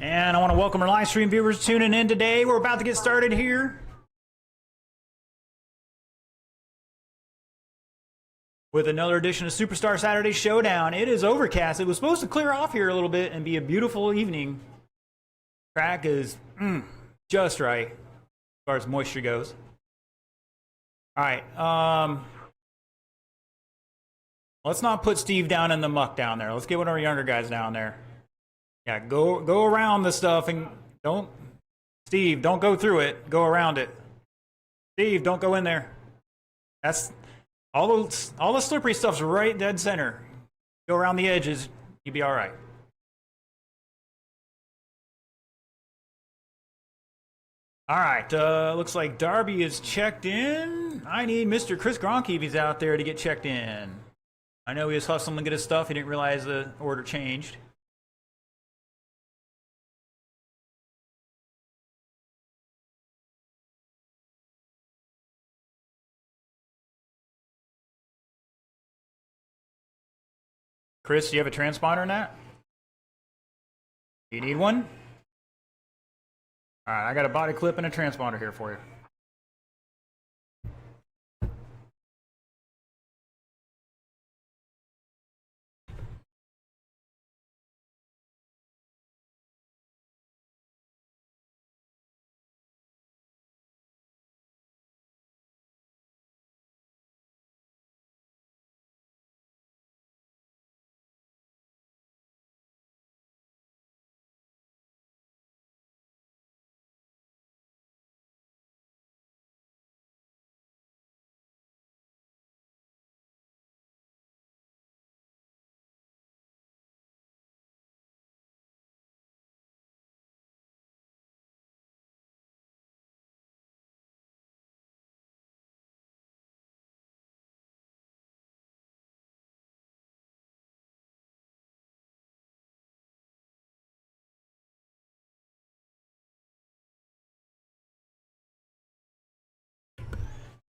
And I want to welcome our live stream viewers tuning in today. We're about to get started here with another edition of Superstar Saturday Showdown. It is overcast. It was supposed to clear off here a little bit and be a beautiful evening. Track is just right as far as moisture goes. All right. Let's not put Steve down in the muck down there. Let's get one of our younger guys down there. Yeah, go around the stuff and don't, Steve, don't go through it. Go around it. Steve, don't go in there. That's all the slippery stuff's right dead center. Go around the edges, you'll be all right. All right, looks like Darby is checked in. I need Mr. Chris Gronke if he's out there to get checked in. I know he was hustling to get his stuff. He didn't realize the order changed. Chris, do you have a transponder in that? You need one? All right, I got a body clip and a transponder here for you.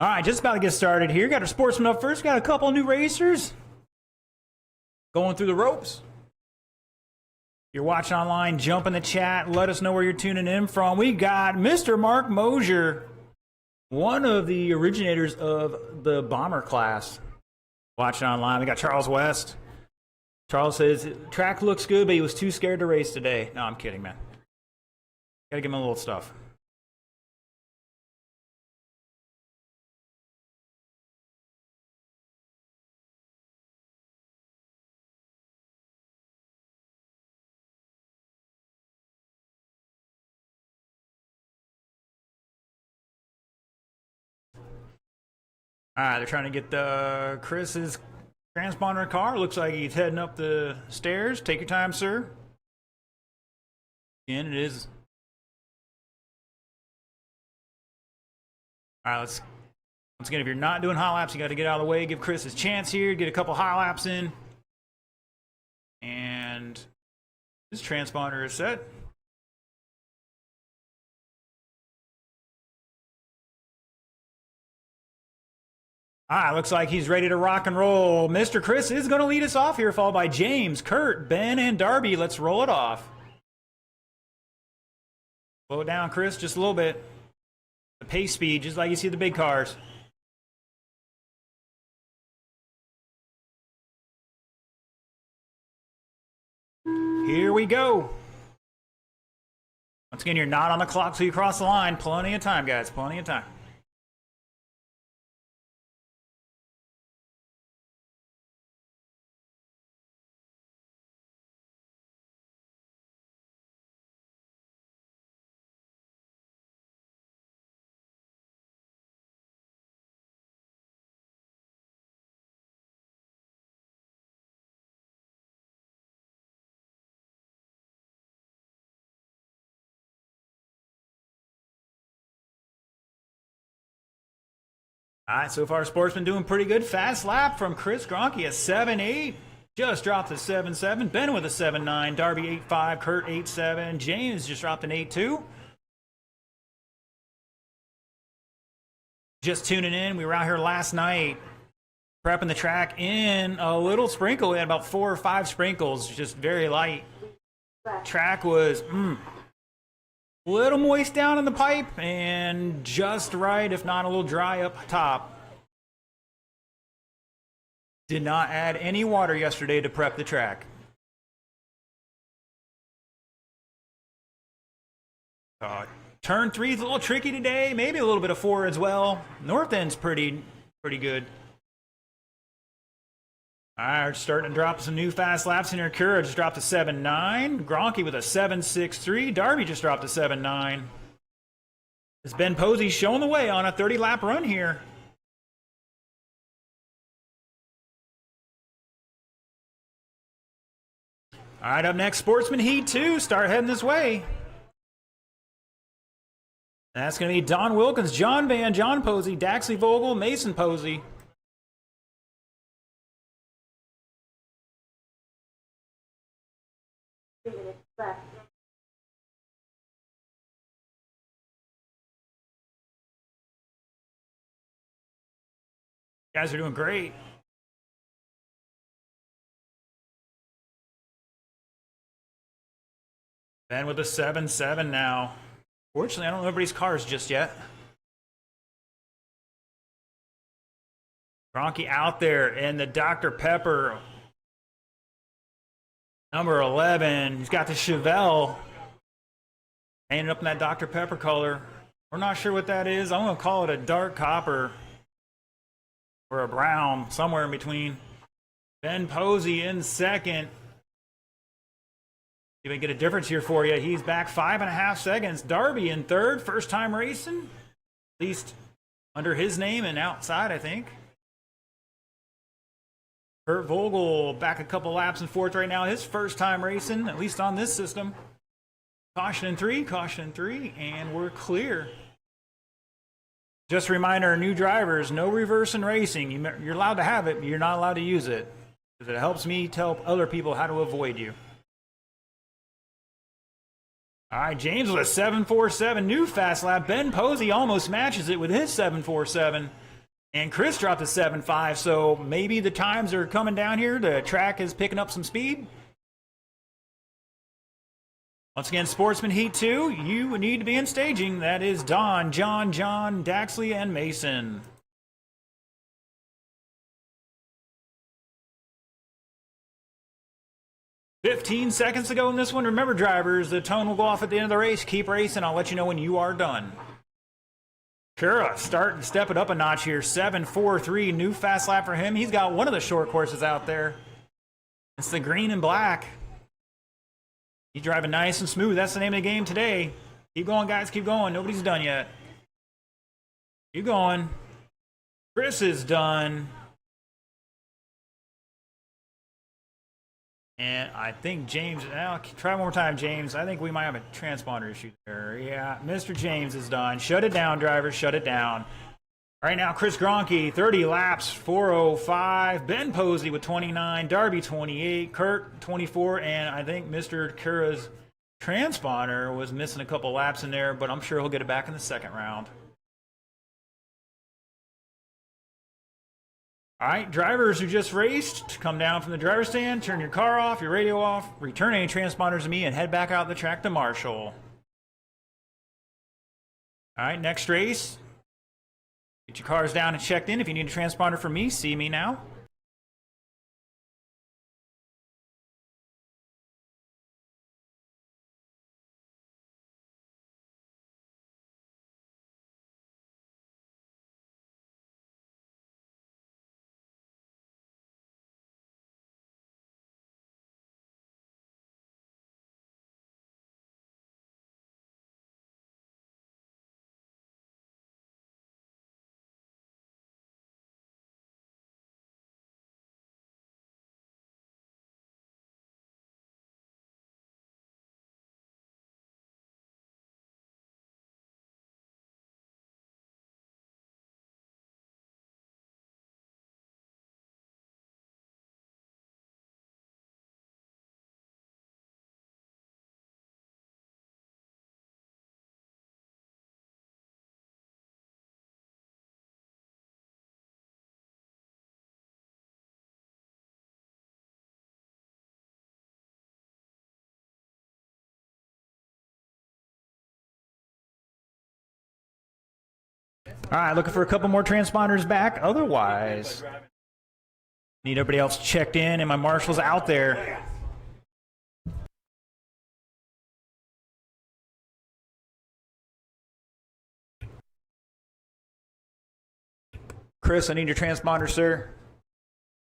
All right, just about to get started here. Got our sportsman up first. Got a couple new racers going through the ropes. You're watching online, jump in the chat. Let us know where you're tuning in from. We got Mr. Mark Mosier, one of the originators of the bomber class. Watching online, we got Charles West. Charles says, track looks good, but he was too scared to race today. No, I'm kidding, man. Gotta give him a little stuff. All right, they're trying to get Chris's transponder car. Looks like he's heading up the stairs. Take your time, sir. Again, it is. All right, let's. Once again, if you're not doing hot laps, you got to get out of the way. Give Chris his chance here. Get a couple hot laps in. And this transponder is set. Looks like he's ready to rock and roll. Mr. Chris is going to lead us off here, followed by James, Kurt, Ben, and Darby. Let's roll it off. Slow it down, Chris, just a little bit. The pace speed, just like you see the big cars. Here we go. Once again, you're not on the clock till you cross the line. Plenty of time, guys, plenty of time. All right, so far Sportsman doing pretty good. Fast lap from Chris Gronke, a 7.8. Just dropped a 7.7. Ben with a 7.9. Darby 8.5. Kurt 8.7. James just dropped an 8.2. Just tuning in, we were out here last night prepping the track in a little sprinkle. We had about 4 or 5 sprinkles, just very light. Track was a little moist down in the pipe and just right, if not a little dry up top. Did not add any water yesterday to prep the track. Turn 3 is a little tricky today. Maybe a little bit of 4 as well. North end's pretty good. All right, we're starting to drop some new fast laps in here. Kura just dropped a 7.9. Gronke with a 7.63. Darby just dropped a 7.9. As Ben Posey showing the way on a 30-lap run here. All right, up next, Sportsman Heat 2. Start heading this way. That's going to be Don Wilkins, John Van, John Posey, Daxley Vogel, Mason Posey. You guys are doing great. Ben with a 7.7 now. Fortunately, I don't know everybody's cars just yet. Gronke out there in the Dr. Pepper. Number 11. He's got the Chevelle. Painted up in that Dr. Pepper color. We're not sure what that is. I'm going to call it a dark copper. Or a brown. Somewhere in between. Ben Posey in second. See if we can get a difference here for you. He's back 5.5 seconds. Darby in third. First time racing. At least under his name and outside, I think. Kurt Vogel back a couple laps in fourth right now. His first time racing, at least on this system. Caution in three, and we're clear. Just a reminder, new drivers, no reverse in racing. You're allowed to have it, but you're not allowed to use it. Because it helps me tell other people how to avoid you. All right, James with a 7.47, new fast lap. Ben Posey almost matches it with his 7.47. And Chris dropped a 7.5, so maybe the times are coming down here. The track is picking up some speed. Once again, Sportsman Heat 2, you need to be in staging. That is Don, John, Daxley, and Mason. "15 seconds to go in this one. Remember, drivers, the tone will go off at the end of the race. Keep racing. I'll let you know when you are done. Kura starting to step it up a notch here. 7.43, new fast lap for him. He's got one of the short courses out there. It's the green and black. He's driving nice and smooth. That's the name of the game today. Keep going, guys. Keep going. Nobody's done yet. Keep going. Chris is done. And I think James, now try one more time, James. I think we might have a transponder issue there. Yeah, Mr. James is done. Shut it down, drivers. Shut it down. Right now, Chris Gronke, 30 laps, 4:05. Ben Posey with 29. Darby, 28. Kurt, 24. And I think Mr. Kura's transponder was missing a couple laps in there, but I'm sure he'll get it back in the second round. All right, drivers who just raced, come down from the driver's stand, turn your car off, your radio off, return any transponders to me, and head back out the track to Marshall. All right, next race. Get your cars down and checked in. If you need a transponder from me, see me now. All right, looking for a couple more transponders back. Otherwise, need everybody else checked in and my marshals out there. Chris, I need your transponder, sir.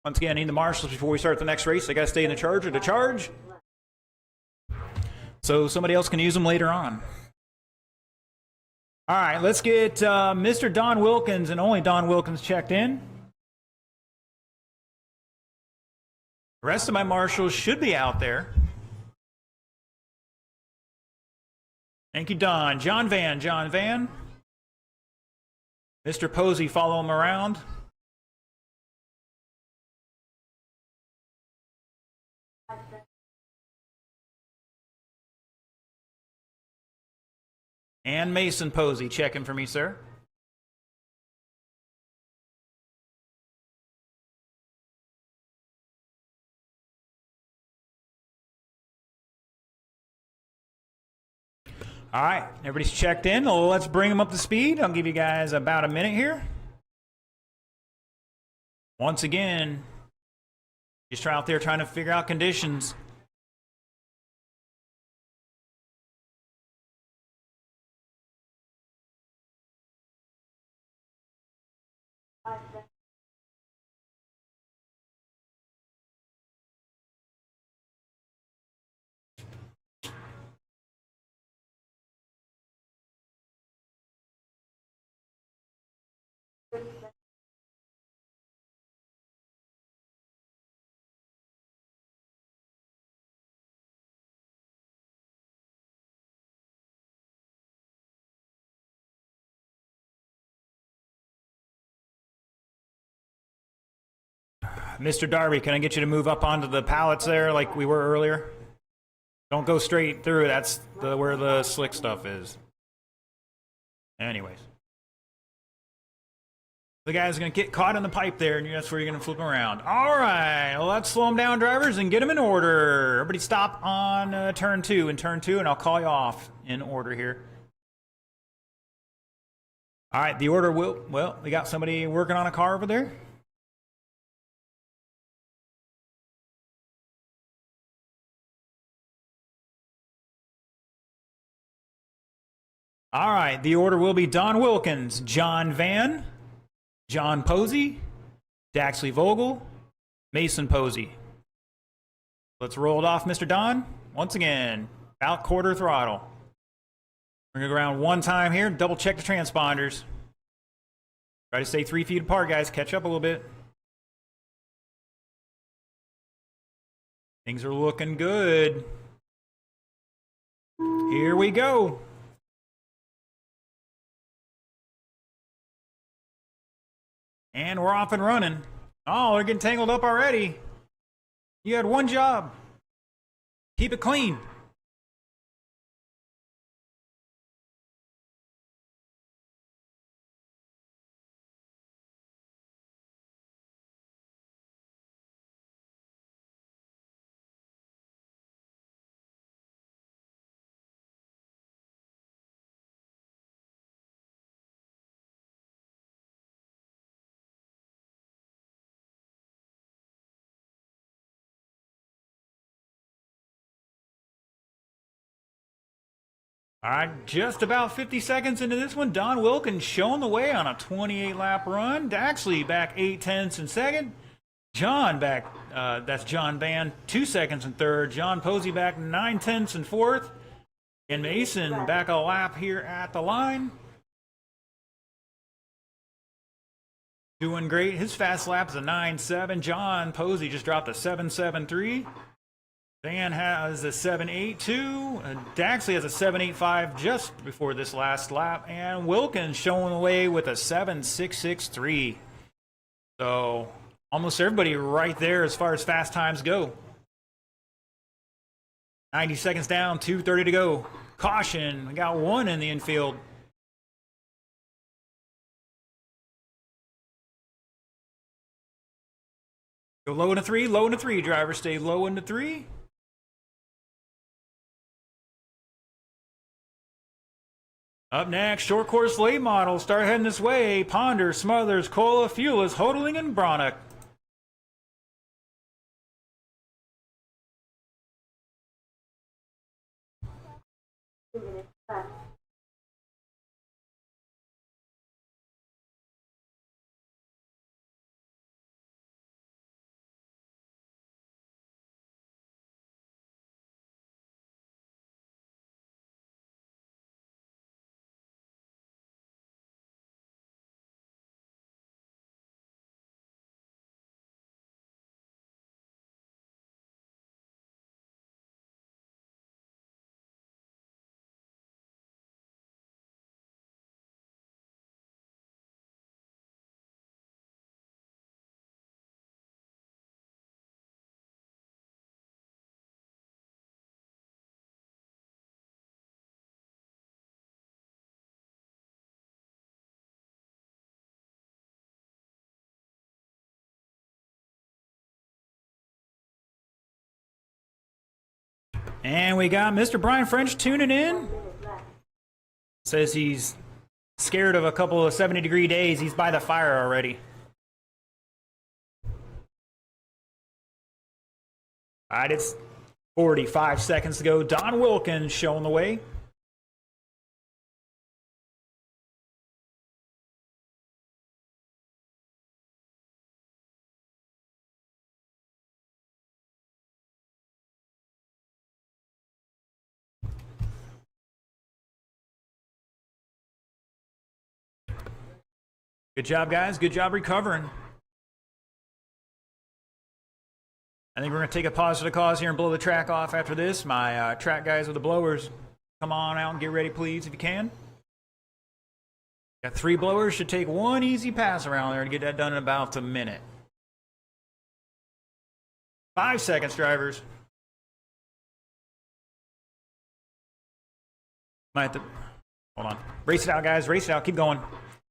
Once again, I need the marshals before we start the next race. I got to stay in the charger to charge, so somebody else can use them later on. All right, let's get Mr. Don Wilkins and only Don Wilkins checked in. The rest of my marshals should be out there. Thank you, Don. John Van. Mr. Posey, follow him around. And Mason Posey, checking for me, sir. All right, everybody's checked in. Let's bring them up to speed. I'll give you guys about a minute here. Once again, just out there trying to figure out conditions. Mr. Darby, can I get you to move up onto the pallets there like we were earlier? Don't go straight through. That's where the slick stuff is. Anyways. The guy's going to get caught in the pipe there, and that's where you're going to flip him around. All right, well, let's slow him down, drivers, and get him in order. Everybody stop on turn 2, and I'll call you off in order here. All right, the order will, well, we got somebody working on a car over there. All right, the order will be Don Wilkins, John Van, John Posey, Daxley Vogel, Mason Posey. Let's roll it off, Mr. Don. Once again, about quarter throttle. We're going to go around one time here, double check the transponders. Try to stay 3 feet apart, guys. Catch up a little bit. Things are looking good. Here we go. And we're off and running. Oh, they're getting tangled up already. You had one job. Keep it clean. All right, just about 50 seconds into this one, Don Wilkins showing the way on a 28-lap run. Daxley back 8/10 in second. John back, that's John Van, 2 seconds in third. John Posey back 9/10 in fourth. And Mason back a lap here at the line. Doing great. His fast lap is a 9.7. John Posey just dropped a 7.73. Van has a 7.82. Daxley has a 7.85 just before this last lap. And Wilkins showing the way with a 7.663. So almost everybody right there as far as fast times go. 90 seconds down, 2:30 to go. Caution, we got one in the infield. Go low into three, driver stay low into 3. Up next, short course late models start heading this way. Ponder, Smothers, Cola, Fuelis, Hodling, and Bronick. And we got Mr. Brian French tuning in. Says he's scared of a couple of 70-degree days. He's by the fire already. All right, it's 45 seconds to go. Don Wilkins showing the way. Good job, guys. Good job recovering. I think we're going to take a pause for the cause here and blow the track off after this. My track guys with the blowers, come on out and get ready, please, if you can. Got 3 blowers. Should take 1 easy pass around there to get that done in about a minute. 5 seconds, drivers. Might have to, hold on. Race it out, guys. Race it out. Keep going.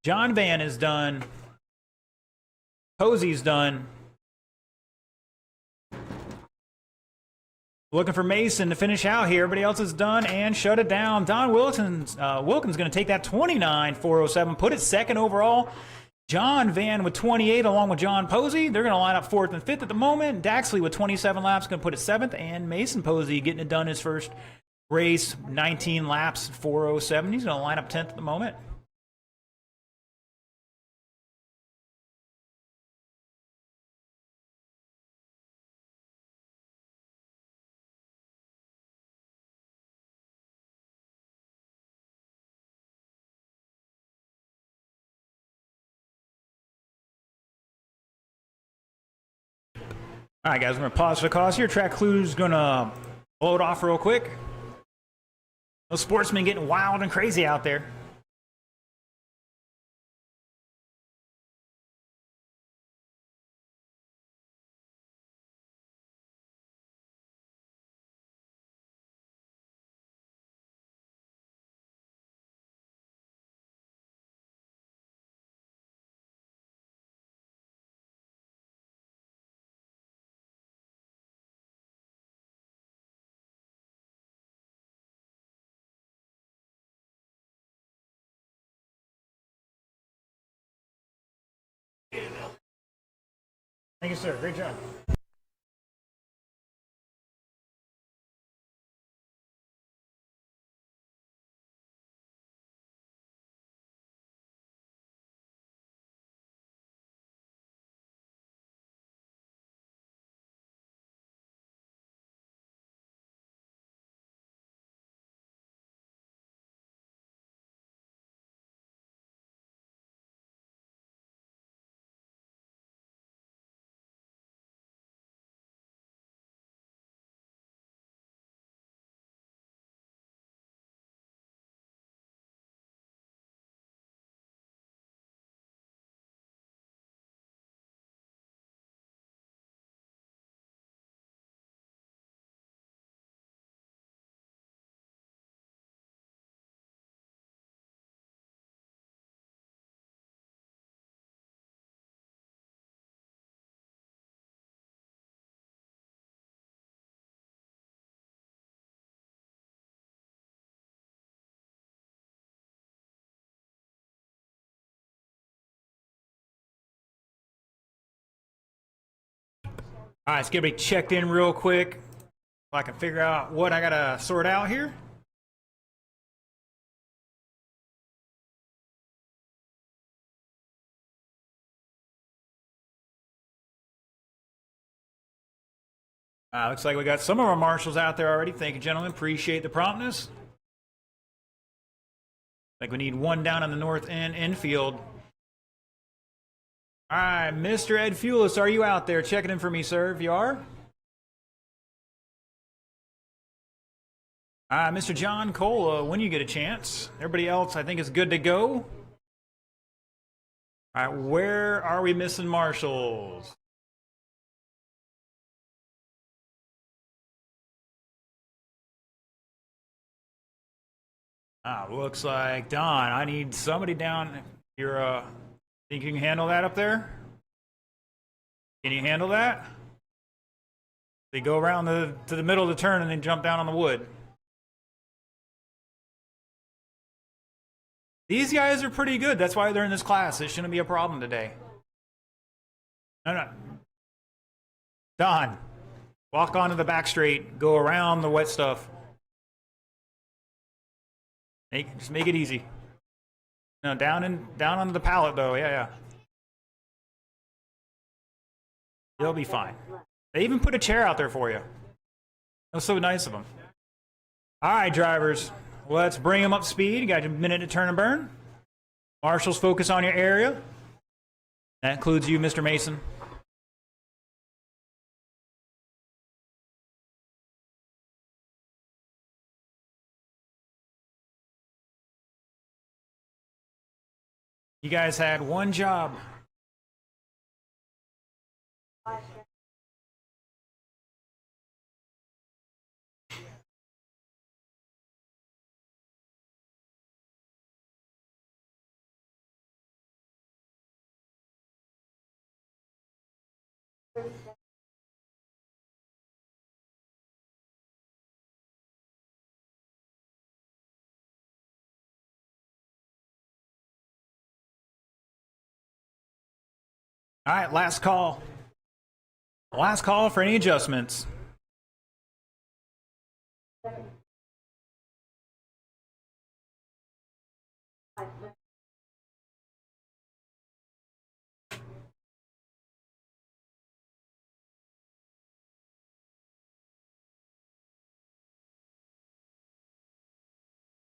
John Van is done. Posey's done. Looking for Mason to finish out here. Everybody else is done and shut it down. Don Wilkins going to take that 29.407, put it second overall. John Van with 28 along with John Posey. They're going to line up 4th and 5th at the moment. Daxley with 27 laps going to put it 7th. And Mason Posey getting it done his first race, 19 laps, 407. He's going to line up 10th at the moment. All right, guys, we're going to pause for the cause here. Track Clue's going to blow it off real quick. Those sportsmen getting wild and crazy out there. Thank you, sir. Great job. All right, let's get everybody checked in real quick so I can figure out what I gotta sort out here. Looks like we got some of our marshals out there already. Thank you, gentlemen. Appreciate the promptness. Like we need one down on the north end infield. All right, Mr. Ed Fulis, are you out there checking in for me, sir? If you are. Mr. John Cola, when you get a chance. Everybody else, I think, is good to go. All right, where are we missing marshals? Looks like Don. I need somebody down. You're think you can handle that up there? Can you handle that? They go around to the middle of the turn and then jump down on the wood. These guys are pretty good. That's why they're in this class. It shouldn't be a problem today. No. Don, walk onto the back straight. Go around the wet stuff. Just make it easy. No, down onto the pallet though. Yeah. You'll be fine. They even put a chair out there for you. That was so nice of them. All right, drivers. Let's bring them up to speed. You got a minute to turn and burn. Marshals, focus on your area. That includes you, Mr. Mason. You guys had one job. All right, last call. Last call for any adjustments.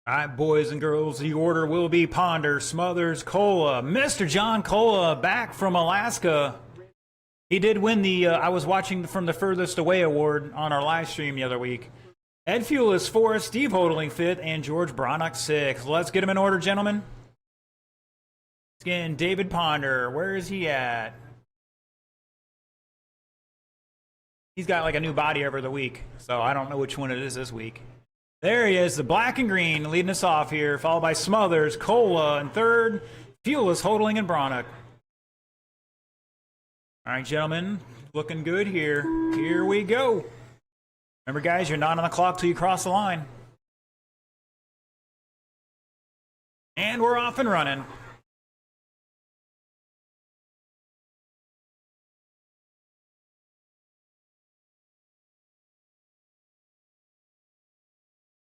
All right, boys and girls, the order will be Ponder, Smothers, Cola. Mr. John Cola back from Alaska. He did win the I was watching from the furthest away award on our live stream the other week. Ed Fulis 4th, Steve Hodling 5th, and George Bronock 6th. Let's get them in order, gentlemen. Again, David Ponder, where is he at? He's got like a new body every week, so I don't know which one it is this week. There he is, the black and green, leading us off here, followed by Smothers, Cola, and third, Fulis, Hodling, and Bronock. All right, gentlemen, looking good here. Here we go. Remember, guys, you're not on the clock till you cross the line. And we're off and running.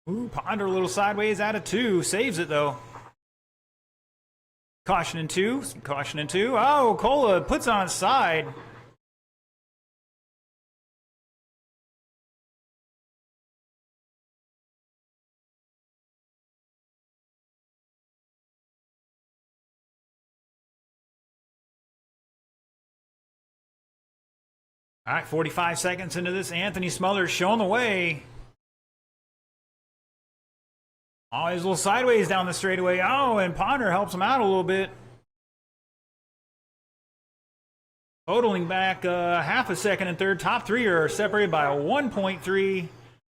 Ooh, Ponder a little sideways out of 2. Saves it, though. Caution in 2. Caution in 2. Oh, Cola puts on its side. All right, 45 seconds into this. Anthony Smothers showing the way. Oh, he's a little sideways down the straightaway. Oh, and Ponder helps him out a little bit. Totaling back half a second and third. Top 3 are separated by 1.3.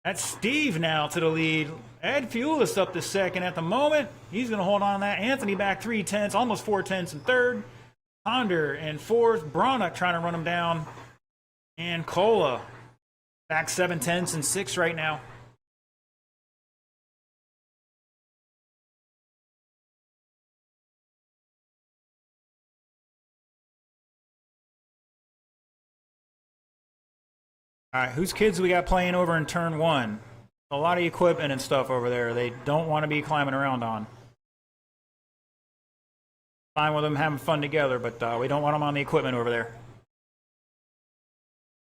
That's Steve now to the lead. Ed Fulis up to second at the moment. He's going to hold on to that. Anthony back 3/10, almost 4/10 in third. Ponder in fourth. Bronock trying to run him down. And Cola back 7/10 and 6 right now. All right, whose kids we got playing over in turn one? A lot of equipment and stuff over there they don't want to be climbing around on. Fine with them having fun together, but we don't want them on the equipment over there.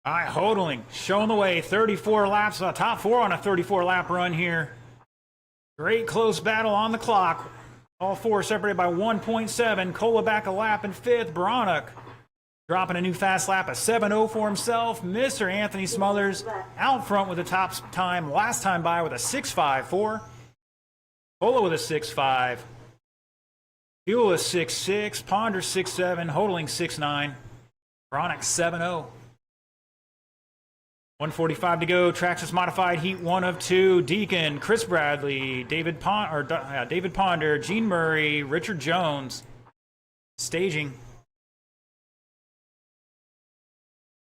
All right, Hodling showing the way. 34 laps, top four on a 34-lap run here. Great close battle on the clock. All four separated by 1.7. Cola back a lap in fifth. Bronick dropping a new fast lap, a 7.0 for himself. Mr. Anthony Smothers out front with the top time. Last time by with a 6.54. Cola with a 6.5. Fuel is 6.6. Ponder 6.7. Hodling 6.9. Bronick 7.0. 1:45 to go. Traxxas modified heat 1 of 2. Deacon, Chris Bradley, David Ponder, Gene Murray, Richard Jones. Staging.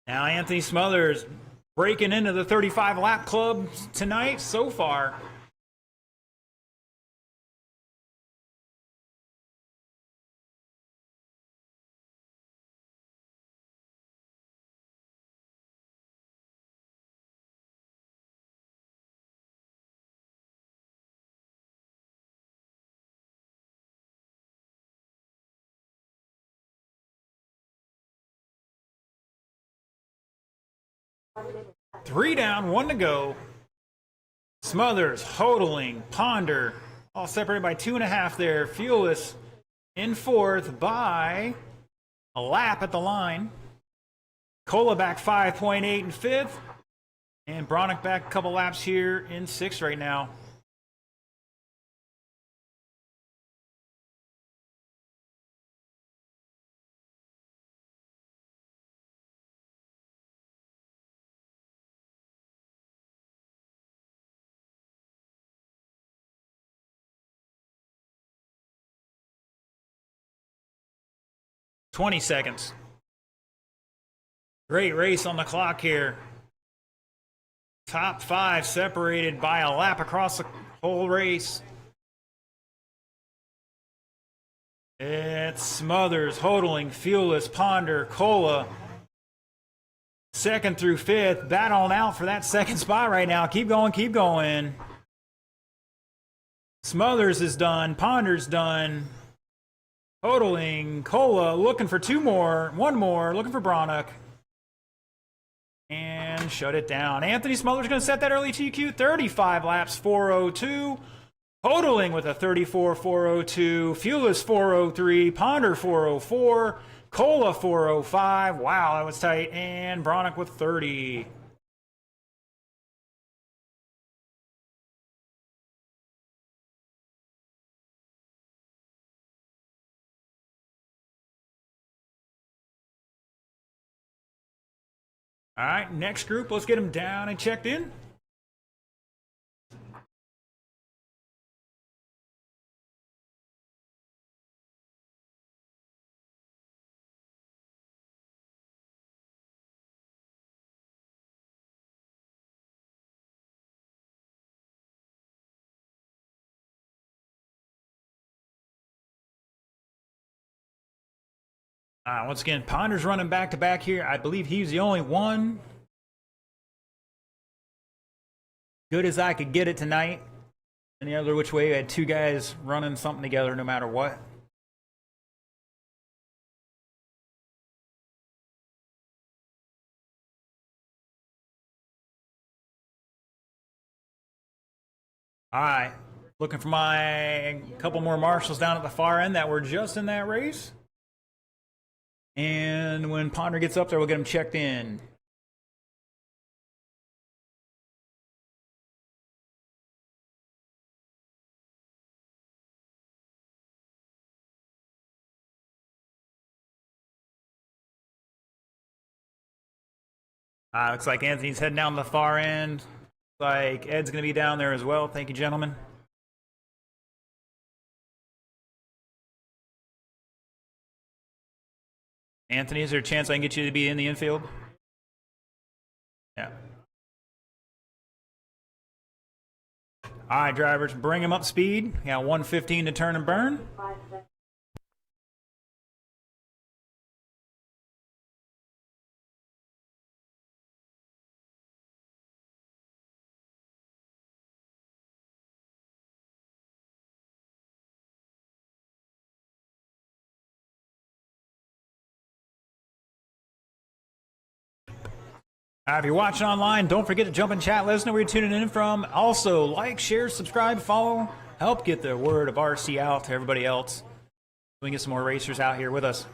Now Anthony Smothers breaking into the 35 lap club tonight so far. Three down, one to go. Smothers, Hodling, Ponder, all separated by 2.5 there. Fuelis in fourth by a lap at the line. Cola back 5.8 in fifth. And Bronick back a couple laps here in sixth right now. $20. Great race on the clock here. Top five separated by a lap across the whole race. It's Smothers, Hodling, Fuelis, Ponder, Cola. Second through fifth, battling out for that second spot right now. Keep going, keep going. Smothers is done, Ponder's done. Hodling, Cola looking for one more, looking for Bronick. And shut it down. Anthony Smothers going to set that early TQ. 35 laps, 4:02. Hodling with a 34, 4:02. Fuelis 4:03. Ponder 4:04. Cola 4:05. Wow, that was tight. And Bronick with 30. All right, next group, let's get them down and checked in. Once again, Ponder's running back to back here. I believe he's the only one good as I could get it tonight. Any other which way, I had two guys running something together no matter what. All right, looking for my couple more marshals down at the far end that were just in that race. And when Ponder gets up there, we'll get him checked in. Looks like Anthony's heading down the far end. Looks like Ed's going to be down there as well. Thank you, gentlemen. Anthony, is there a chance I can get you to be in the infield? Yeah. All right, drivers, bring him up speed. We got 1:15 to turn and burn. If you're watching online, don't forget to jump in chat. Let us know where you're tuning in from. Also, like, share, subscribe, follow. Help get the word of RC out to everybody else. We can get some more racers out here with us.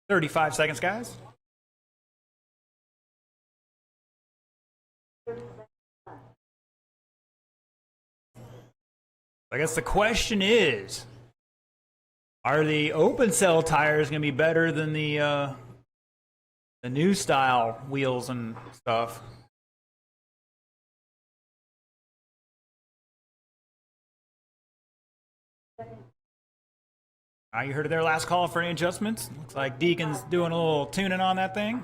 "35 seconds, guys." I guess the question is, are the open cell tires going to be better than the new style wheels and stuff? You heard of their last call for any adjustments. Looks like Deacon's doing a little tuning on that thing.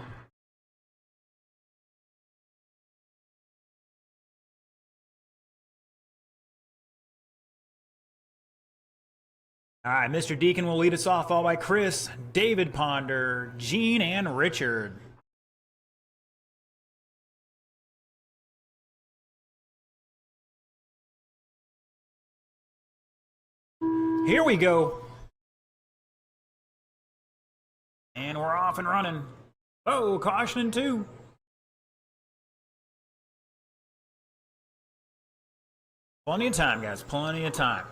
All right, Mr. Deacon will lead us off, followed by Chris, David Ponder, Gene, and Richard. Here we go. And we're off and running. Oh, caution two. Plenty of time, guys. Plenty of time.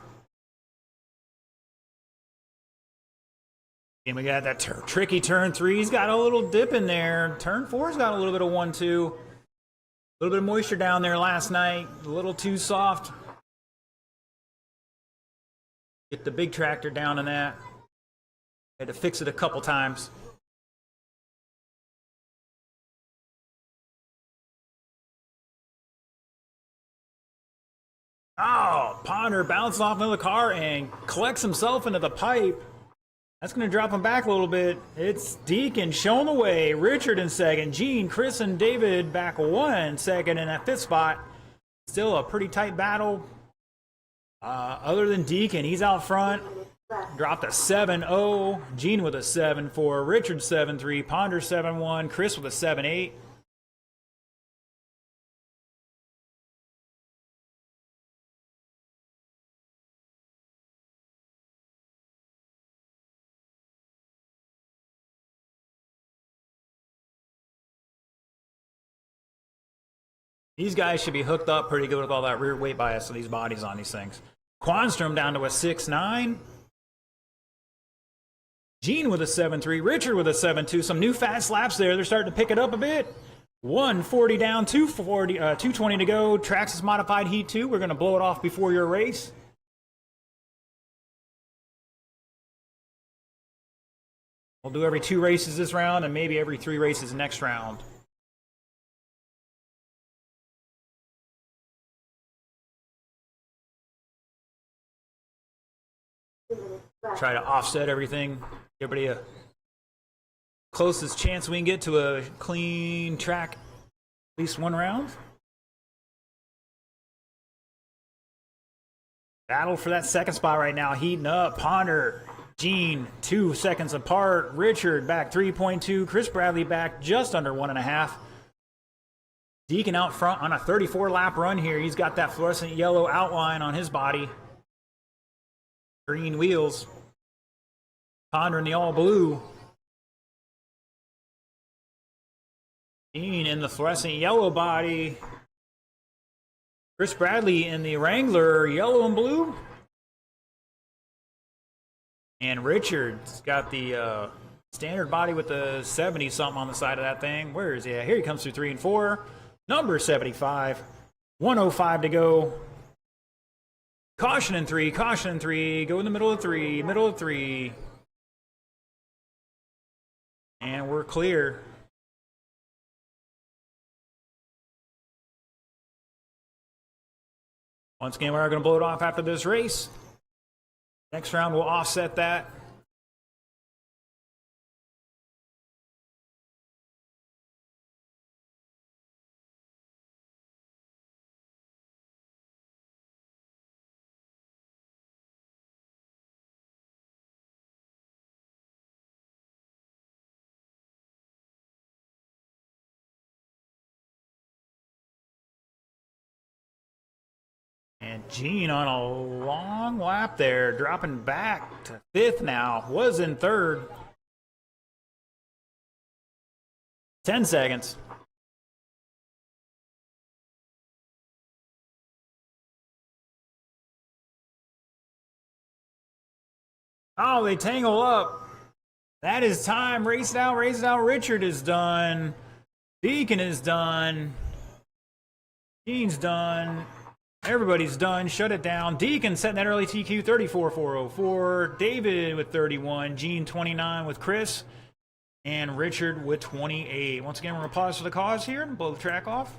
And we got that tricky turn 3. He's got a little dip in there. Turn 4's got a little bit of 1-2. A little bit of moisture down there last night. A little too soft. Get the big tractor down in that. Had to fix it a couple times. Oh, Ponder bounced off another car and collects himself into the pipe. That's going to drop him back a little bit. It's Deacon showing the way. Richard in second. Gene, Chris, and David back 1 second in that 5th spot. Still a pretty tight battle. Other than Deacon, he's out front. Dropped a 7-0. Gene with a 7-4. Richard 7-3. Ponder 7-1. Chris with a 7-8. These guys should be hooked up pretty good with all that rear weight bias of these bodies on these things. Quanstrom down to a 6-9. Gene with a 7-3. Richard with a 7-2. Some new fast laps there. They're starting to pick it up a bit. 140 down, 220 to go. Traxxas Modified Heat 2. We're going to blow it off before your race. We'll do every 2 races this round and maybe every 3 races next round. Try to offset everything. Everybody a closest chance we can get to a clean track at least 1 round. Battle for that 2nd spot right now, heating up. Ponder, Gene, 2 seconds apart. Richard back 3.2. Chris Bradley back just under 1.5. Deacon out front on a 34-lap run here. He's got that fluorescent yellow outline on his body. Green wheels. Ponder in the all blue. Gene in the fluorescent yellow body. Chris Bradley in the Wrangler yellow and blue. And Richard's got the standard body with the 70 something on the side of that thing. Where is he? Here he comes through 3 and 4. Number 75. 105 to go. Caution in 3, caution in 3. Go in the middle of 3, middle of 3. And we're clear. Once again, we're going to blow it off after this race. Next round, we'll offset that. And Gene on a long lap there, dropping back to 5th now. Was in 3rd. 10 seconds. Oh, they tangle up. That is time. Race it out, race it out. Richard is done. Deacon is done. Gene's done. Everybody's done. Shut it down. Deacon setting that early TQ 34.404. David with 31. Gene 29 with Chris. And Richard with 28. Once again, we're going to pause for the cause here and blow the track off.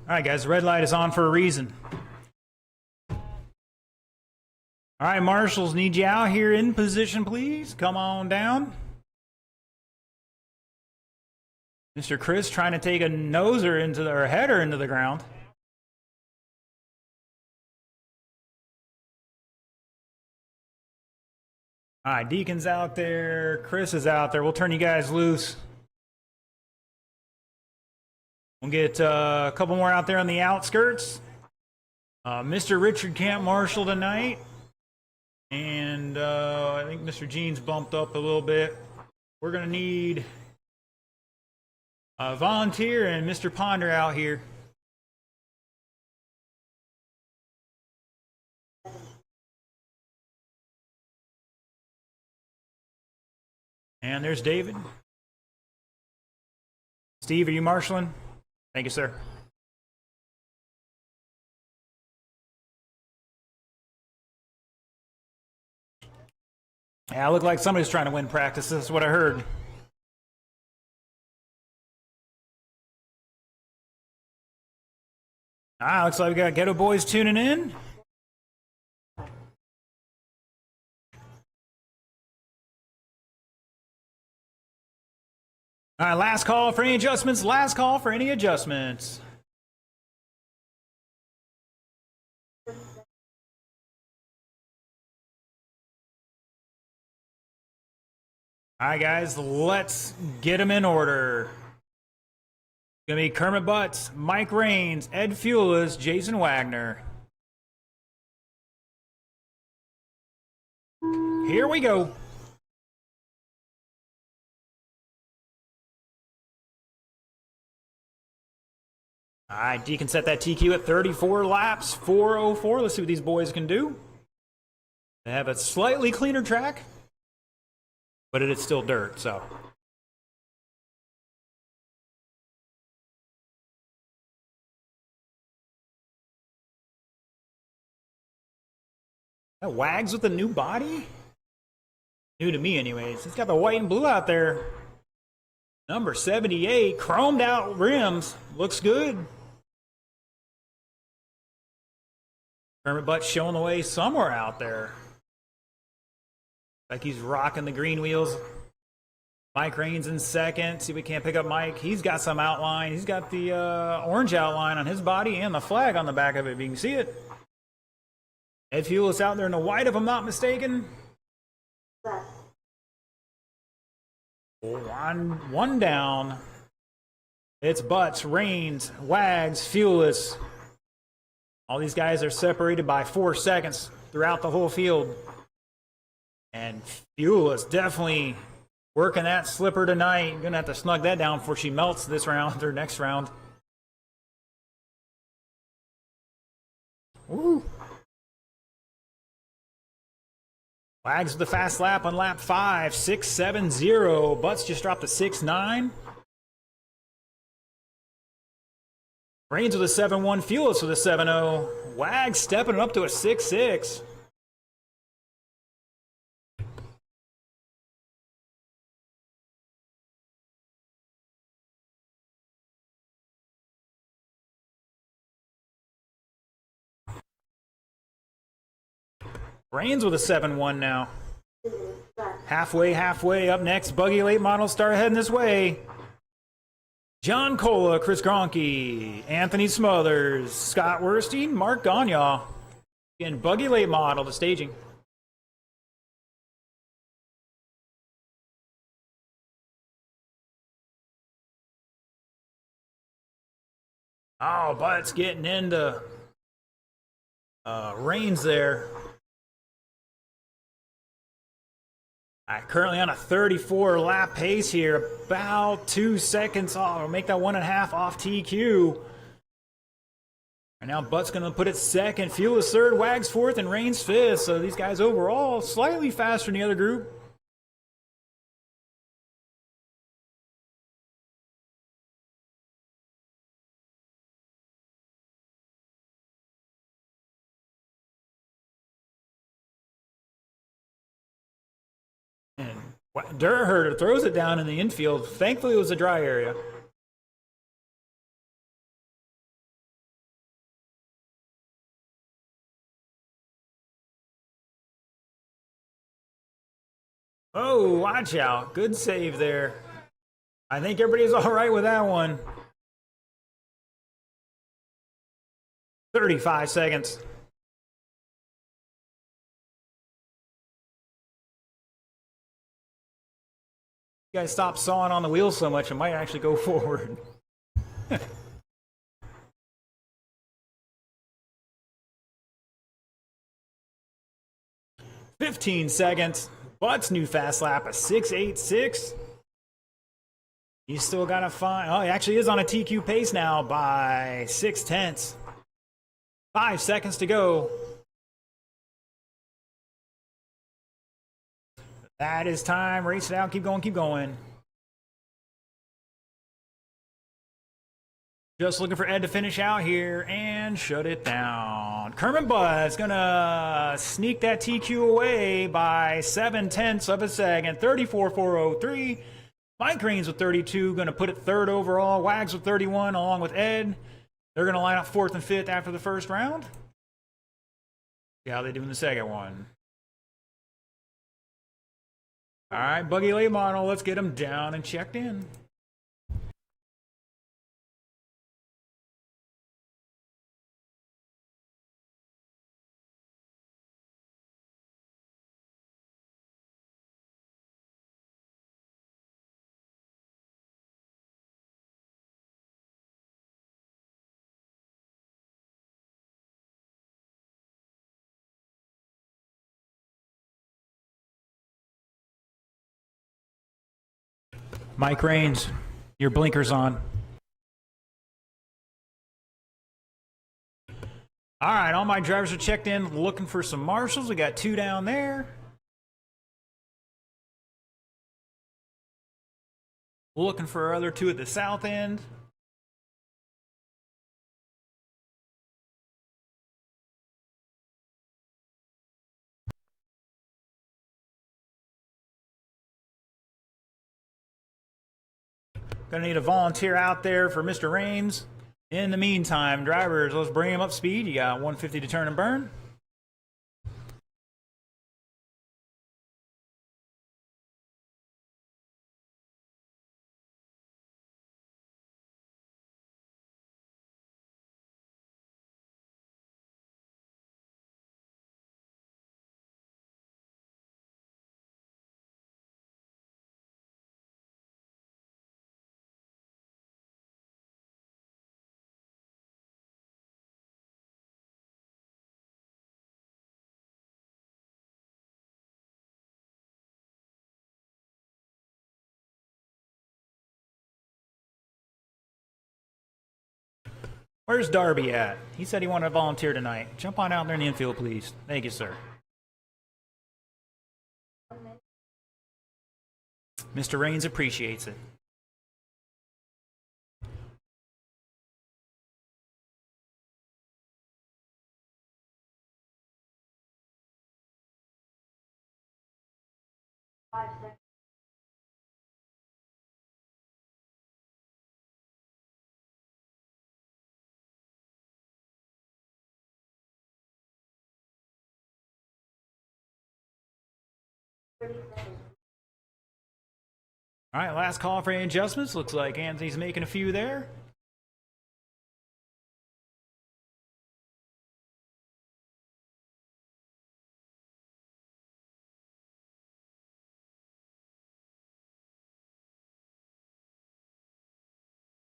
All right, guys, the red light is on for a reason. All right, marshals, need you out here in position, please. Come on down. Mr. Chris trying to take a noser into the, or header into the ground. All right, Deacon's out there. Chris is out there. We'll turn you guys loose. We'll get a couple more out there on the outskirts. Mr. Richard Camp Marshal tonight. And I think Mr. Gene's bumped up a little bit. We're going to need a volunteer and Mr. Ponder out here. And there's David. Steve, are you marshaling? Thank you, sir. Yeah, it looked like somebody's trying to win practice. This is what I heard. Looks like we got Ghetto Boys tuning in. All right, last call for any adjustments. Last call for any adjustments. All right, guys, let's get them in order. Gonna be Kermit Butts, Mike Raines, Ed Fulis, Jason Wagner. Here we go. All right, Deacon set that TQ at 34 laps, 4:04. Let's see what these boys can do. They have a slightly cleaner track, but it is still dirt, so. That Wags with a new body? New to me, anyways. It's got the white and blue out there. Number 78, chromed out rims. Looks good. Kermit Butts showing the way somewhere out there. Like he's rocking the green wheels. Mike Raines in second. See if we can't pick up Mike. He's got some outline. He's got the orange outline on his body and the flag on the back of it, if you can see it. Ed Fulis out there in the white, if I'm not mistaken. One down. It's Butts, Raines, Wags, Fulis. All these guys are separated by 4 seconds throughout the whole field. And Fulis definitely working that slipper tonight. You're gonna have to snug that down before she melts this round or next round. Woo! Wags with the fast lap on lap 5, 6.70. Butts just dropped to 6.9. Raines with a 7.1, Fulis with a 7.0. Wags stepping up to a 6.6. Raines with a 7.1 now. Halfway. Up next, buggy late models start heading this way. John Cola, Chris Gronke, Anthony Smothers, Scott Werstein, Mark Gagnon. Again, buggy late model, the staging. Oh, Butts getting into Raines there. All right, currently on a 34 lap pace here, about 2 seconds off. We'll make that 1.5 off TQ. And now Butts going to put it second, Fulis third, Wags fourth, and Raines fifth. So these guys overall slightly faster than the other group. And Durherder throws it down in the infield. Thankfully, it was a dry area. Oh, watch out. Good save there. I think everybody's all right with that one. 35 seconds. You guys stop sawing on the wheel so much, it might actually go forward. 15 seconds. Butts new fast lap, a 6.86. He's still got to find. Oh, he actually is on a TQ pace now by 0.6. 5 seconds to go. That is time. Race it out. Keep going. Keep going. Just looking for Ed to finish out here and shut it down. Kermit Butts gonna sneak that TQ away by 0.7 of a second. 34.403. Mike Raines with 32, gonna put it third overall. Wags with 31, along with Ed. They're gonna line up fourth and fifth after the first round. See how they do in the second one. All right, buggy late model. Let's get them down and checked in. Mike Raines, your blinkers on. All right, all my drivers are checked in, looking for some marshals. We got 2 down there. Looking for our other 2 at the south end. Gonna need a volunteer out there for Mr. Raines. In the meantime, drivers, let's bring him up speed. You got 150 to turn and burn. Where's Darby at? He said he wanted to volunteer tonight. Jump on out there in the infield, please. Thank you, sir. Mr. Raines appreciates it. All right, last call for any adjustments. Looks like Anthony's making a few there.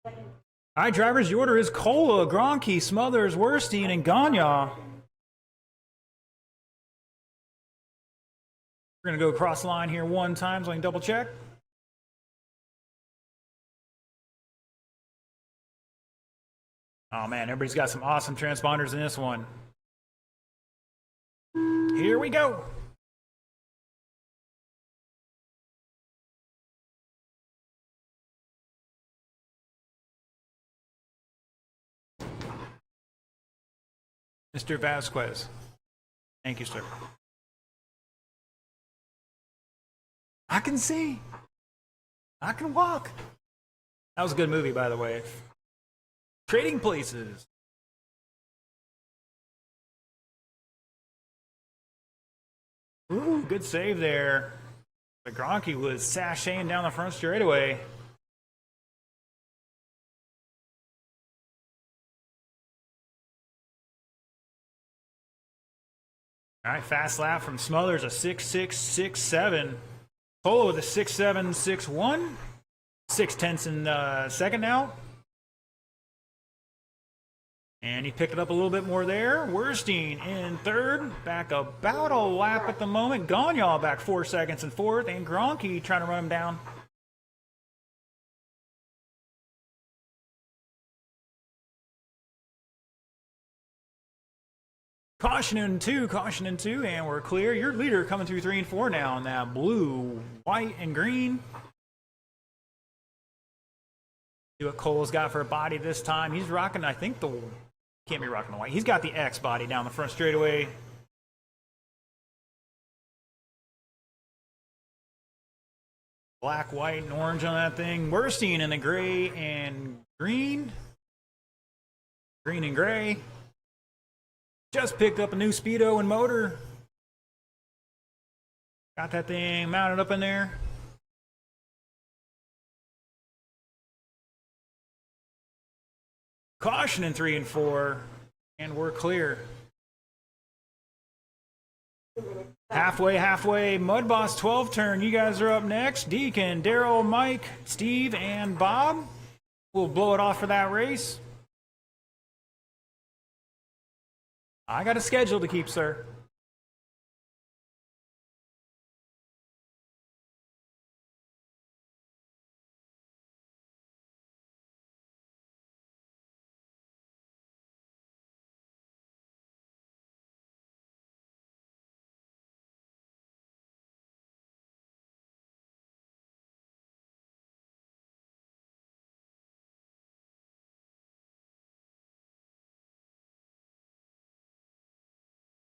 All right, drivers, the order is Cola, Gronke, Smothers, Werstein, and Gagne. We're going to go across the line here 1 time so I can double check. Oh man, everybody's got some awesome transponders in this one. Here we go. Mr. Vasquez. Thank you, sir. I can see. I can walk. That was a good movie, by the way. Trading Places. Ooh, good save there. But Gronke was sashaying down the front straightaway. All right, fast lap from Smothers, a 6.667. Polo with a 6.761. 6/10 in second now. And he picked it up a little bit more there. Werstein in third, back about a lap at the moment. Gagne back 4 seconds in fourth, and Gronke trying to run him down. Caution in two, and we're clear. Your leader coming through 3 and 4 now in that blue, white, and green. See what Cole's got for a body this time. He's rocking, I think, can't be rocking the white. He's got the X body down the front straightaway. Black, white, and orange on that thing. Werstein in the gray and green. Green and gray. Just picked up a new Speedo and motor. Got that thing mounted up in there. Caution in 3 and 4, and we're clear. Halfway. Mud Boss 12 turn. You guys are up next. Deacon, Daryl, Mike, Steve, and Bob. We'll blow it off for that race. I got a schedule to keep, sir.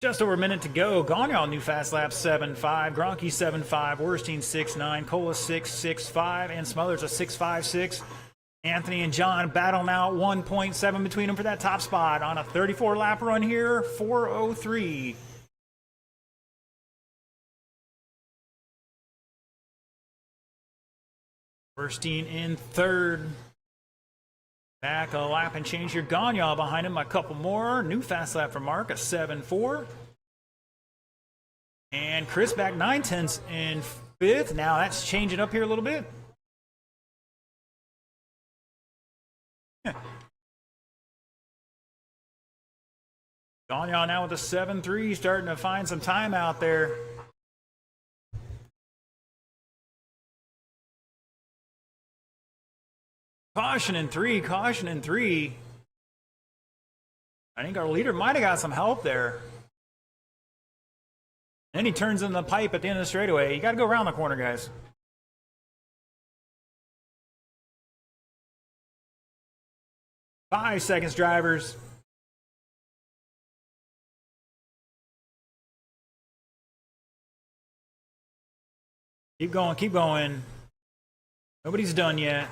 Just over a minute to go. Gagnon, new fast lap 7.5. Gronky 7.5. Worstein 6.9. Cola 6.65. And Smothers a 6.56. Anthony and John battling out 1.7 between them for that top spot on a 34 lap run here. 4:03. Worstein in third. Back a lap and change your Gagnon behind him. A couple more. New fast lap for Mark, a 7.4. And Chris back 9/10 in fifth. Now that's changing up here a little bit. Gagnon now with a 7.3, starting to find some time out there. Caution in three, caution in three. I think our leader might have got some help there. Then he turns in the pipe at the end of the straightaway. You got to go around the corner, guys. Five seconds, drivers. Keep going, keep going. Nobody's done yet.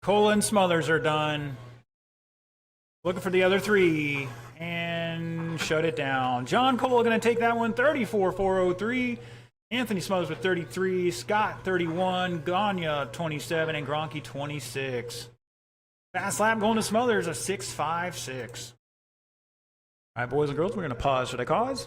Cola and Smothers are done. Looking for the other three. And shut it down. John Cola going to take that one. 34.403. Anthony Smothers with 33. Scott 31. Gagnon 27. And Gronky 26. Fast lap going to Smothers, a 6.56. All right, boys and girls, we're going to pause for the cause.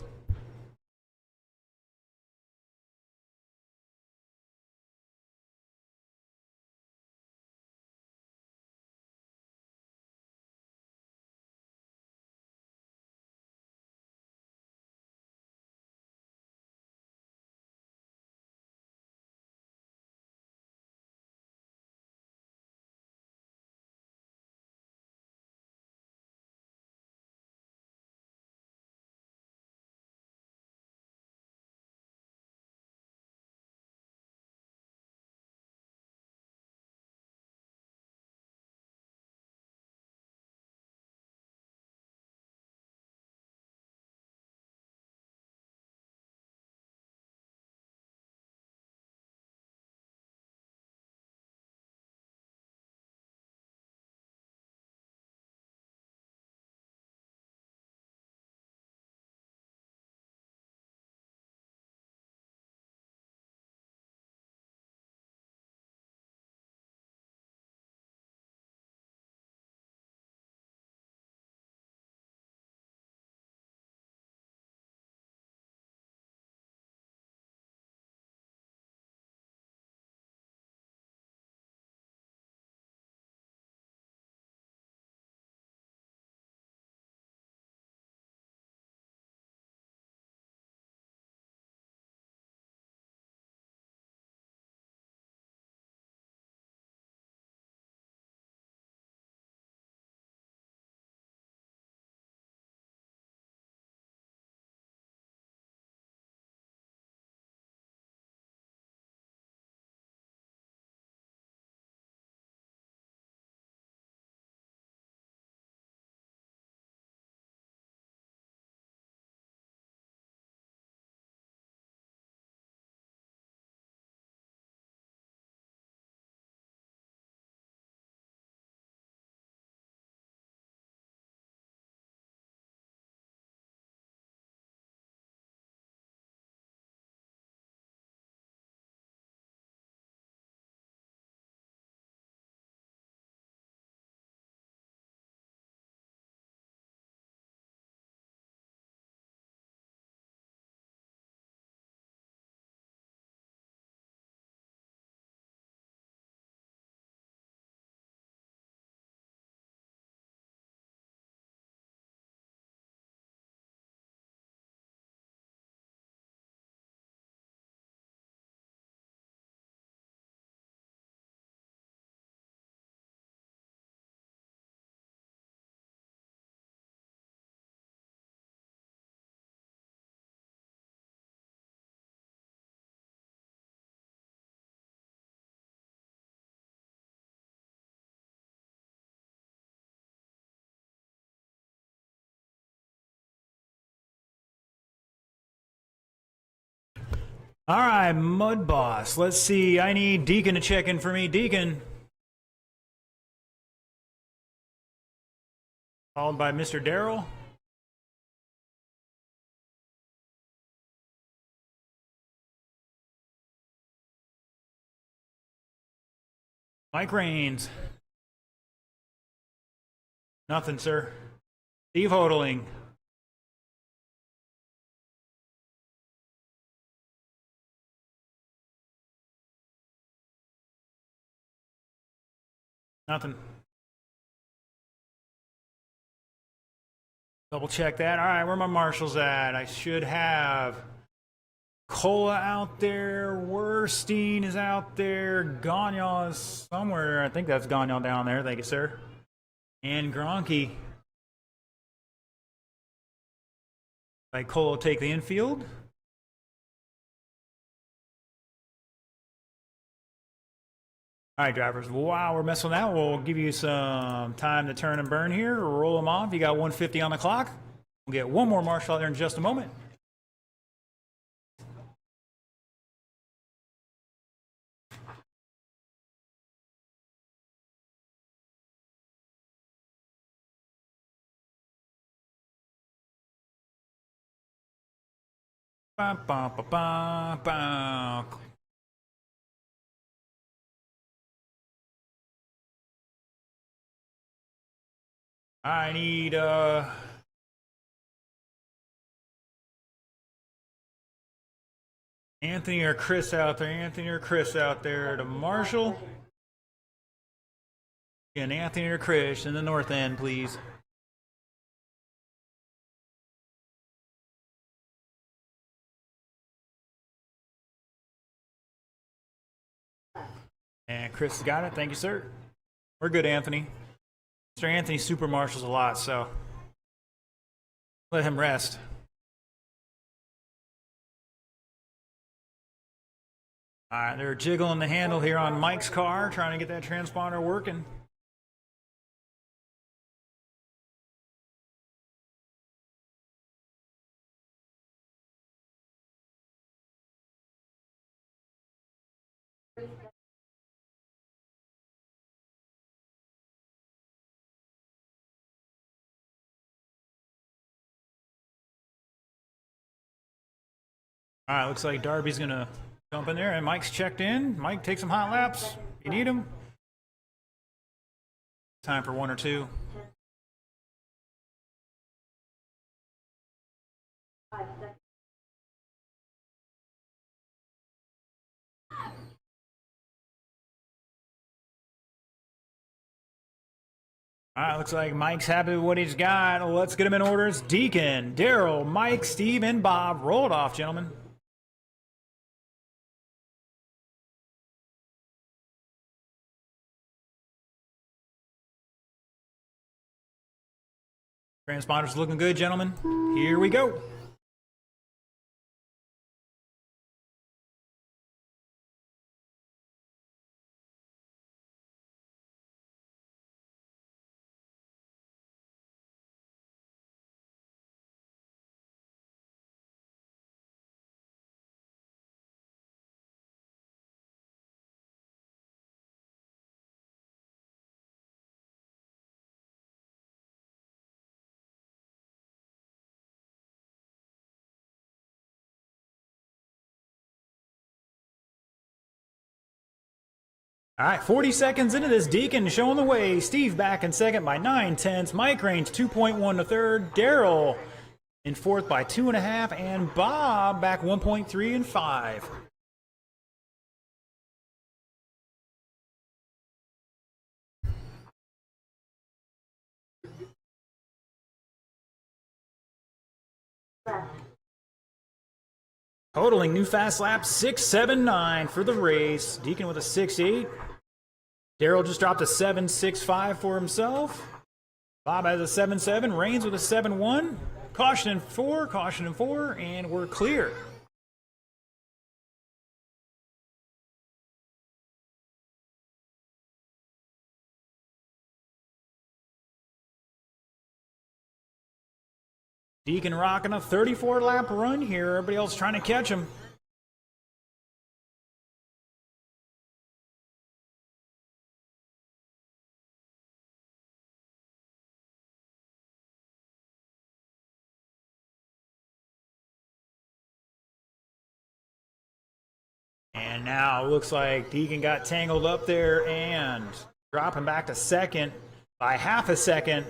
All right, Mud Boss. Let's see. I need Deacon to check in for me. Deacon. Followed by Mr. Darrell. Mike Raines. Nothing, sir. Steve Hodling. Nothing. Double check that. All right, where are my marshals at? I should have Cola out there. Werstein is out there. Gagnon is somewhere. I think that's Gagnon down there. Thank you, sir. And Gronke. Like Cola take the infield. All right, drivers. While we're messing with that, we'll give you some time to turn and burn here. Roll them off. You got 150 on the clock. We'll get one more marshal out there in just a moment. Ba, ba, ba, ba, ba. I need Anthony or Chris out there. Anthony or Chris out there to Marshall. And Anthony or Chris in the north end, please. And Chris got it. Thank you, sir. We're good, Anthony. Mr. Anthony super marshals a lot, so let him rest. All right, they're jiggling the handle here on Mike's car, trying to get that transponder working. All right, looks like Darby's going to jump in there, and Mike's checked in. Mike, take some hot laps. You need them. Time for one or two. All right, looks like Mike's happy with what he's got. Let's get him in orders. Deacon, Darrell, Mike, Steve, and Bob. Roll it off, gentlemen. Transponder's looking good, gentlemen. Here we go. All right, 40 seconds into this, Deacon showing the way. Steve back in second by 9/10. Mike Raines 2.1 to third. Darrell in fourth by 2.5, and Bob back 1.3 and 5. Totaling new fast lap 6.79 for the race. Deacon with a 6.8. Darrell just dropped a 7.65 for himself. Bob has a 7.7. Raines with a 7.1. Caution in 4, caution in 4, and we're clear. Deacon rocking a 34 lap run here. Everybody else trying to catch him. And now it looks like Deacon got tangled up there and dropping back to second by half a second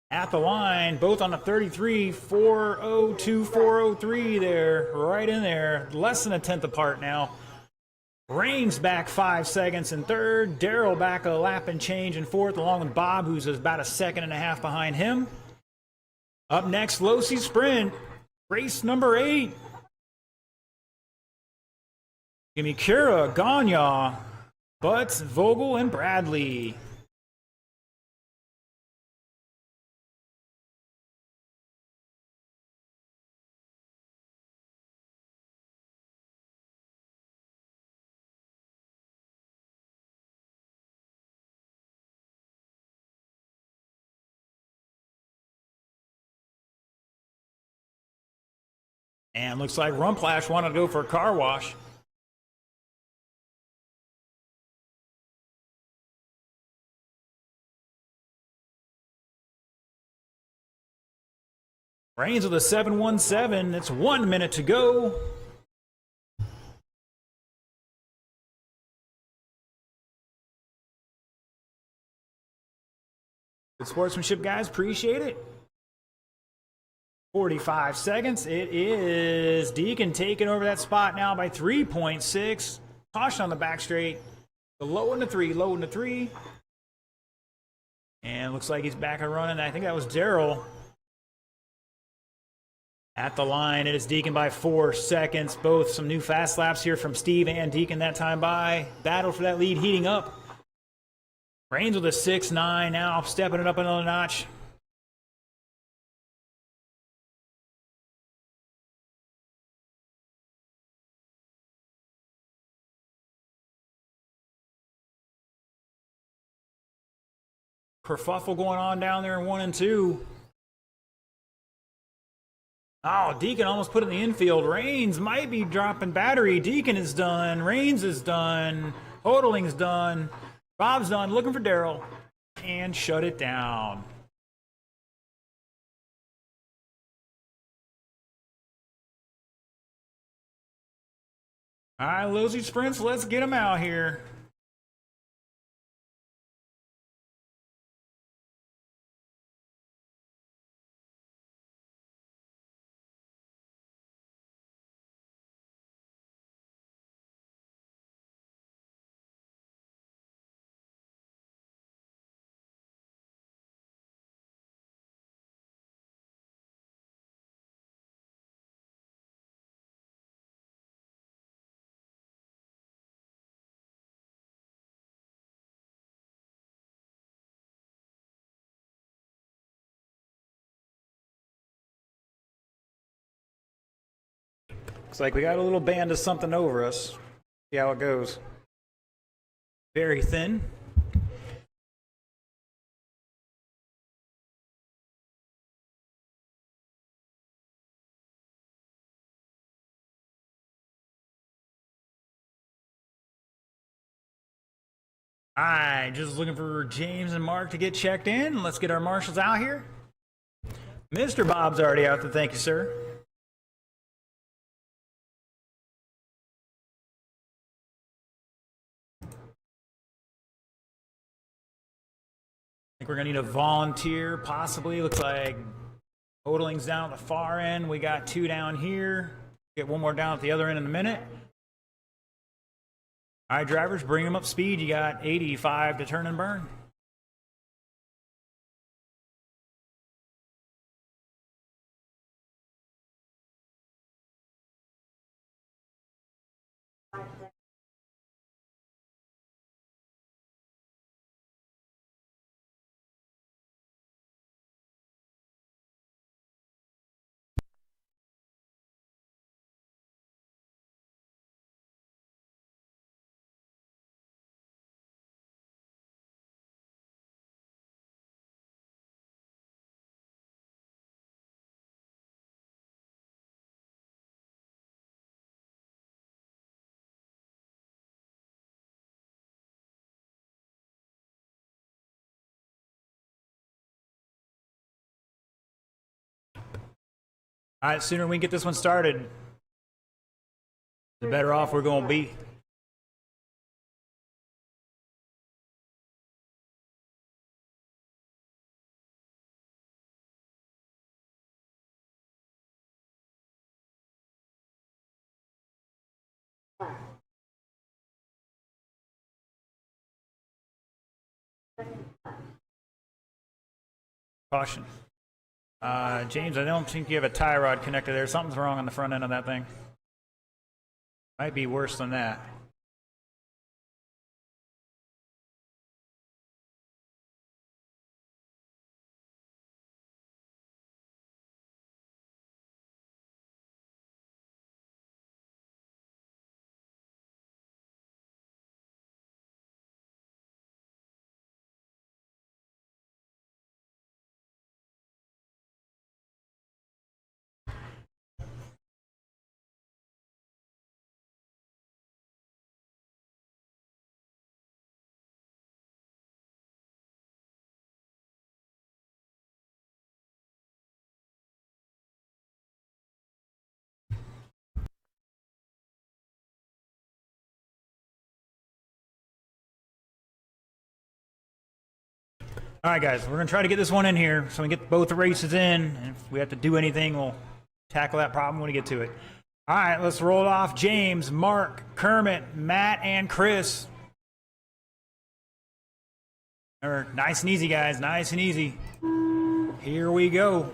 at the line, both on the 33, 402, 403 there, right in there, less than a tenth apart now. Raines back 5 seconds in third, Daryl back a lap and change in fourth, along with Bob, who's about a second and a half behind him. Up next, Low C Sprint, race number 8. Give me Kira, Gagne, Butts, Vogel, and Bradley. And looks like Rumplash wanted to go for a car wash. Raines with a 717. It's 1 minute to go. Good sportsmanship, guys. Appreciate it. 45 seconds. It is Deacon taking over that spot now by 3.6. Caution on the back straight. The low into 3, low into 3. And looks like he's back and running. I think that was Daryl. At the line, it is Deacon by 4 seconds. Both some new fast laps here from Steve and Deacon that time by. Battle for that lead heating up. Raines with a 6.9 now, stepping it up another notch. Kerfuffle going on down there in 1 and 2. Oh, Deacon almost put it in the infield. Raines might be dropping battery. Deacon is done. Raines is done. Hodeling's done. Bob's done. Looking for Daryl. And shut it down. All right, Losey Sprints, let's get them out here. Looks like we got a little band of something over us. See how it goes. Very thin. All right, just looking for James and Mark to get checked in. Let's get our marshals out here. Mr. Bob's already out there. Thank you, sir. I think we're going to need a volunteer, possibly. Looks like Hodeling's down at the far end. We got 2 down here. Get 1 more down at the other end in a minute. All right, drivers, bring them up speed. You got 85 to turn and burn. All right, sooner we can get this one started, the better off we're going to be. Caution. James, I don't think you have a tie rod connected there. Something's wrong on the front end of that thing. Might be worse than that. All right, guys, we're going to try to get this one in here so we can get both the races in. And if we have to do anything, we'll tackle that problem when we get to it. All right, let's roll off James, Mark, Kermit, Matt, and Chris. Nice and easy, guys. Nice and easy. Here we go.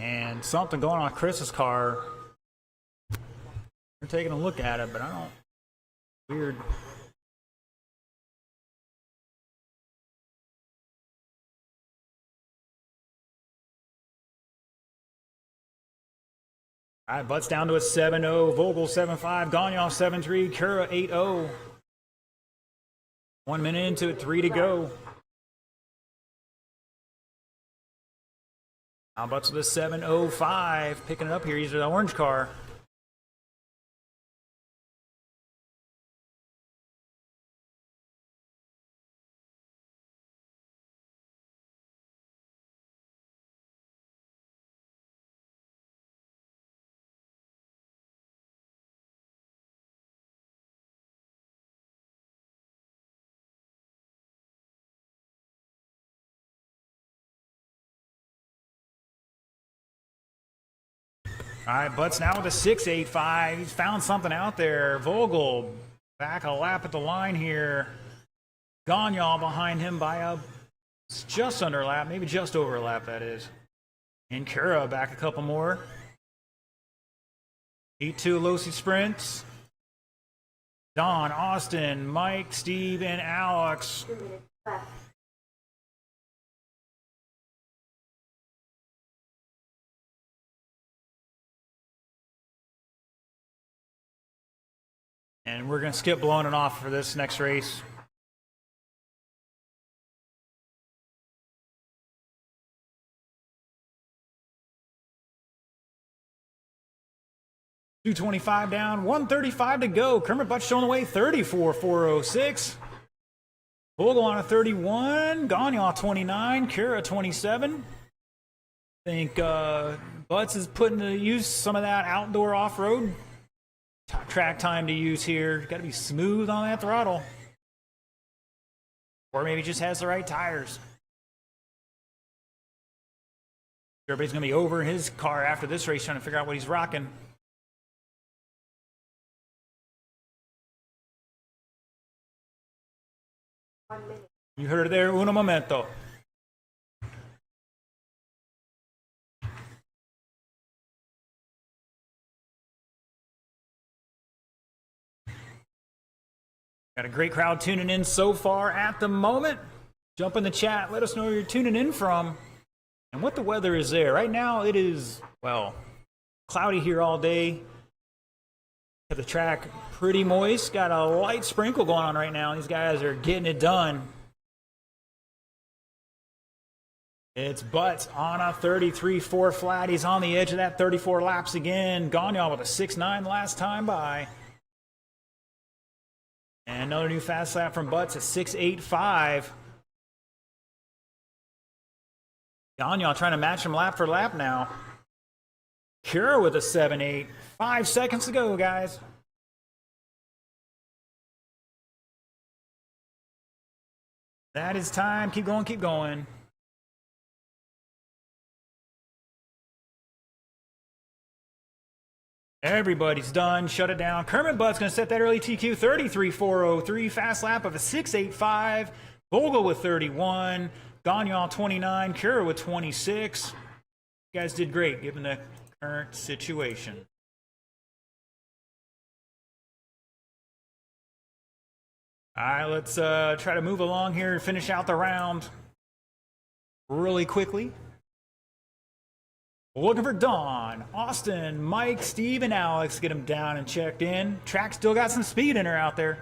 And something going on with Chris's car. We're taking a look at it, but I don't. Weird. All right, Butts down to a 7-0. Vogel 7-5. Gagnon 7-3. Kura 8-0. 1 minute into it, 3 to go. Now Butts with a 7-0-5. Picking it up here. He's the orange car. All right, Butts now with a 6-8-5. He's found something out there. Vogel back a lap at the line here. Gagnon behind him by just under a lap, maybe just over a lap, that is. And Kura back a couple more. E2 Losi sprints. Don, Austin, Mike, Steve, and Alex. And we're going to skip blowing it off for this next race. $225 down, 135 to go. Kermit Butts showing the way, 34.406. Vogel on a 31, Gagnon 29, Kura 27. I think Butts is putting to use some of that outdoor off-road track time to use here. Got to be smooth on that throttle. Or maybe just has the right tires. Everybody's going to be over in his car after this race trying to figure out what he's rocking. You heard it there, uno momento. Got a great crowd tuning in so far at the moment. Jump in the chat, let us know where you're tuning in from and what the weather is there. Right now it is, well, cloudy here all day. The track pretty moist. Got a light sprinkle going on right now. These guys are getting it done. It's Butts on a 33.4 flat. He's on the edge of that 34 laps again. Gagnon with a 6.9 last time by. And another new fast lap from Butts at 6.85. Gagnon trying to match him lap for lap now. Cure with a 7.8. 5 seconds to go, guys. That is time. Keep going, keep going. Everybody's done. Shut it down. Kermit Butt's going to set that early TQ. 33.403. Fast lap of a 6.85. Vogel with 31. Gagnon 29. Cura with 26. You guys did great given the current situation. All right, let's try to move along here and finish out the round really quickly. Looking for Don, Austin, Mike, Steve, and Alex. Get them down and checked in. Track still got some speed in her out there.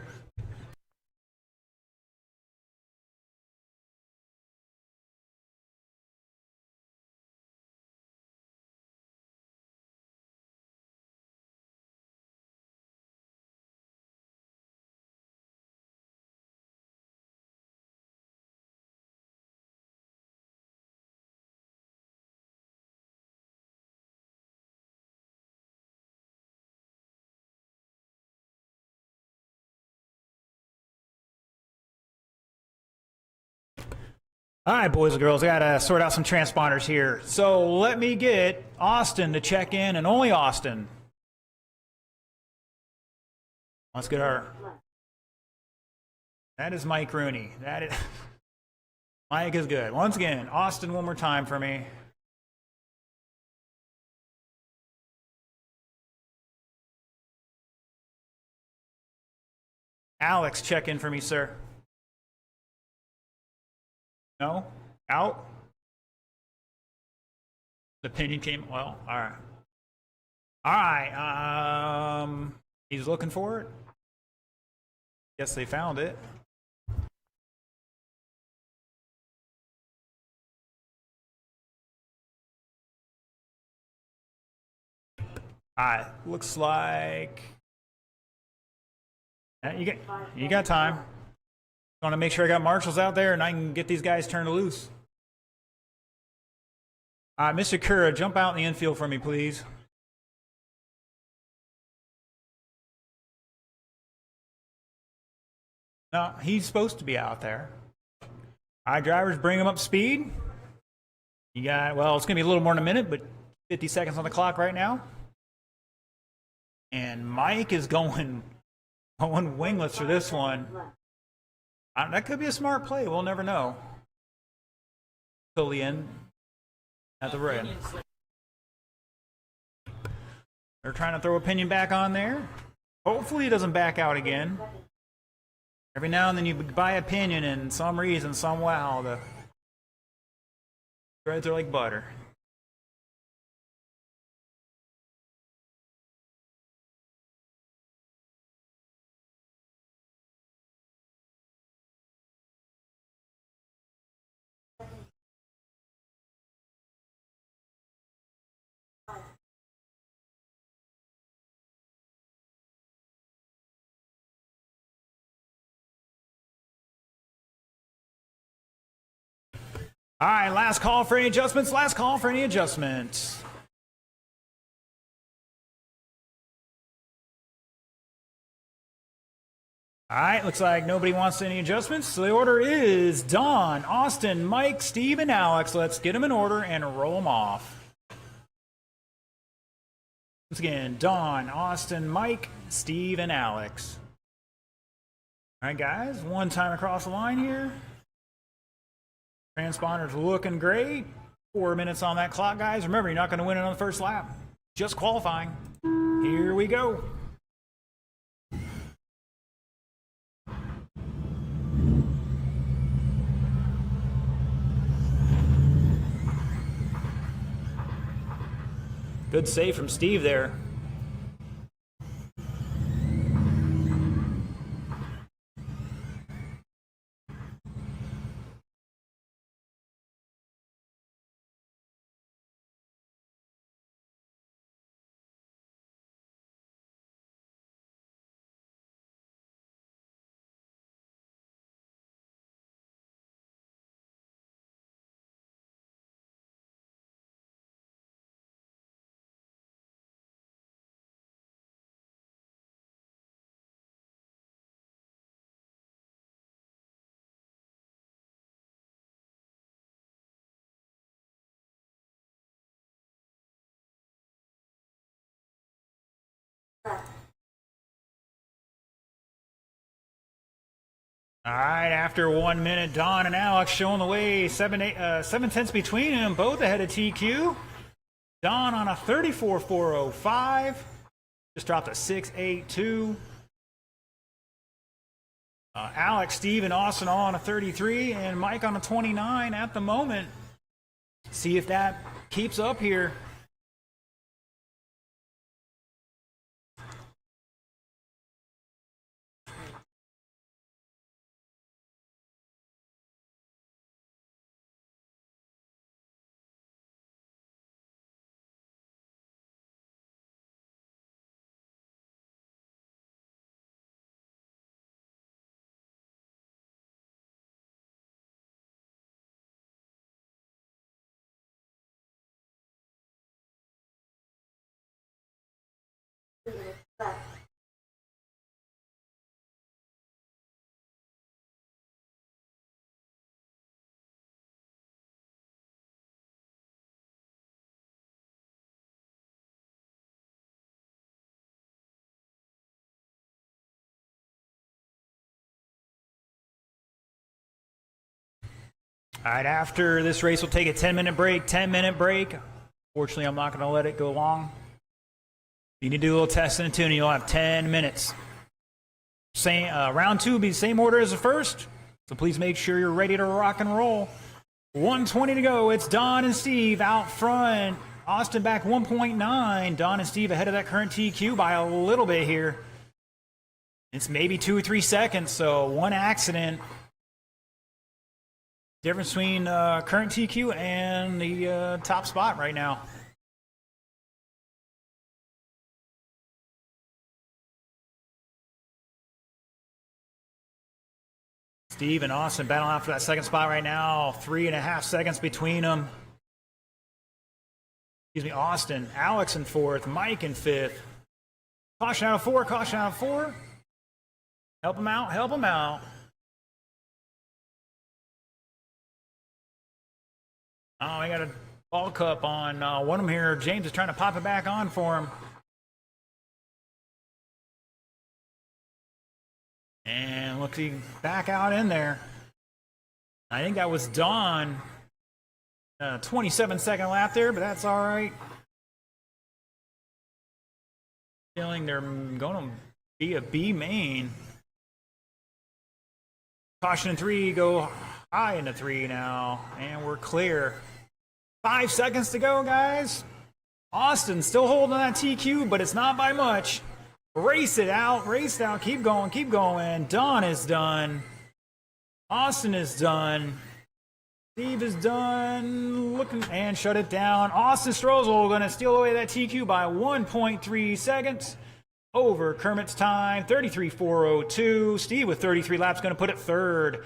All right, boys and girls, I gotta sort out some transponders here. So let me get Austin to check in, and only Austin. Let's get our... That is Mike Rooney. That is... Mike is good. Once again, Austin one more time for me. Alex, check in for me, sir. No? Out? The opinion came... Well, all right. All right. He's looking for it. Guess they found it. All right. Looks like... You got time. I want to make sure I got marshals out there and I can get these guys turned loose. All right, Mr. Cura, jump out in the infield for me, please. No, he's supposed to be out there. All right, drivers, bring him up speed. You got, well, it's going to be a little more in a minute, but 50 seconds on the clock right now. And Mike is going wingless for this one. That could be a smart play. We'll never know. Till the end. At the red. They're trying to throw Opinion back on there. Hopefully he doesn't back out again. Every now and then you buy Opinion and some reason, somehow, the threads are like butter. All right, last call for any adjustments. Last call for any adjustments. All right, looks like nobody wants any adjustments. So the order is Don, Austin, Mike, Steve, and Alex. Let's get them in order and roll them off. Once again, Don, Austin, Mike, Steve, and Alex. All right, guys, one time across the line here. Transponder's looking great. 4 minutes on that clock, guys. Remember, you're not going to win it on the first lap. Just qualifying. Here we go. Good save from Steve there. All right, after 1 minute, Don and Alex showing the way. 7/10 between them, both ahead of TQ. Don on a 34.405. Just dropped a 6.82. Alex, Steve, and Austin all on a 33, and Mike on a 29 at the moment. See if that keeps up here. All right, after this race, we'll take a 10-minute break. 10-minute break. Fortunately, I'm not going to let it go long. You need to do a little testing and tuning. You'll have 10 minutes. Round two will be the same order as the first, so please make sure you're ready to rock and roll. 1:20 to go. It's Don and Steve out front. Austin back 1.9. Don and Steve ahead of that current TQ by a little bit here. It's maybe 2 or 3 seconds, so one accident. Difference between current TQ and the top spot right now. Steve and Austin battling out for that second spot right now. 3.5 seconds between them. Excuse me, Austin. Alex in fourth. Mike in fifth. Caution out of four. Caution out of four. Help him out. Help him out. Oh, I got a ball cup on one of them here. James is trying to pop it back on for him. And look, he back out in there. I think that was Don. 27-second lap there, but that's all right. Feeling they're going to be a B main. Caution in three, go high into three now, and we're clear. 5 seconds to go, guys. Austin still holding that TQ, but it's not by much. Race it out, race it out. Keep going, keep going. Don is done. Austin is done. Steve is done. Looking and shut it down. Austin Strozel going to steal away that TQ by 1.3 seconds over Kermit's time. 33.402. Steve with 33 laps going to put it third.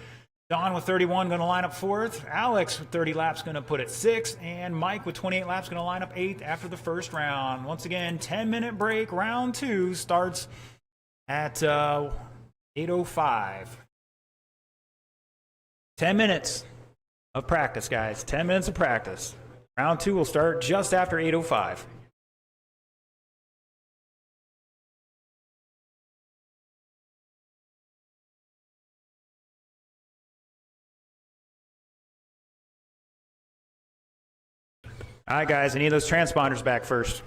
Don with 31 going to line up fourth. Alex with 30 laps going to put it sixth. And Mike with 28 laps going to line up eighth after the first round. Once again, 10-minute break. Round two starts at 8:05. 10 minutes of practice, guys. 10 minutes of practice. Round two will start just after 8:05. All right, guys, I need those transponders back first.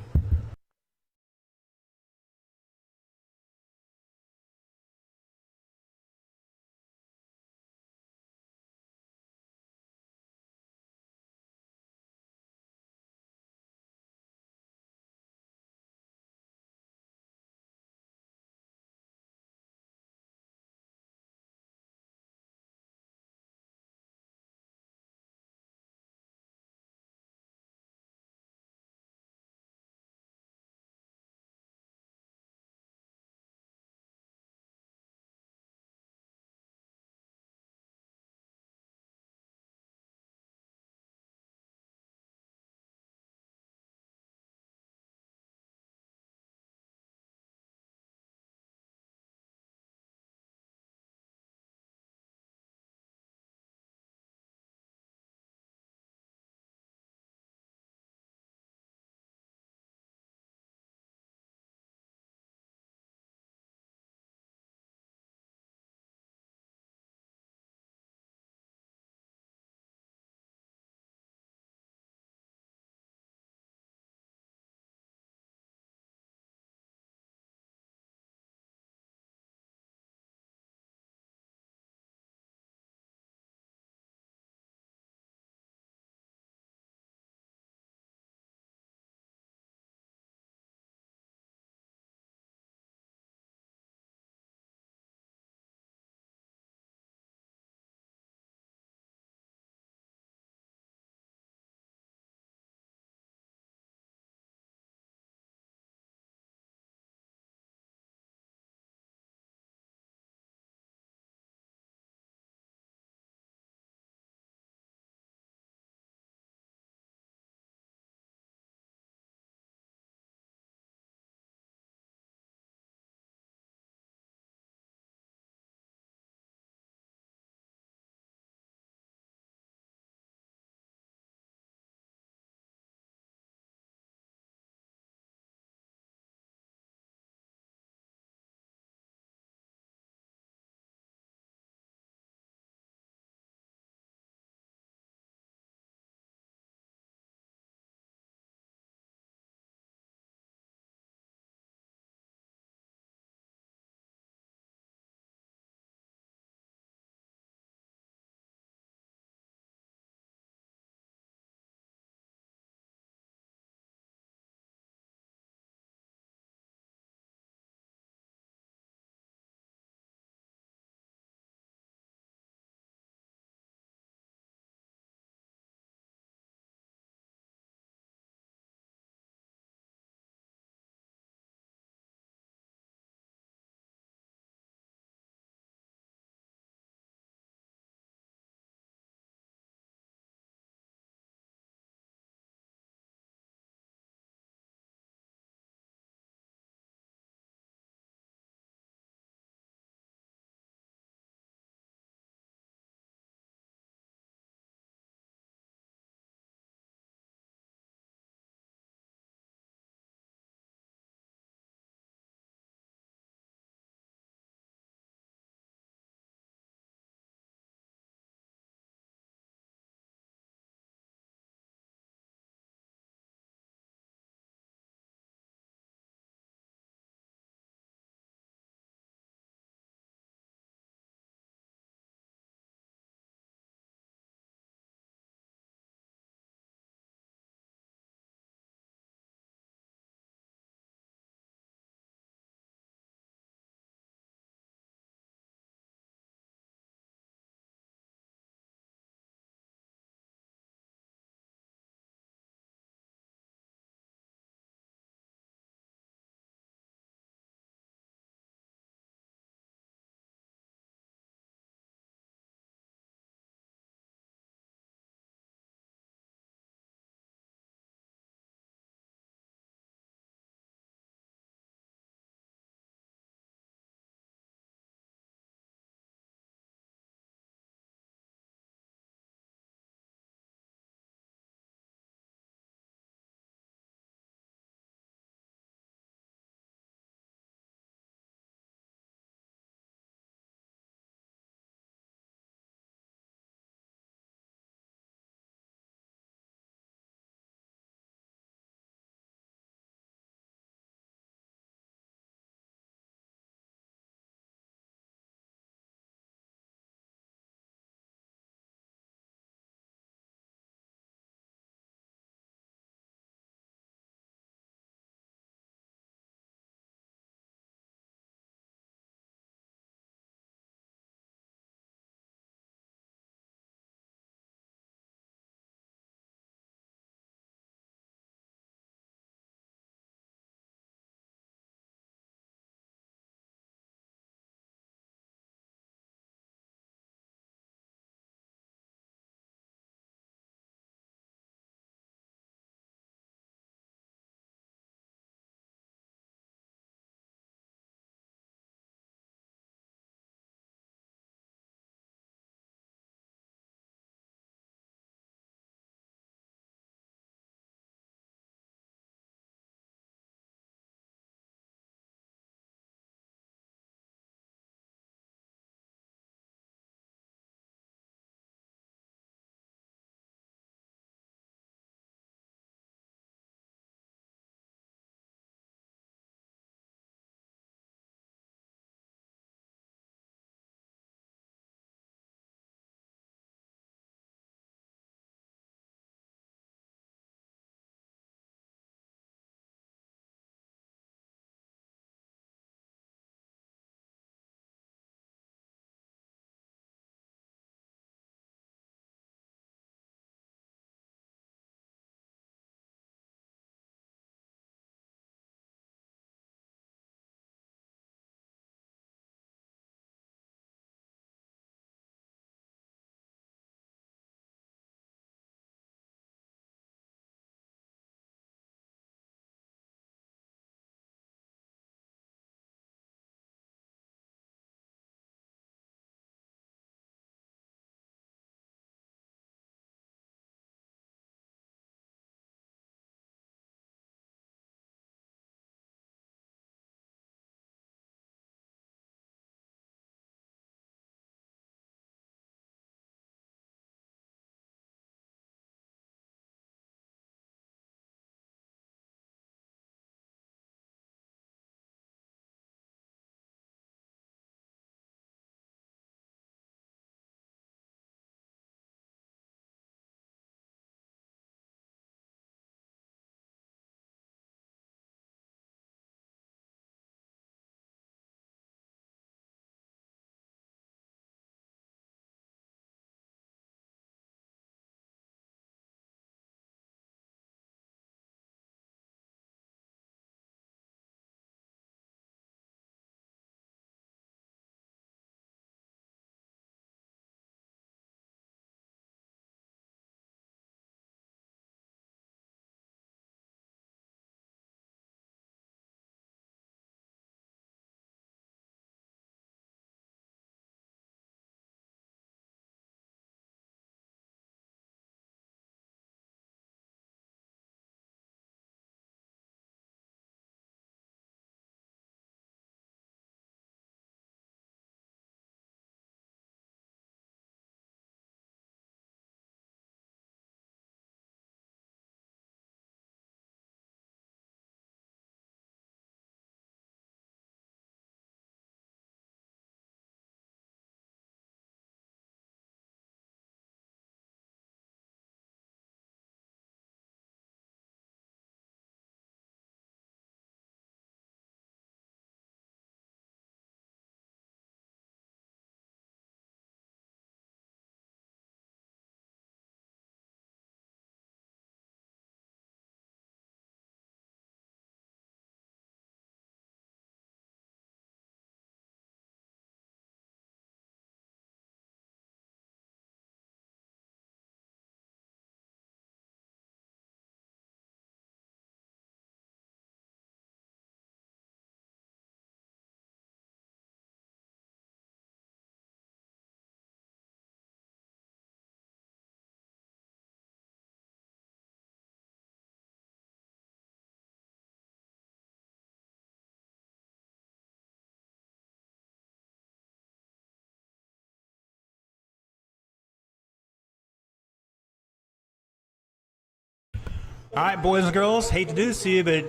All right, boys and girls, hate to do this to you, but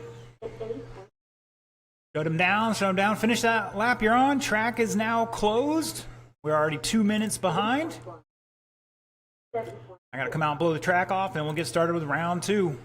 shut them down, finish that lap you're on. Track is now closed. We're already 2 minutes behind. I got to come out and blow the track off, and we'll get started with round 2.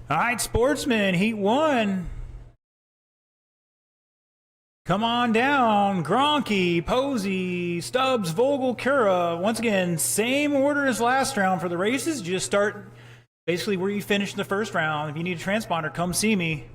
All right, sportsmen, heat 1. Come on down. Gronke, Posey, Stubbs, Vogel, Cura. Once again, same order as last round for the races. Just start basically where you finished the first round. If you need a transponder, come see me.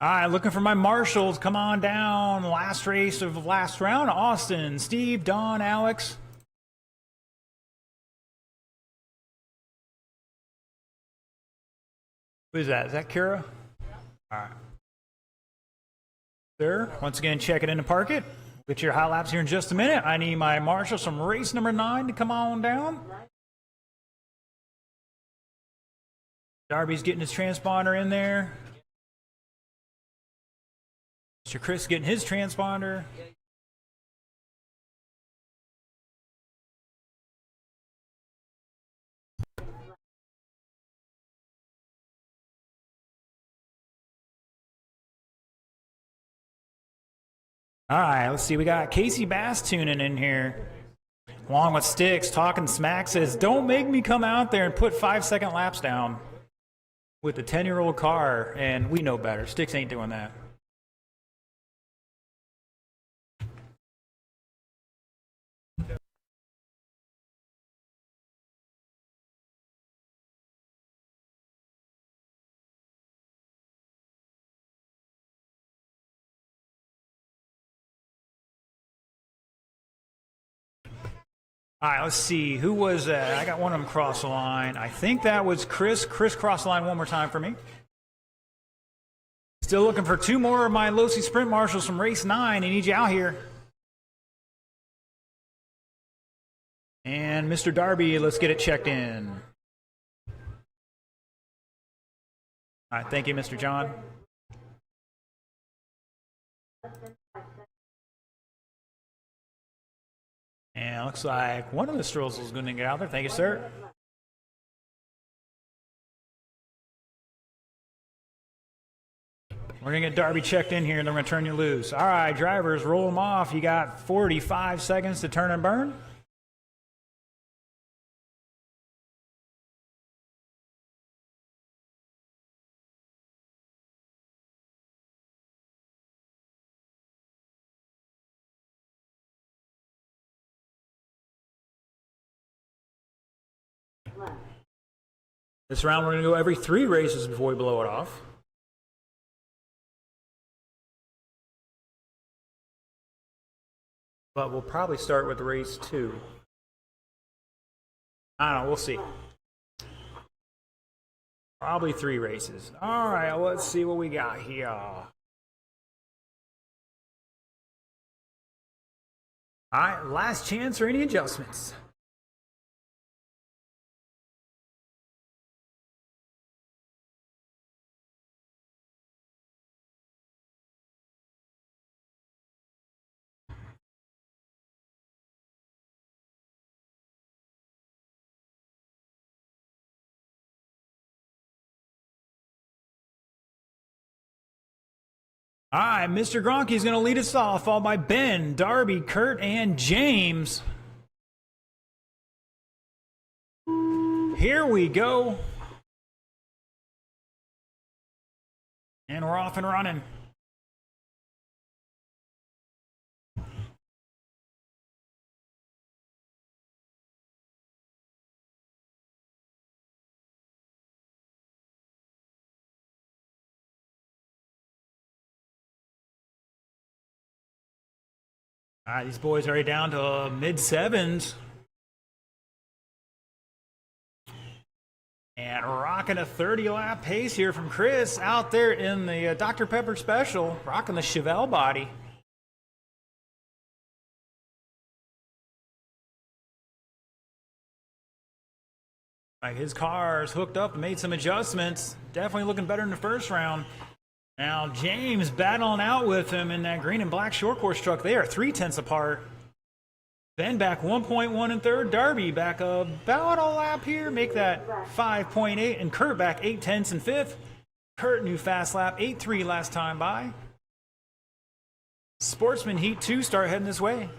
All right, looking for my marshals. Come on down. Last race of last round. Austin, Steve, Don, Alex. Who is that? Is that Kara? All right. Sir, once again, check it in to park it. Get your hot laps here in just a minute. I need my marshals from race number 9 to come on down. Darby's getting his transponder in there. Mr. Chris getting his transponder. All right, let's see. We got Casey Bass tuning in here. Along with Sticks, talking smack, says, don't make me come out there and put 5-second laps down with the 10-year-old car. And we know better. Sticks ain't doing that. All right, let's see. Who was that? I got one of them cross the line. I think that was Chris. Chris crossed the line one more time for me. Still looking for 2 more of my Losi Sprint Marshals from race 9. I need you out here. And Mr. Darby, let's get it checked in. All right, thank you, Mr. John. And it looks like one of the Strolls is going to get out there. Thank you, sir. We're going to get Darby checked in here, and then we're going to turn you loose. All right, drivers, roll them off. You got 45 seconds to turn and burn. This round, we're going to go every 3 races before we blow it off. But we'll probably start with race 2. I don't know, we'll see. Probably 3 races. All right, let's see what we got here. All right, last chance for any adjustments. All right, Mr. Gronky's going to lead us off, followed by Ben, Darby, Kurt, and James. Here we go. And we're off and running. All right, these boys are already down to mid-7s. And rocking a 30-lap pace here from Chris out there in the Dr. Pepper Special, rocking the Chevelle body. Like his car's hooked up and made some adjustments. Definitely looking better in the first round. Now James battling out with him in that green and black short course truck. They are 3/10 apart. Ben back 1.1 in third. Darby back about a lap here. Make that 5.8. And Kurt back 8/10 in fifth. Kurt, new fast lap. 8.3 last time by. Sportsman Heat 2 start heading this way.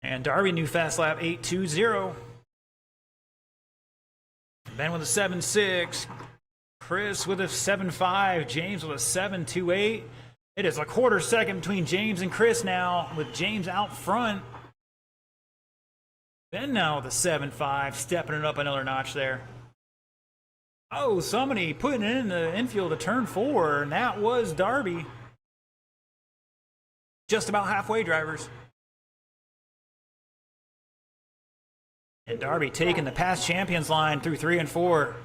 And Darby, new fast lap, 8.20. Ben with a 7.6. Chris with a 7.5. James with a 7.28. It is a quarter second between James and Chris now, with James out front. Ben now with a 7.5, stepping it up another notch there. Oh, somebody putting it in the infield to turn 4, and that was Darby. Just about halfway, drivers. And Darby taking the past champions line through 3 and 4.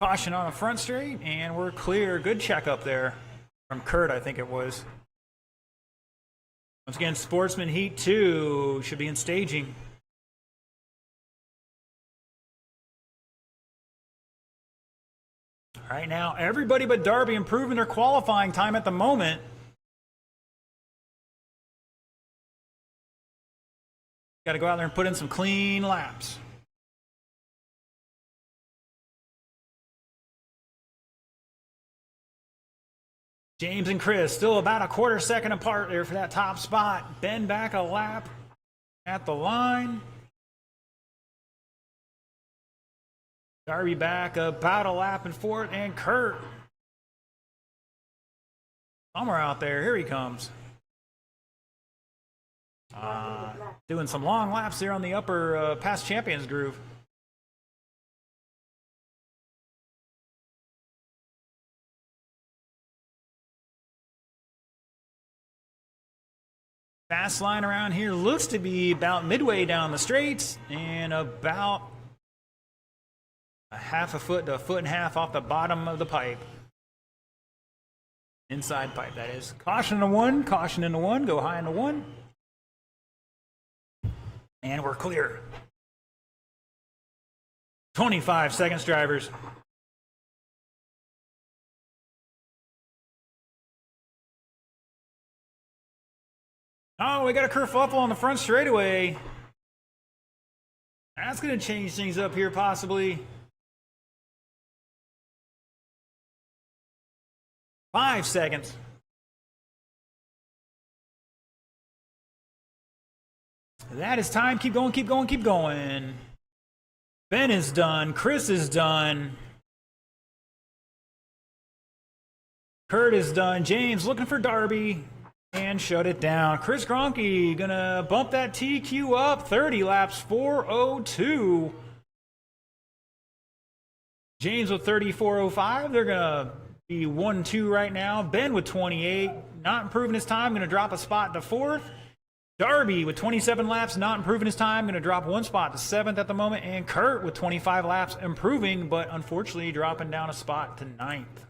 Caution on the front straight, and we're clear. Good check up there from Kurt, I think it was. Once again, Sportsman Heat 2 should be in staging. All right, now everybody but Darby improving their qualifying time at the moment. Got to go out there and put in some clean laps. James and Chris still about a quarter second apart there for that top spot. Ben back a lap at the line. Darby back about a lap and fourth, and Kurt somewhere out there. Here he comes. Doing some long laps there on the upper past champions groove. Fast line around here looks to be about midway down the straights and about a half a foot to a foot and a half off the bottom of the pipe. Inside pipe, that is. Caution in the 1, caution in the 1, go high in the 1. And we're clear. 25 seconds, drivers. Oh, we got a kerfuffle on the front straightaway. That's going to change things up here, possibly. 5 seconds. That is time. Keep going, keep going, keep going. Ben is done. Chris is done. Kurt is done. James looking for Darby. And shut it down. Chris Gronke gonna bump that TQ up. 30 laps, 4:02. James with 34:05. They're gonna be 1-2 right now. Ben with 28, not improving his time, gonna drop a spot to 4th. Darby with 27 laps, not improving his time, gonna drop 1 spot to 7th at the moment. And Kurt with 25 laps, improving, but unfortunately dropping down a spot to 9th.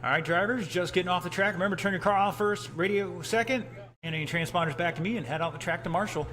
All right, drivers, just getting off the track. Remember, turn your car off first, radio second, and any transponders back to me, and head out the track to Marshall.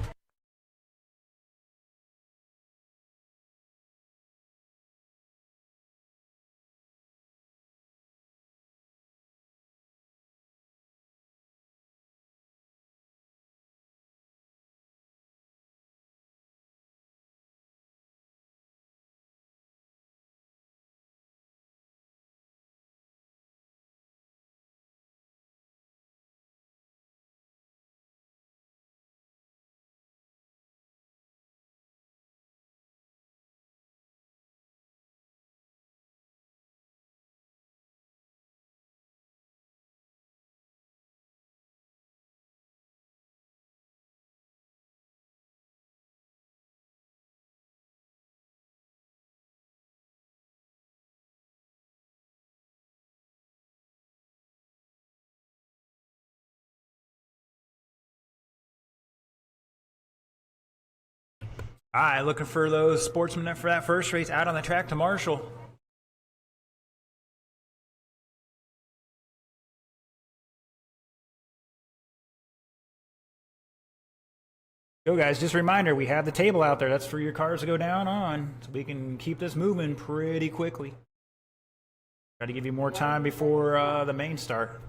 All right, looking for those sportsmen for that first race out on the track to Marshall. Go, guys. Just a reminder, we have the table out there. That's for your cars to go down on, so we can keep this moving pretty quickly. Try to give you more time before the main start.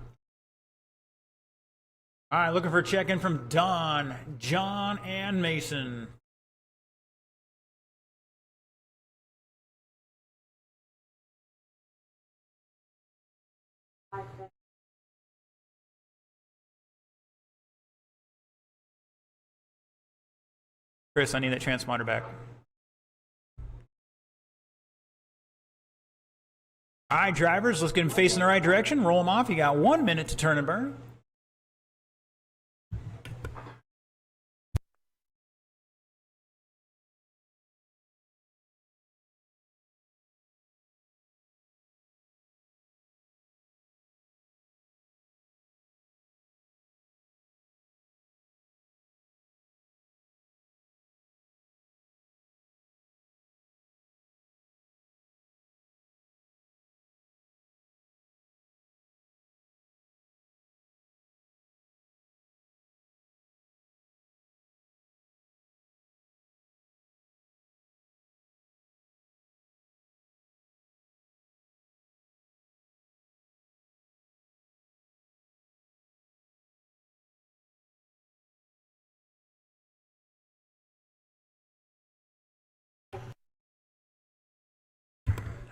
All right, looking for a check-in from Don, John, and Mason. Chris, I need that transponder back. All right, drivers, let's get them facing the right direction. Roll them off. You got 1 minute to turn and burn.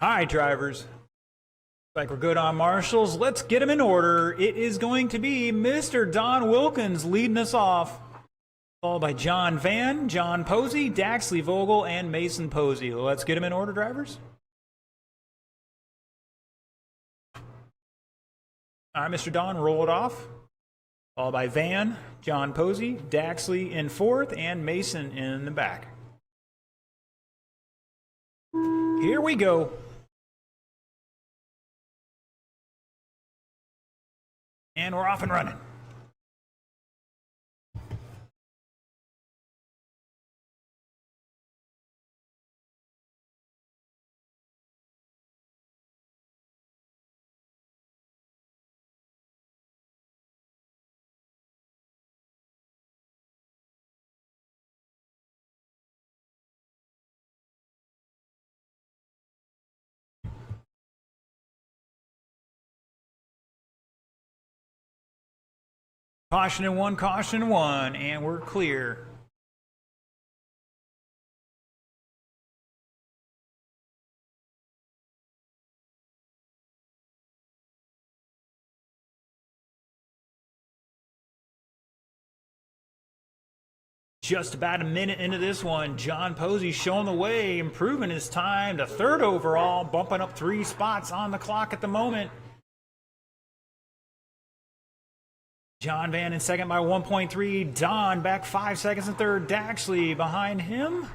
All right, drivers. Like we're good on marshals. Let's get them in order. It is going to be Mr. Don Wilkins leading us off, followed by John Van, John Posey, Daxley Vogel, and Mason Posey. Let's get them in order, drivers. All right, Mr. Don, roll it off. Followed by Van, John Posey, Daxley in fourth, and Mason in the back. Here we go. And we're off and running. Caution in one, and we're clear. Just about a minute into this one, John Posey showing the way, improving his time to third overall, bumping up 3 spots on the clock at the moment. John Van in second by 1.3. Don back 5 seconds in third. Daxley behind him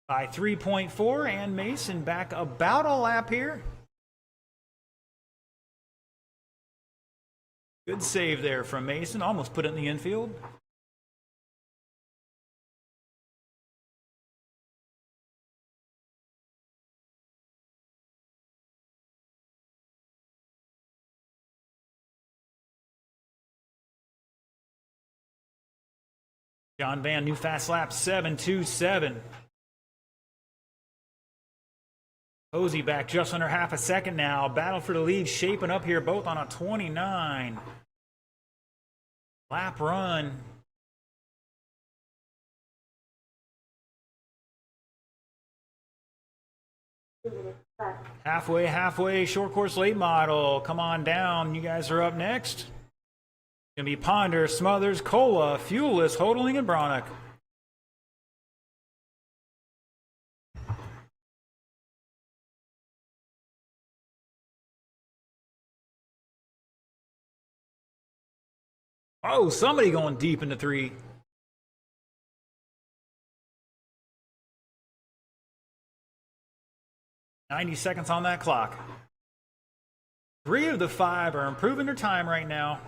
by 3.4. And Mason back about a lap here. Good save there from Mason. Almost put it in the infield. John Van, new fast lap, 7.27. Posey back just under half a second now. Battle for the lead shaping up here, both on a 29 lap run. Halfway, short course late model. Come on down, you guys are up next. Gonna be Ponder, Smothers, Cola, Fuelless, Hodling, and Bronick. Oh, somebody going deep into 3. "90 seconds on that clock. 3 of the 5 are improving their time right now.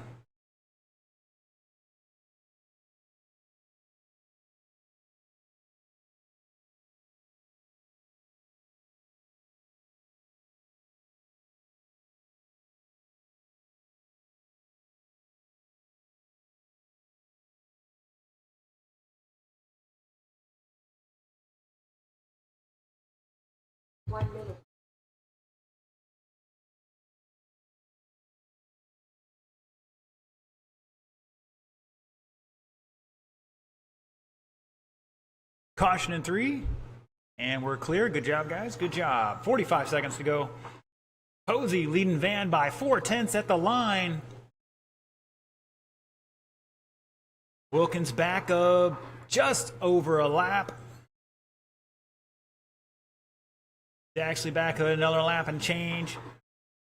Caution in 3, and we're clear. Good job, guys. Good job. 45 seconds to go. Posey leading Van by 4/10 at the line. Wilkins back up just over a lap. Actually back another lap and change.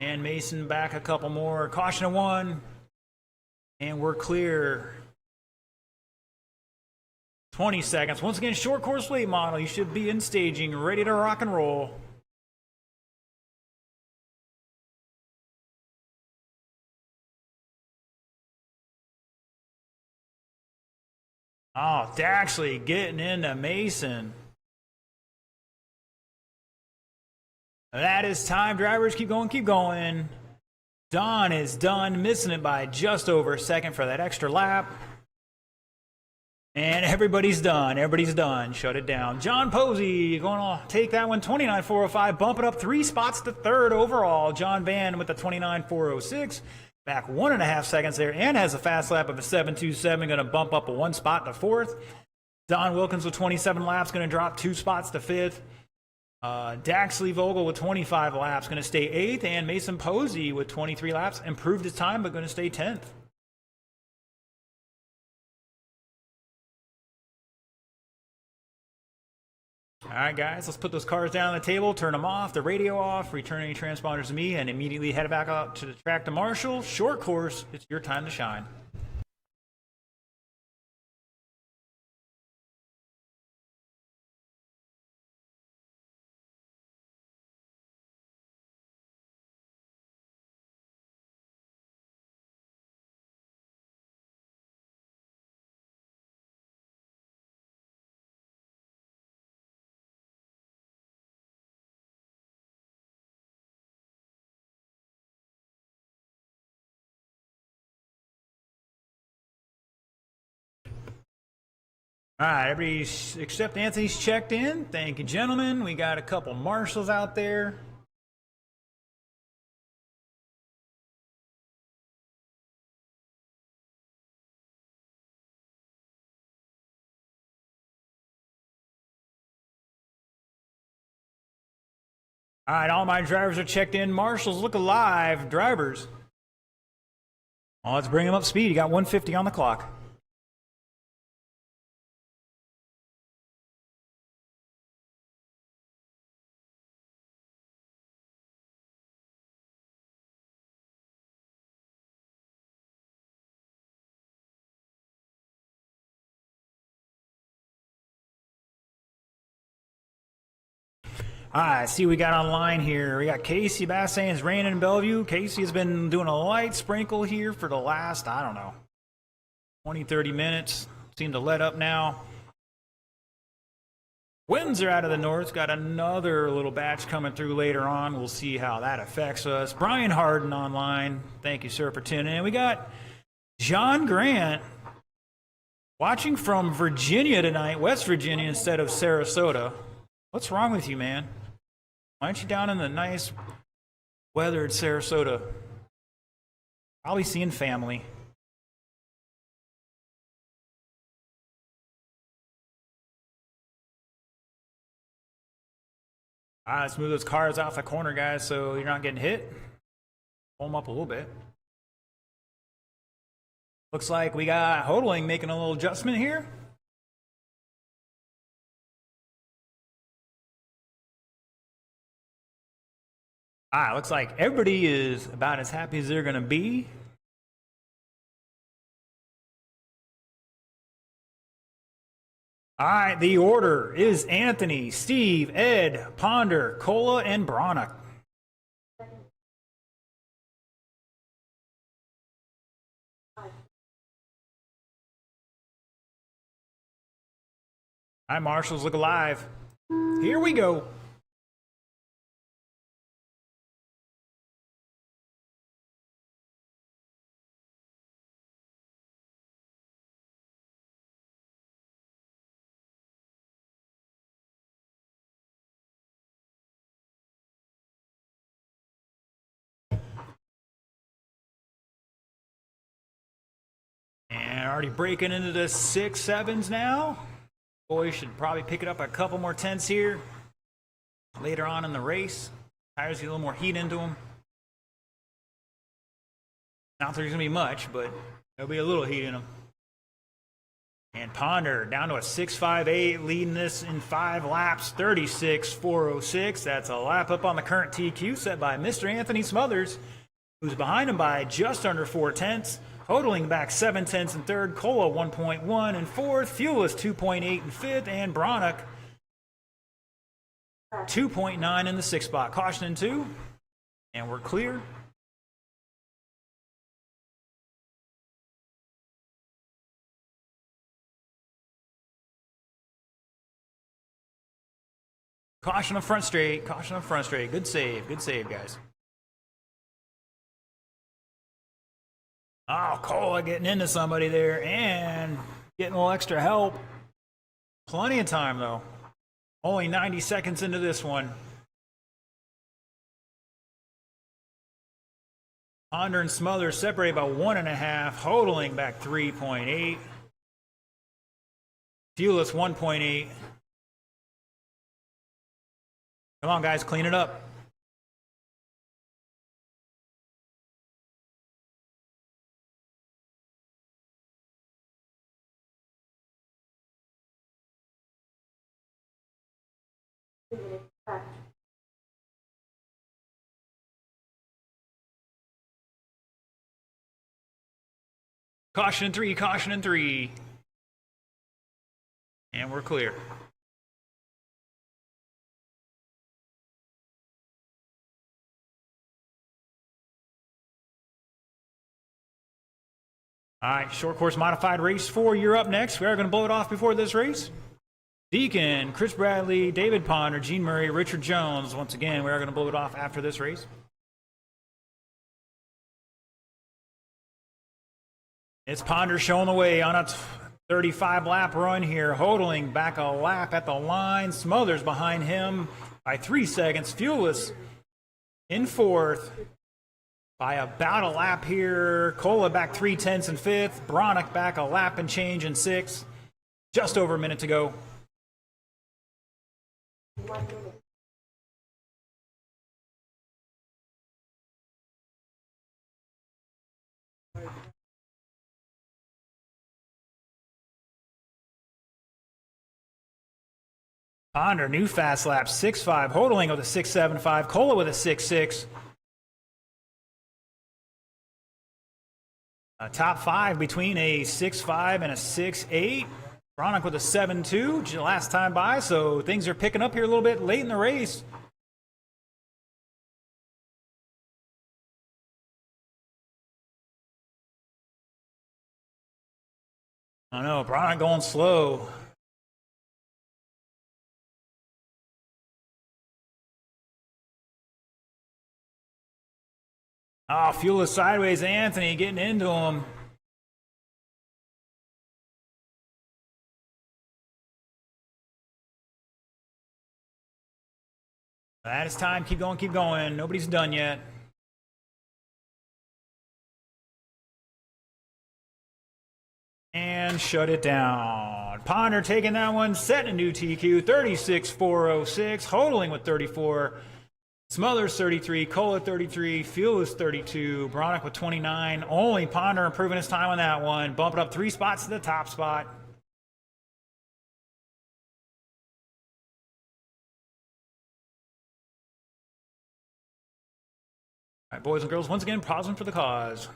And Mason back a couple more. Caution in 1, and we're clear. 20 seconds. Once again, short course late model. You should be in staging, ready to rock and roll. Oh, Daxley getting into Mason. That is time, drivers. Keep going, keep going. Don is done, missing it by just over a second for that extra lap. And everybody's done. Everybody's done. Shut it down. John Posey going to take that one. 29.405. Bump it up 3 spots to third overall. John Van with the 29.406. Back 1.5 seconds there. And has a fast lap of a 7.27. Going to bump up a 1 spot to fourth. Don Wilkins with 27 laps. Going to drop 2 spots to fifth. Daxley Vogel with 25 laps, going to stay 8th, and Mason Posey with 23 laps, improved his time, but going to stay 10th. All right, guys, let's put those cars down on the table, turn them off, the radio off, return any transponders to me, and immediately head back out to the track to Marshall. Short course, it's your time to shine. All right, everybody except Anthony's checked in. Thank you, gentlemen. We got a couple marshals out there. All right, all my drivers are checked in. Marshals look alive. Drivers. Well, let's bring them up speed. You got 150 on the clock. All right, see we got online here. We got Casey Bass saying it's raining in Bellevue. Casey has been doing a light sprinkle here for the last, I don't know, 20, 30 minutes. Seem to let up now. Winds are out of the north. Got another little batch coming through later on. We'll see how that affects us. Brian Harden online. Thank you, sir, for tuning in. We got John Grant watching from Virginia tonight, West Virginia instead of Sarasota. What's wrong with you, man? Why aren't you down in the nice weathered Sarasota? Probably seeing family. All right, let's move those cars off the corner, guys, so you're not getting hit. Pull them up a little bit. Looks like we got Hodling making a little adjustment here. All right, looks like everybody is about as happy as they're going to be. All right, the order is Anthony, Steve, Ed, Ponder, Cola, and Bronick. All right, marshals, look alive. Here we go. And already breaking into the 6-7s now. Boys should probably pick it up a couple more tenths here later on in the race. Tires get a little more heat into them. Not that there's going to be much, but there'll be a little heat in them. And Ponder down to a 6.58, leading this in 5 laps, 36.406. That's a lap up on the current TQ set by Mr. Anthony Smothers, who's behind him by just under 4 tenths. Hodling back 7 tenths in third, Cola 1.1 in fourth, Fuel is 2.8 in fifth, and Bronick 2.9 in the sixth spot. Caution in 2, and we're clear. Caution on front straight, caution on front straight. Good save, guys. Oh, Cola getting into somebody there and getting a little extra help. Plenty of time, though. Only 90 seconds into this one. Ponder and Smothers separated by 1.5. Hodling back 3.8. Fuelis 1.8. Come on, guys, clean it up. Caution in three, caution in three. And we're clear. All right, short course modified race 4. You're up next. We are going to blow it off before this race. Deacon, Chris Bradley, David Ponder, Gene Murray, Richard Jones. Once again, we are going to blow it off after this race. It's Ponder showing the way on a 35-lap run here, hodling back a lap at the line. Smothers behind him by 3 seconds. Fuelless in 4th by about a lap here. Cola back 3/10 in 5th. Bronick back a lap and change in 6th. Just over a minute to go. Ponder, new fast lap, 6.5. Hodling with a 6.75. Cola with a 6.6. Top 5 between a 6.5 and a 6.8. Bronick with a 7.2 last time by, so things are picking up here a little bit late in the race. I know, Bronick going slow. Oh, fuel is sideways. Anthony getting into him. That is time. Keep going, keep going. Nobody's done yet. And shut it down. Ponder taking that one, setting a new TQ, 36.406. Hodling with 34. Smothers 33, Cola 33, Fuelless 32, Bronick with 29. Only Ponder improving his time on that one. Bumping up 3 spots to the top spot. All right, boys and girls, once again, pausing for the cause.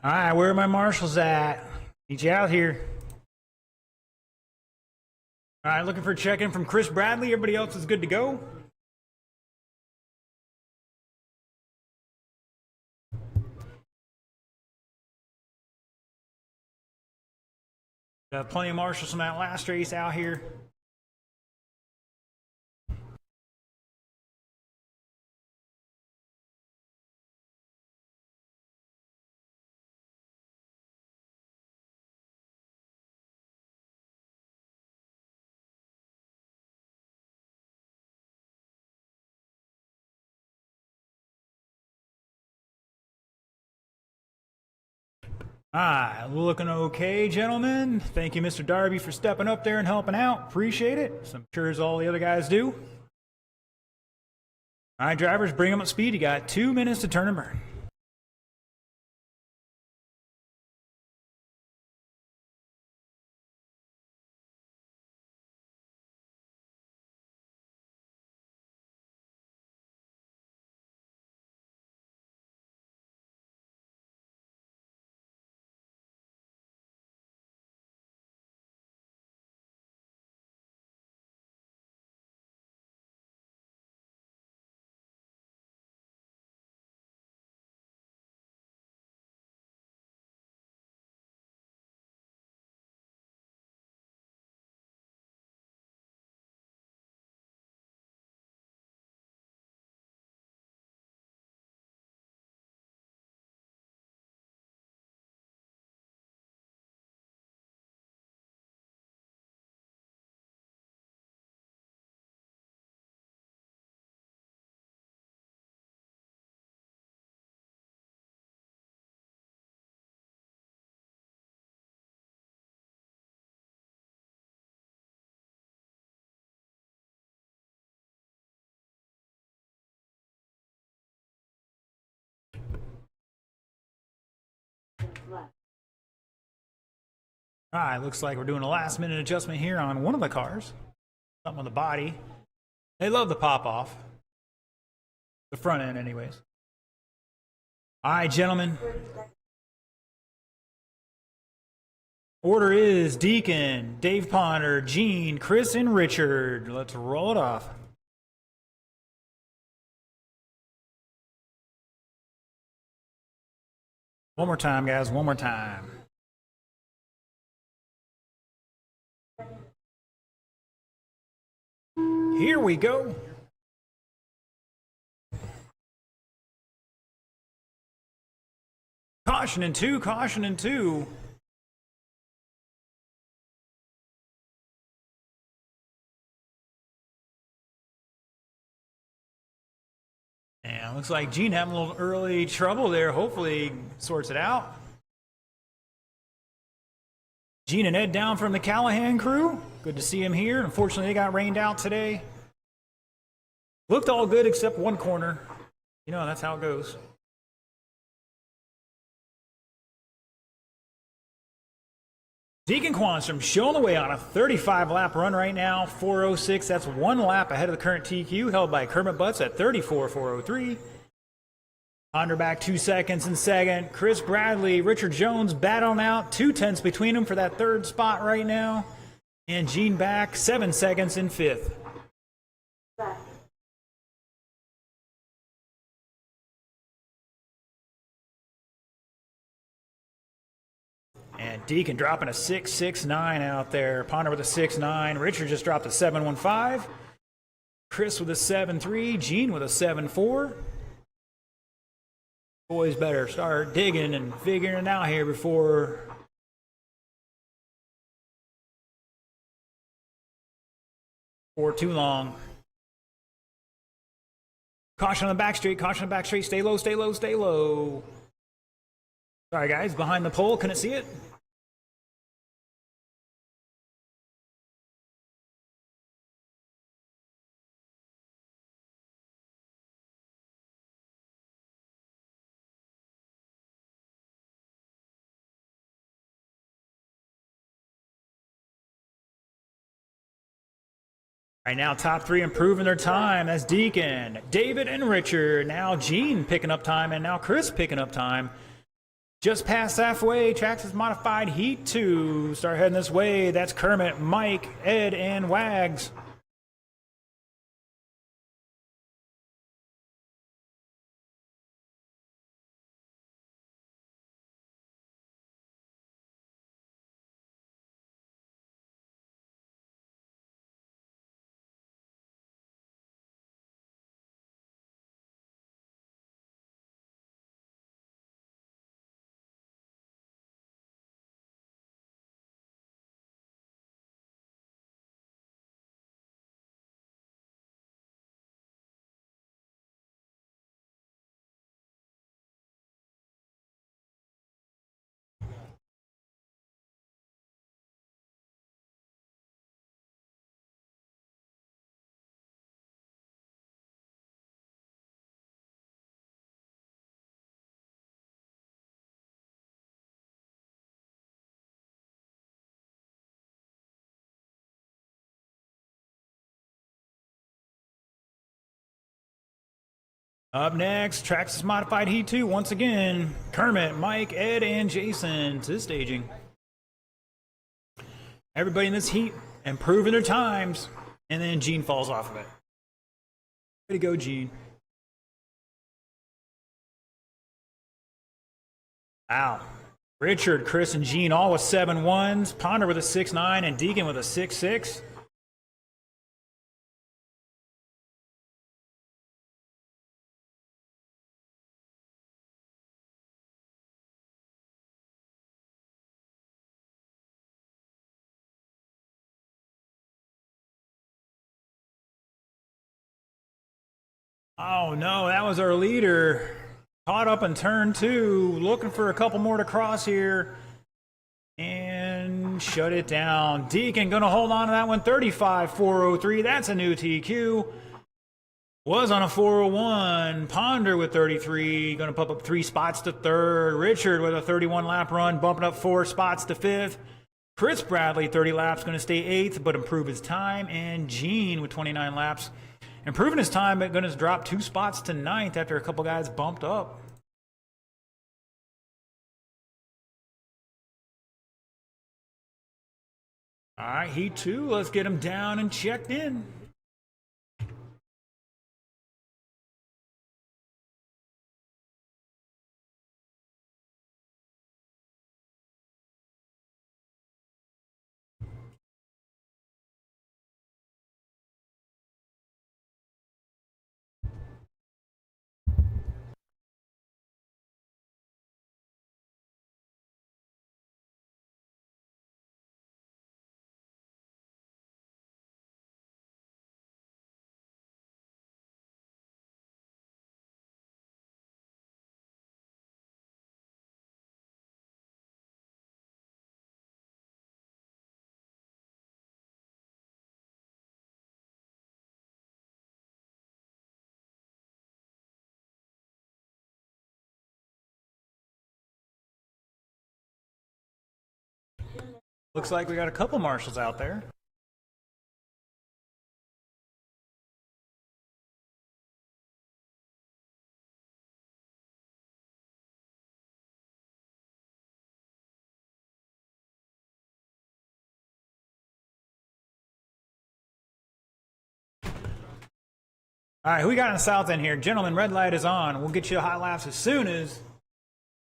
All right, where are my marshals at? Need you out here. All right, looking for a check-in from Chris Bradley. Everybody else is good to go. Got plenty of marshals from that last race out here. All right, looking okay, gentlemen. Thank you, Mr. Darby, for stepping up there and helping out. Appreciate it. So I'm sure as all the other guys do. All right, drivers, bring them up speed. You got 2 minutes to turn and burn. All right, looks like we're doing a last minute adjustment here on one of the cars. Something on the body. They love the pop off. The front end, anyways. All right, gentlemen. Order is Deacon, Dave Ponder, Gene, Chris, and Richard. Let's roll it off. One more time, guys. One more time. Here we go. Caution in two, caution in two. And looks like Gene having a little early trouble there. Hopefully he sorts it out. Gene and Ed down from the Callahan crew. Good to see him here. Unfortunately, they got rained out today. Looked all good except one corner. You know, that's how it goes. Deacon Quanstrom showing the way on a 35-lap run right now, 4:06. That's 1 lap ahead of the current TQ, held by Kermit Butts at 34.403. Ponder back 2 seconds in second. Chris Bradley, Richard Jones battling out. 2/10 between them for that third spot right now. And Gene back 7 seconds in fifth. And Deacon dropping a 6.69 out there. Ponder with a 6.9. Richard just dropped a 7.15. Chris with a 7.3. Gene with a 7.4. Boys better start digging and figuring it out here before too long. Caution on the back straight. Caution on the back straight. Stay low, stay low, stay low. Sorry, guys. Behind the pole. Couldn't see it. Right now, top three improving their time. That's Deacon, David, and Richard. Now Gene picking up time, and now Chris picking up time. Just past halfway, Traxxas Modified Heat 2. Start heading this way. That's Kermit, Mike, Ed, and Wags. Up next, Traxxas Modified Heat 2. Once again, Kermit, Mike, Ed, and Jason to the staging. Everybody in this heat improving their times, and then Gene falls off of it. Way to go, Gene. Wow. Richard, Chris, and Gene all with 7-1s. Ponder with a 6-9, and Deacon with a 6-6. Oh no, that was our leader. Caught up in turn 2, looking for a couple more to cross here. And shut it down. Deacon gonna hold on to that one, 35-403. That's a new TQ. Was on a 401. Ponder with 33, gonna pump up 3 spots to 3rd. Richard with a 31 lap run, bumping up 4 spots to 5th. Chris Bradley, 30 laps, gonna stay 8th, but improve his time. And Gene with 29 laps. Improving his time, but going to drop 2 spots to 9th after a couple guys bumped up. All right, Heat 2, let's get him down and checked in. Looks like we got a couple marshals out there. All right, who we got in the south end here? Gentlemen, red light is on. We'll get you hot laps as soon as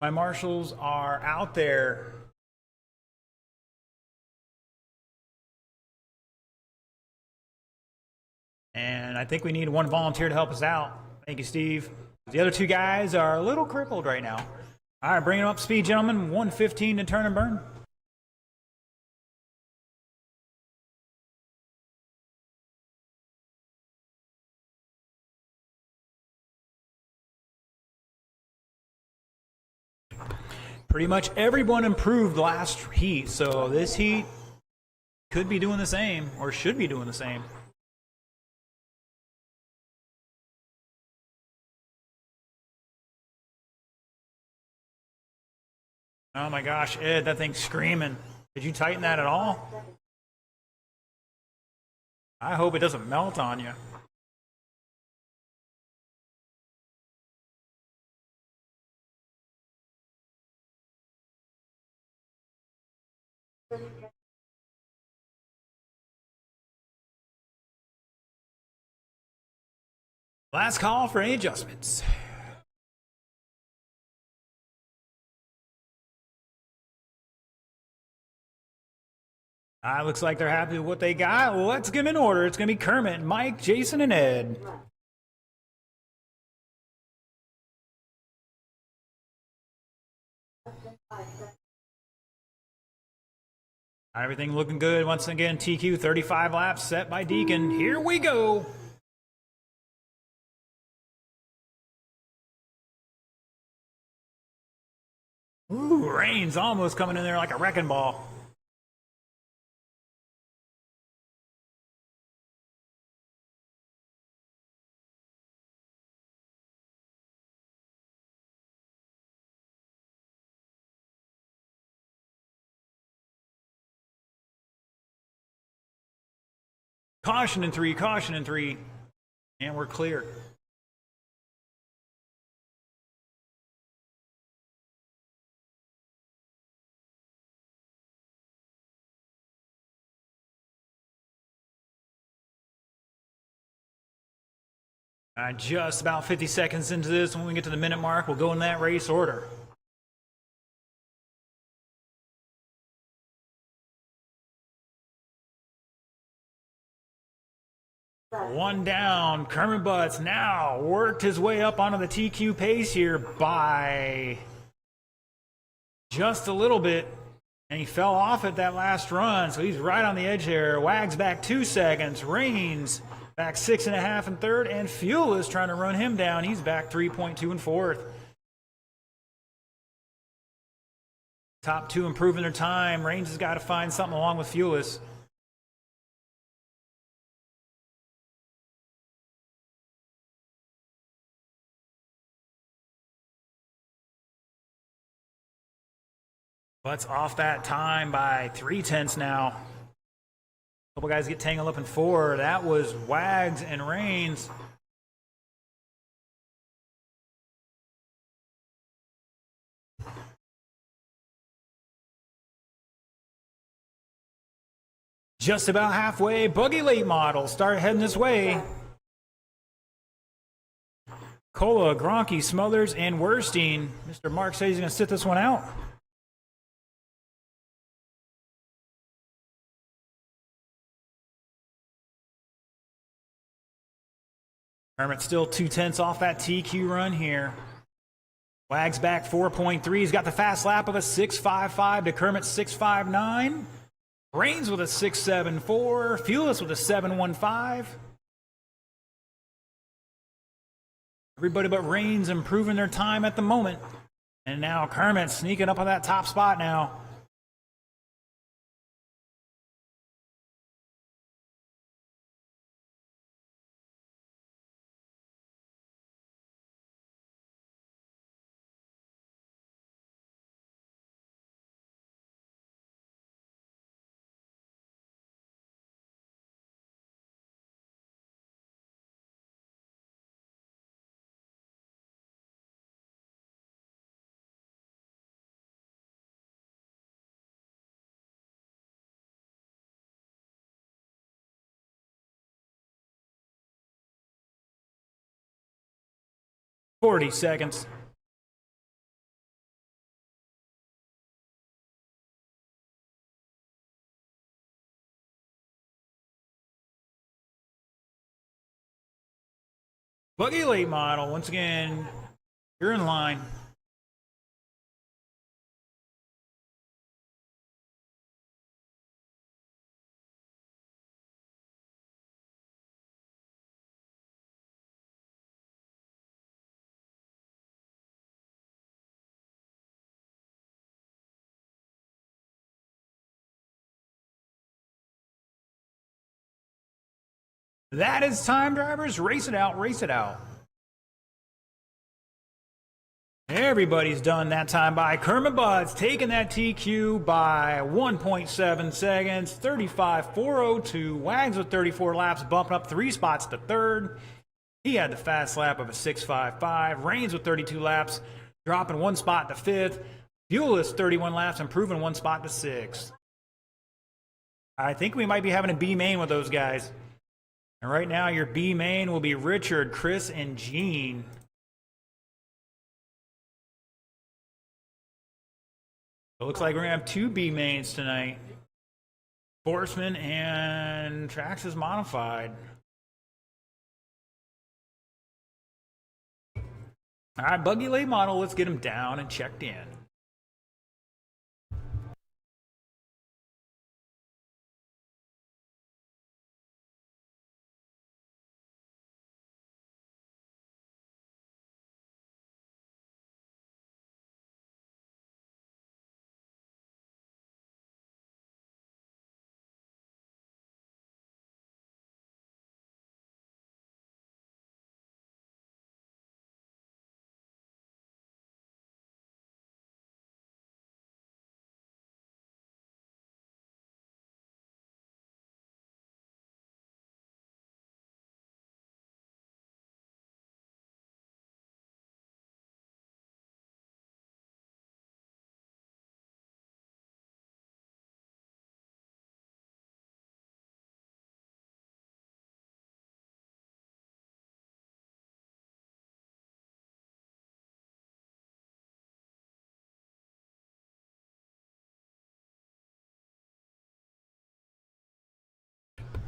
my marshals are out there. And I think we need one volunteer to help us out. Thank you, Steve. The other 2 guys are a little crippled right now. All right, bring it up to speed, gentlemen. 115 to turn and burn. Pretty much everyone improved last heat, so this heat could be doing the same, or should be doing the same. Oh my gosh, Ed, that thing's screaming. Did you tighten that at all? I hope it doesn't melt on you. Last call for any adjustments. Looks like they're happy with what they got. Let's get them in order. It's going to be Kermit, Mike, Jason, and Ed. Everything looking good. Once again, TQ 35 laps set by Deacon. Here we go. Ooh, Rain's almost coming in there like a wrecking ball. Caution in three, caution in three. And we're clear. Just about 50 seconds into this, when we get to the minute mark, we'll go in that race order. One down, Kermit Butts now worked his way up onto the TQ pace here by just a little bit, and he fell off at that last run, so he's right on the edge there. Wags back 2 seconds, Reigns back 6.5 in third, and Fuel is trying to run him down. He's back 3.2 in fourth. Top two improving their time. Reigns has got to find something along with Fuelis. Butts off that time by 0.3 now. A couple guys get tangled up in 4. That was Wags and Reigns. Just about halfway. Buggy late model start heading this way. Cola, Gronke, Smothers, and Werstein. Mr. Mark says he's going to sit this one out. Kermit still 0.2 off that TQ run here. Wags back 4.3. He's got the fast lap of a 6.55 to Kermit's 6.59. Reigns with a 6.74. Fuelis with a 7.15. Everybody but Reigns improving their time at the moment. And now Kermit sneaking up on that top spot now. Forty seconds. Buggy late model, once again, you're in line. That is time, drivers. Race it out, race it out. Everybody's done that time by Kermit Butts, taking that TQ by 1.7 seconds, 35.402. Wags with 34 laps, bumping up 3 spots to third. He had the fast lap of a 6.55. Reigns with 32 laps, dropping 1 spot to fifth. Fuelis 31 laps, improving 1 spot to sixth. I think we might be having a B main with those guys. And right now, your B main will be Richard, Chris, and Gene. It looks like we're going to have two B mains tonight. Sportsman and Traxxas Modified. All right, buggy late model. Let's get him down and checked in.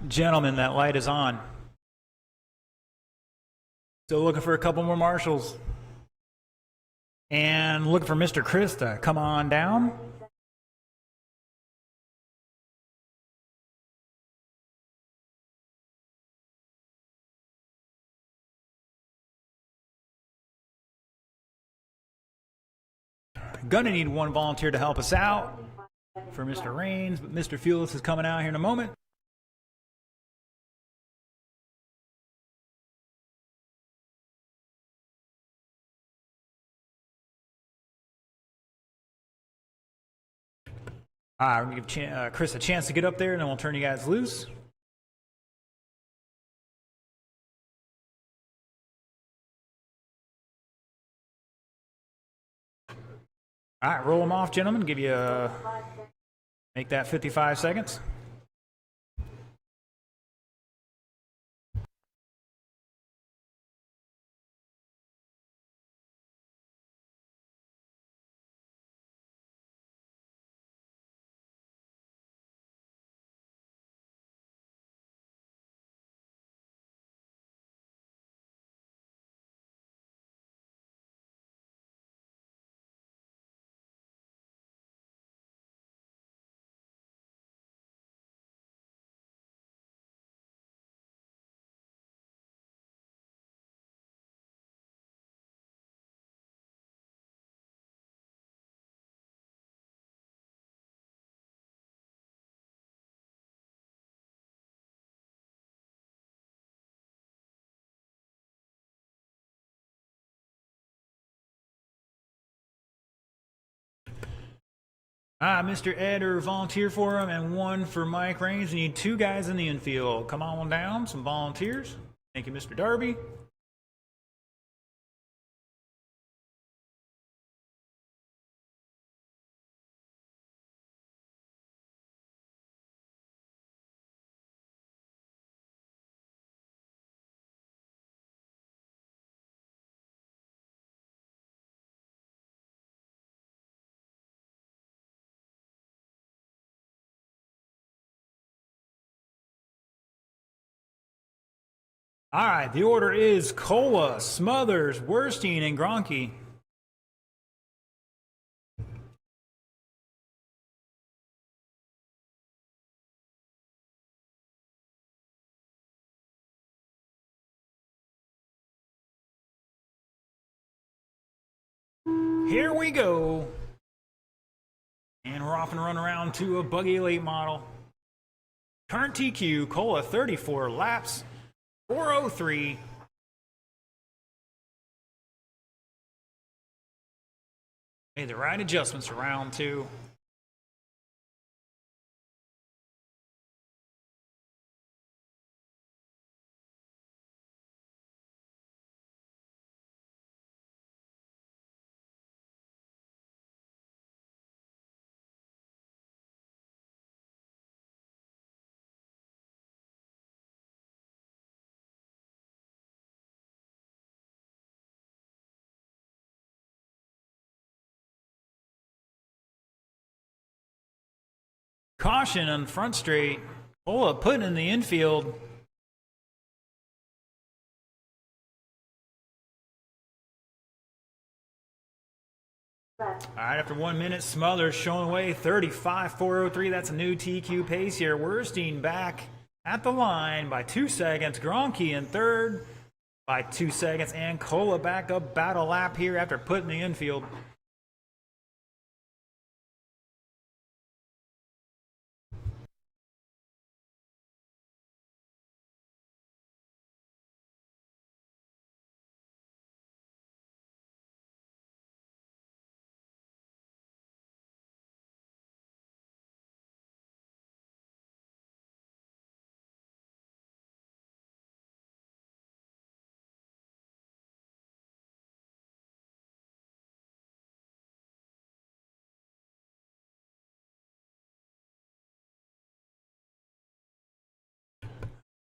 Gentlemen, that light is on. Still looking for a couple more marshals. And looking for Mr. Chris to come on down. Gonna need one volunteer to help us out for Mr. Rains, but Mr. Felix is coming out here in a moment. All right, we're going to give Chris a chance to get up there, and then we'll turn you guys loose. All right, roll them off, gentlemen. Give you make that 55 seconds. Mr. Ed, or volunteer for him, and one for Mike Rains. We need two guys in the infield. Come on down, some volunteers. Thank you, Mr. Darby. All right, the order is Cola, Smothers, Werstein, and Gronke. Here we go. And we're off and run around to a buggy late model. Current TQ, Cola 34 laps, 403. Made the right adjustments for round two. Caution on front straight. Ola putting in the infield. All right, after 1 minute, Smothers showing away 35.403. That's a new TQ pace here. Werstein back at the line by 2 seconds. Gronke in third by 2 seconds. And Cola back up about a lap here after putting the infield.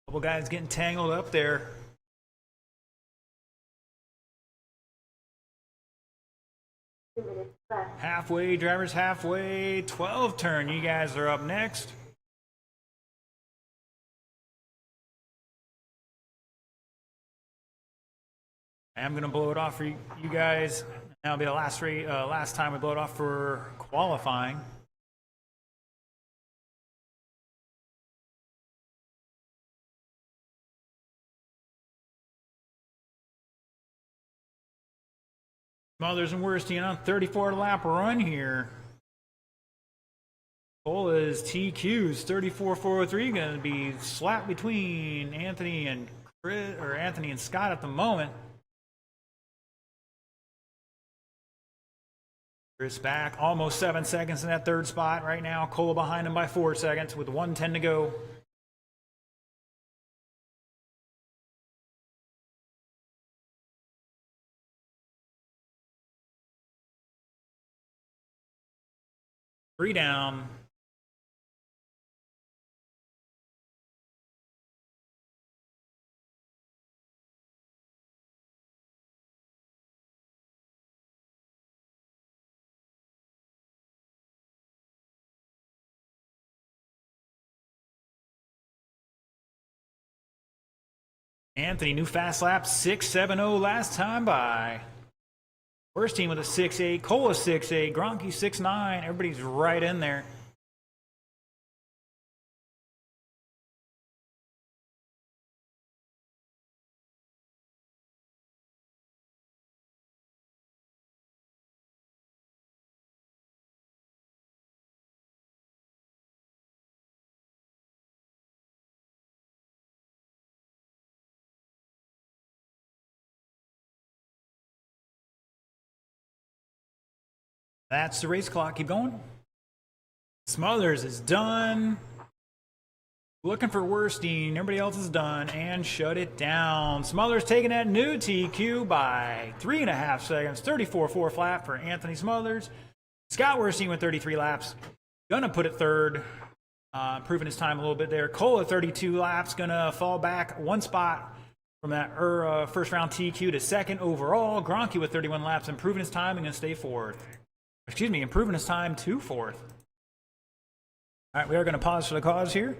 Couple guys getting tangled up there. Halfway, drivers halfway, 12 turn. You guys are up next. I'm going to blow it off for you guys. That'll be the last time we blow it off for qualifying. Smothers and Werstein on 34 lap run here. Cola's TQ's 34.403 going to be slapped between Anthony and Scott at the moment. Chris back almost 7 seconds in that third spot right now. Cola behind him by 4 seconds with 1:10 to go. Three down. Anthony, new fast lap, 6.70 last time by. Werstein with a 6.8, Cola 6.8, Gronke 6.9. Everybody's right in there. That's the race clock. Keep going. Smothers is done. Looking for Werstein. Everybody else is done. And shut it down. Smothers taking that new TQ by 3.5 seconds. 34.4 flat for Anthony Smothers. Scott Werstein with 33 laps. Gonna put it third. Improving his time a little bit there. Cola 32 laps. Gonna fall back 1 spot from that first round TQ to second overall. Gronke with 31 laps. Improving his time and gonna stay fourth. Excuse me, improving his time to fourth. All right, we are going to pause for the cause here.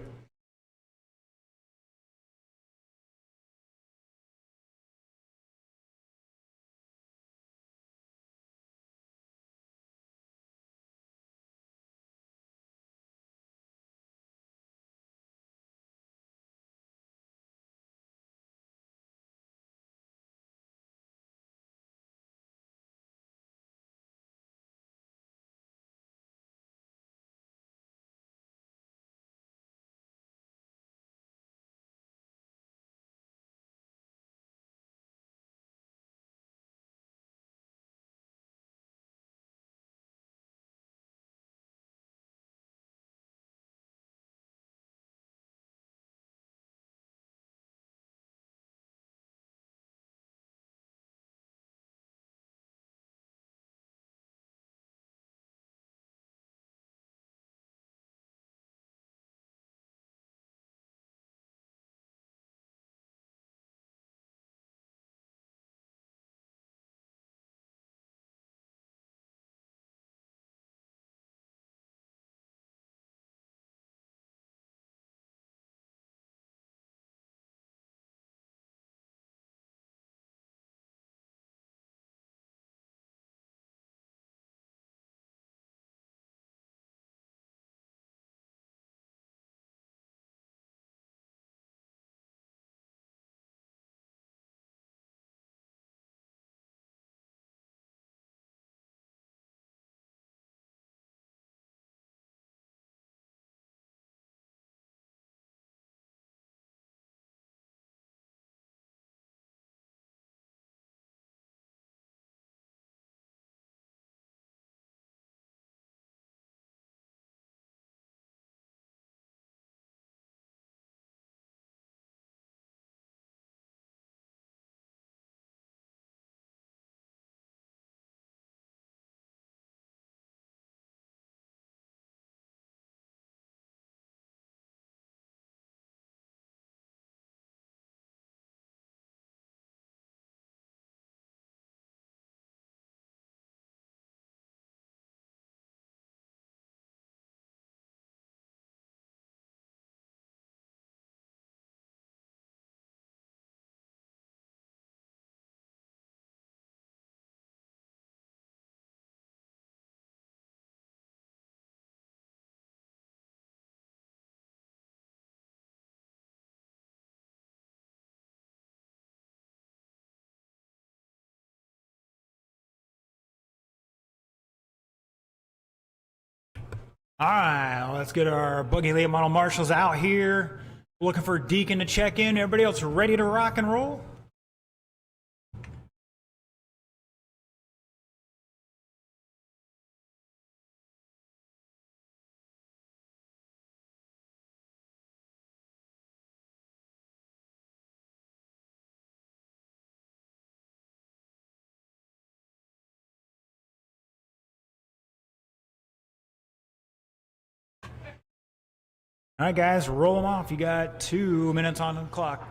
All right, let's get our buggy late model marshals out here. Looking for Deacon to check in. Everybody else ready to rock and roll? All right, guys, roll them off. You got 2 minutes on the clock.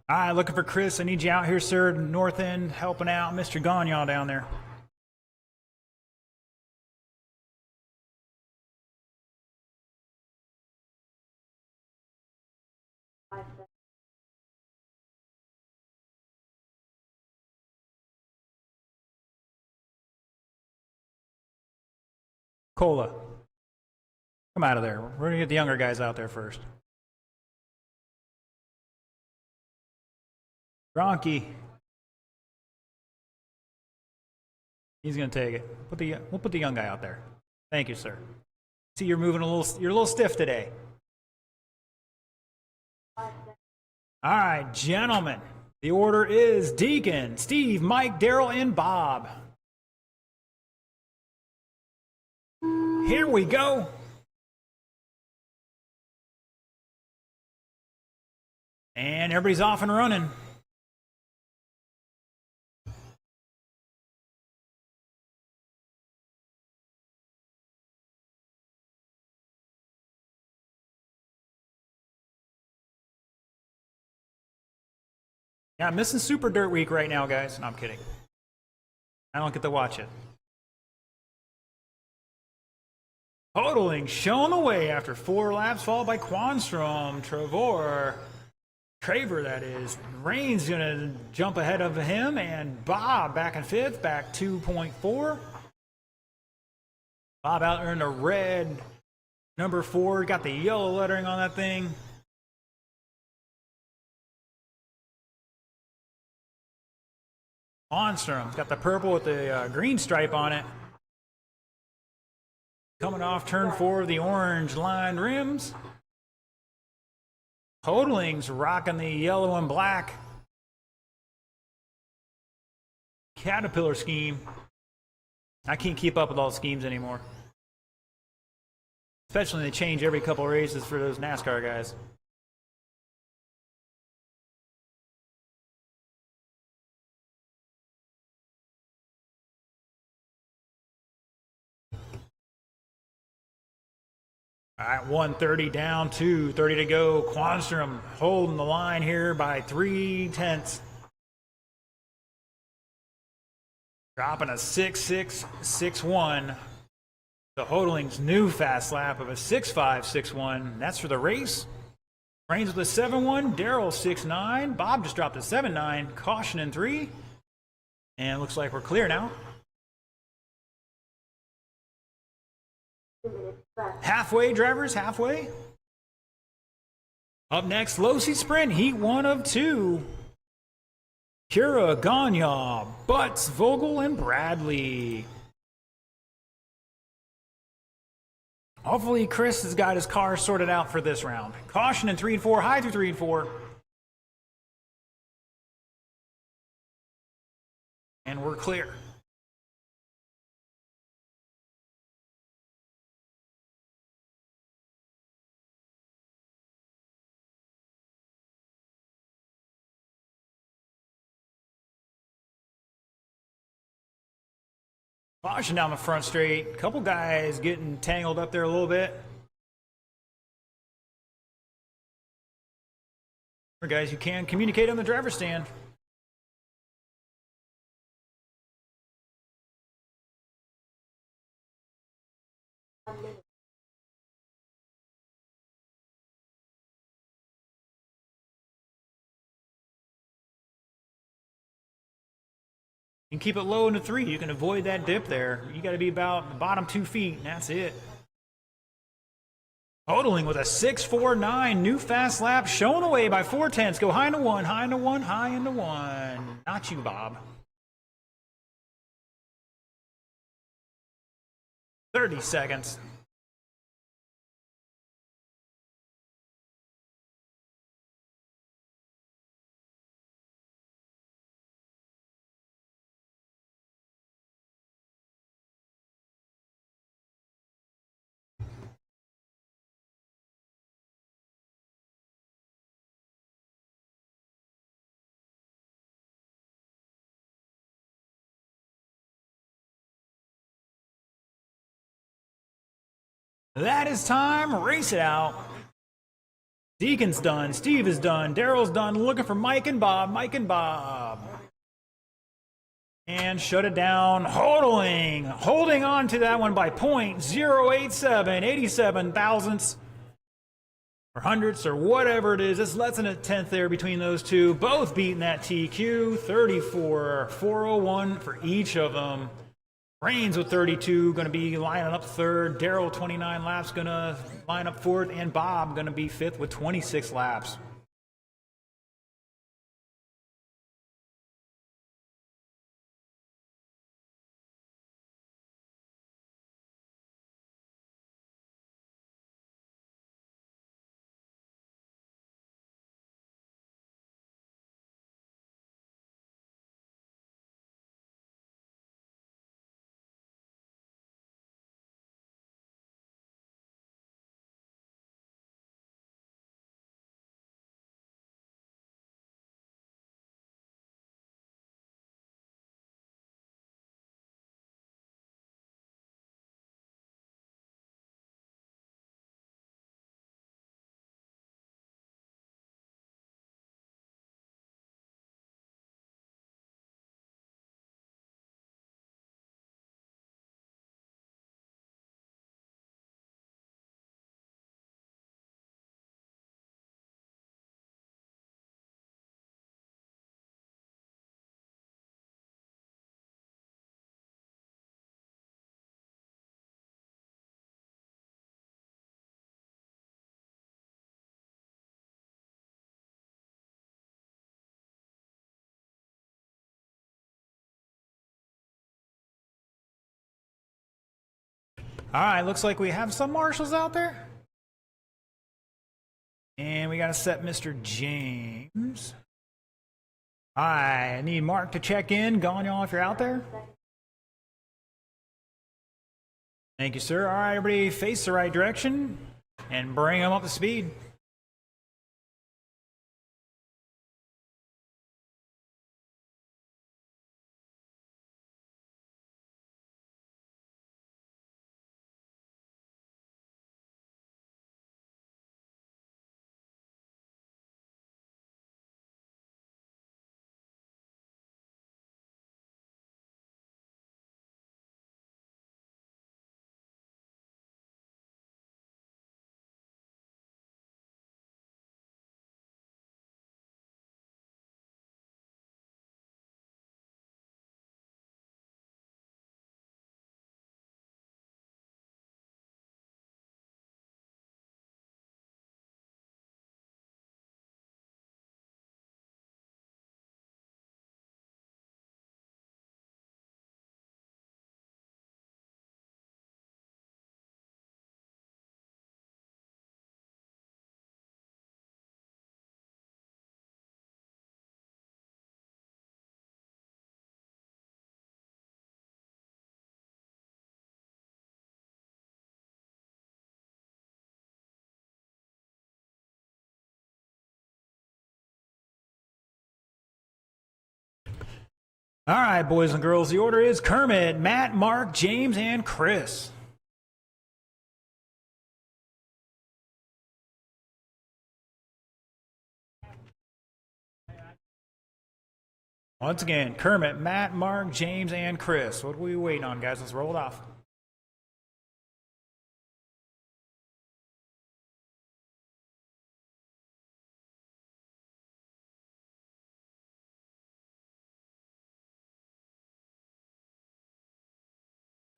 All right, looking for Chris. I need you out here, sir. North end, helping out Mr. Gagnon down there. Cola, come out of there. We're going to get the younger guys out there first. Gronky. He's going to take it. We'll put the young guy out there. Thank you, sir. See, you're moving you're a little stiff today. All right, gentlemen. The order is Deacon, Steve, Mike, Daryl, and Bob. Here we go. And everybody's off and running. Yeah, I'm missing Super Dirt Week right now, guys. No, I'm kidding. I don't get to watch it. Totaling shown away after 4 laps, followed by Quanstrom, Traver, that is. Rain's going to jump ahead of him, and Bob back in 5th, back 2.4. Bob out there in the red, number 4, got the yellow lettering on that thing. Quanstrom's got the purple with the green stripe on it. Coming off turn 4 of the orange lined rims. Totaling's rocking the yellow and black Caterpillar scheme. I can't keep up with all the schemes anymore. Especially when they change every couple of races for those NASCAR guys. All right, 130 down, 230 to go. Quanstrom holding the line here by 3/10. Dropping a 6.661. The Hodling's new fast lap of a 6.561. That's for the race. Reigns with a 7.1. Daryl 6.9. Bob just dropped a 7.9. Caution in 3. And it looks like we're clear now. Halfway, drivers, halfway. Up next, Losi Sprint, Heat 1 of 2. Kira, Gagnon, Butts, Vogel, and Bradley. Hopefully Chris has got his car sorted out for this round. Caution in 3 and 4, high through 3 and 4. And we're clear. Caution down the front straight. Couple guys getting tangled up there a little bit. Guys, you can communicate on the driver's stand. You can keep it low in the 3. You can avoid that dip there. You got to be about the bottom 2 feet, and that's it. Totaling with a 6.49, new fast lap, shown away by 4/10. Go high into 1, high into 1, high into 1. Not you, Bob. 30 seconds. That is time. Race it out. Deacon's done. Steve is done. Daryl's done. Looking for Mike and Bob. Mike and Bob. And shut it down. Holding on to that one by .087, 87 thousandths or hundredths or whatever it is. It's less than a tenth there between those two. Both beating that TQ. 34, 401 for each of them. Reigns with 32, going to be lining up third. Daryl, 29 laps, going to line up fourth. And Bob, going to be fifth with 26 laps. All right, looks like we have some marshals out there. And we got to set Mr. James. All right, I need Mark to check in. Gone, y'all, if you're out there. Thank you, sir. All right, everybody face the right direction and bring them up to speed. All right, boys and girls, the order is Kermit, Matt, Mark, James, and Chris. Once again, Kermit, Matt, Mark, James, and Chris. What are we waiting on, guys? Let's roll it off.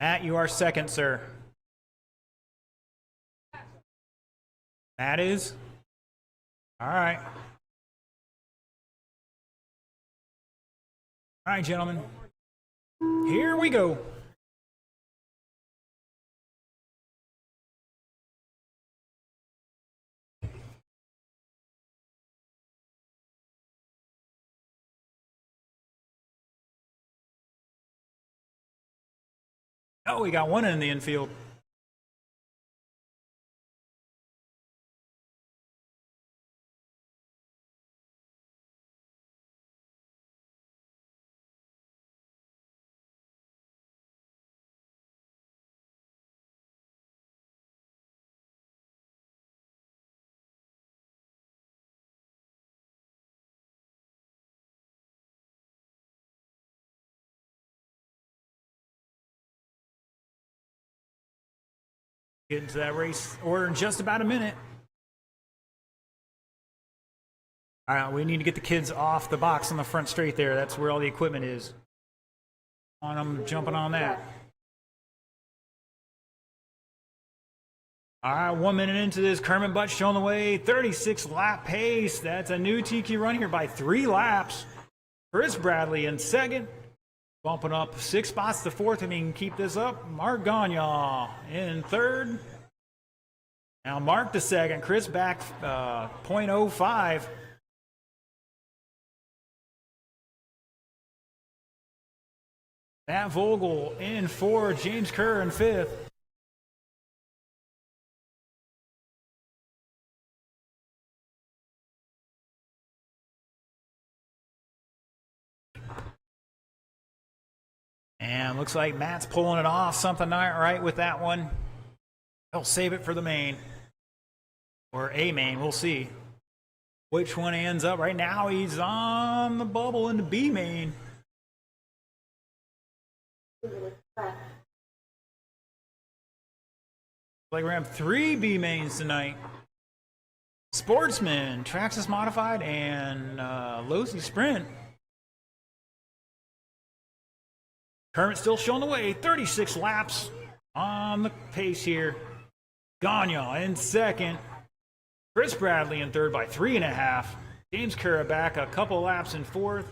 Matt, you are second, sir. Matt is? All right. All right, gentlemen. Here we go. Oh, we got one in the infield. Get into that race order in just about a minute. All right, we need to get the kids off the box on the front straight there. That's where all the equipment is. On them jumping on that. All right, 1 minute into this, Kermit Butt showing the way. 36 lap pace. That's a new TQ run here by 3 laps. Chris Bradley in second. Bumping up 6 spots to fourth. If he can keep this up, Mark Gagne in third. Now Mark to second. Chris back 0.05. Matt Vogel in fourth. James Kerr in fifth. And looks like Matt's pulling it off. Something not right with that one. He'll save it for the main. Or a main. We'll see which one ends up. Right now he's on the bubble in the B main. Like we're going to have 3 B mains tonight. Sportsman, Traxxas Modified, and Losi Sprint. Kermit still showing the way. 36 laps on the pace here. Gagne in second. Chris Bradley in third by 3.5. James Kerr back a couple laps in fourth.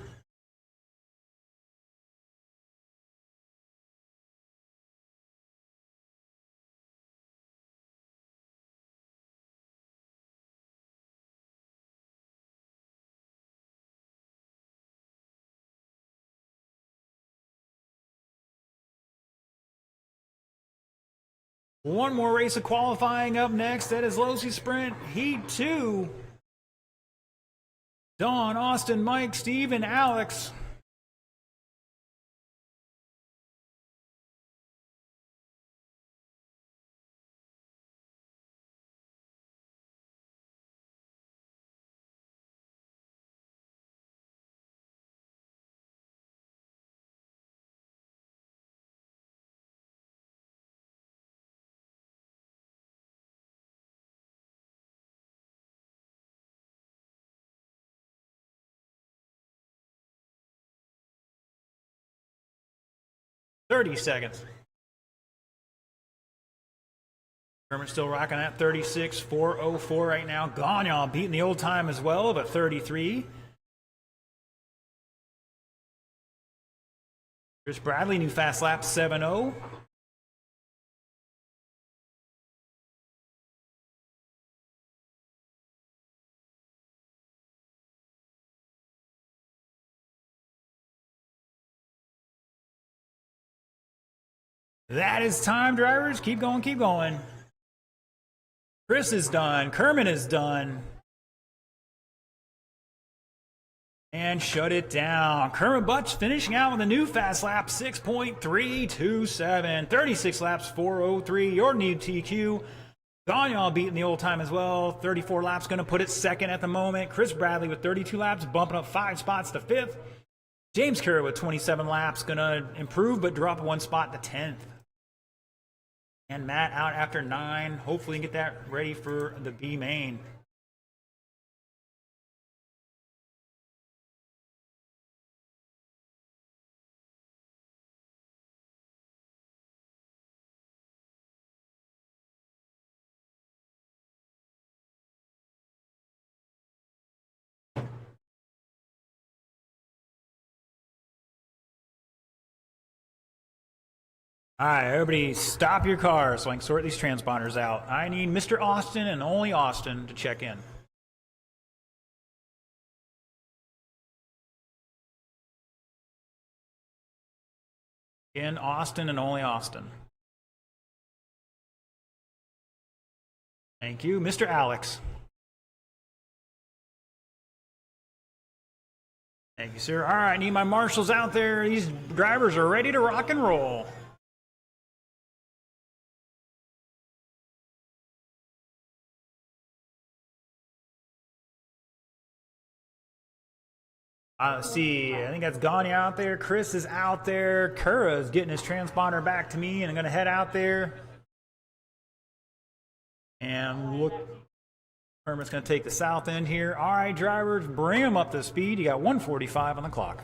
One more race of qualifying up next. That is Losi Sprint Heat 2. Don, Austin, Mike, Steve, and Alex. "30 seconds. Kermit still rocking that 36.404 right now. Gagne beating the old time as well of a 33. Chris Bradley, new fast lap 7.0. That is time, drivers. Keep going, keep going. Chris is done. Kermit is done. and shut it down. Kermit Butch finishing out with a new fast lap, 6.327. 36 laps, 403. Your new TQ. Gagnon beating the old time as well. 34 laps, going to put it second at the moment. Chris Bradley with 32 laps, bumping up 5 spots to 5th. James Carey with 27 laps, going to improve but drop 1 spot to 10th. And Matt out after 9. Hopefully get that ready for the B main. All right, everybody stop your car so I can sort these transponders out. I need Mr. Austin and only Austin to check in. In Austin and only Austin. Thank you. Mr. Alex. Thank you, sir. All right, I need my marshals out there. These drivers are ready to rock and roll. Let's see, I think that's Gani out there. Chris is out there. Kura is getting his transponder back to me, and I'm going to head out there. And look, Kermit's going to take the south end here. All right, drivers, bring them up to speed. You got 1:45 on the clock.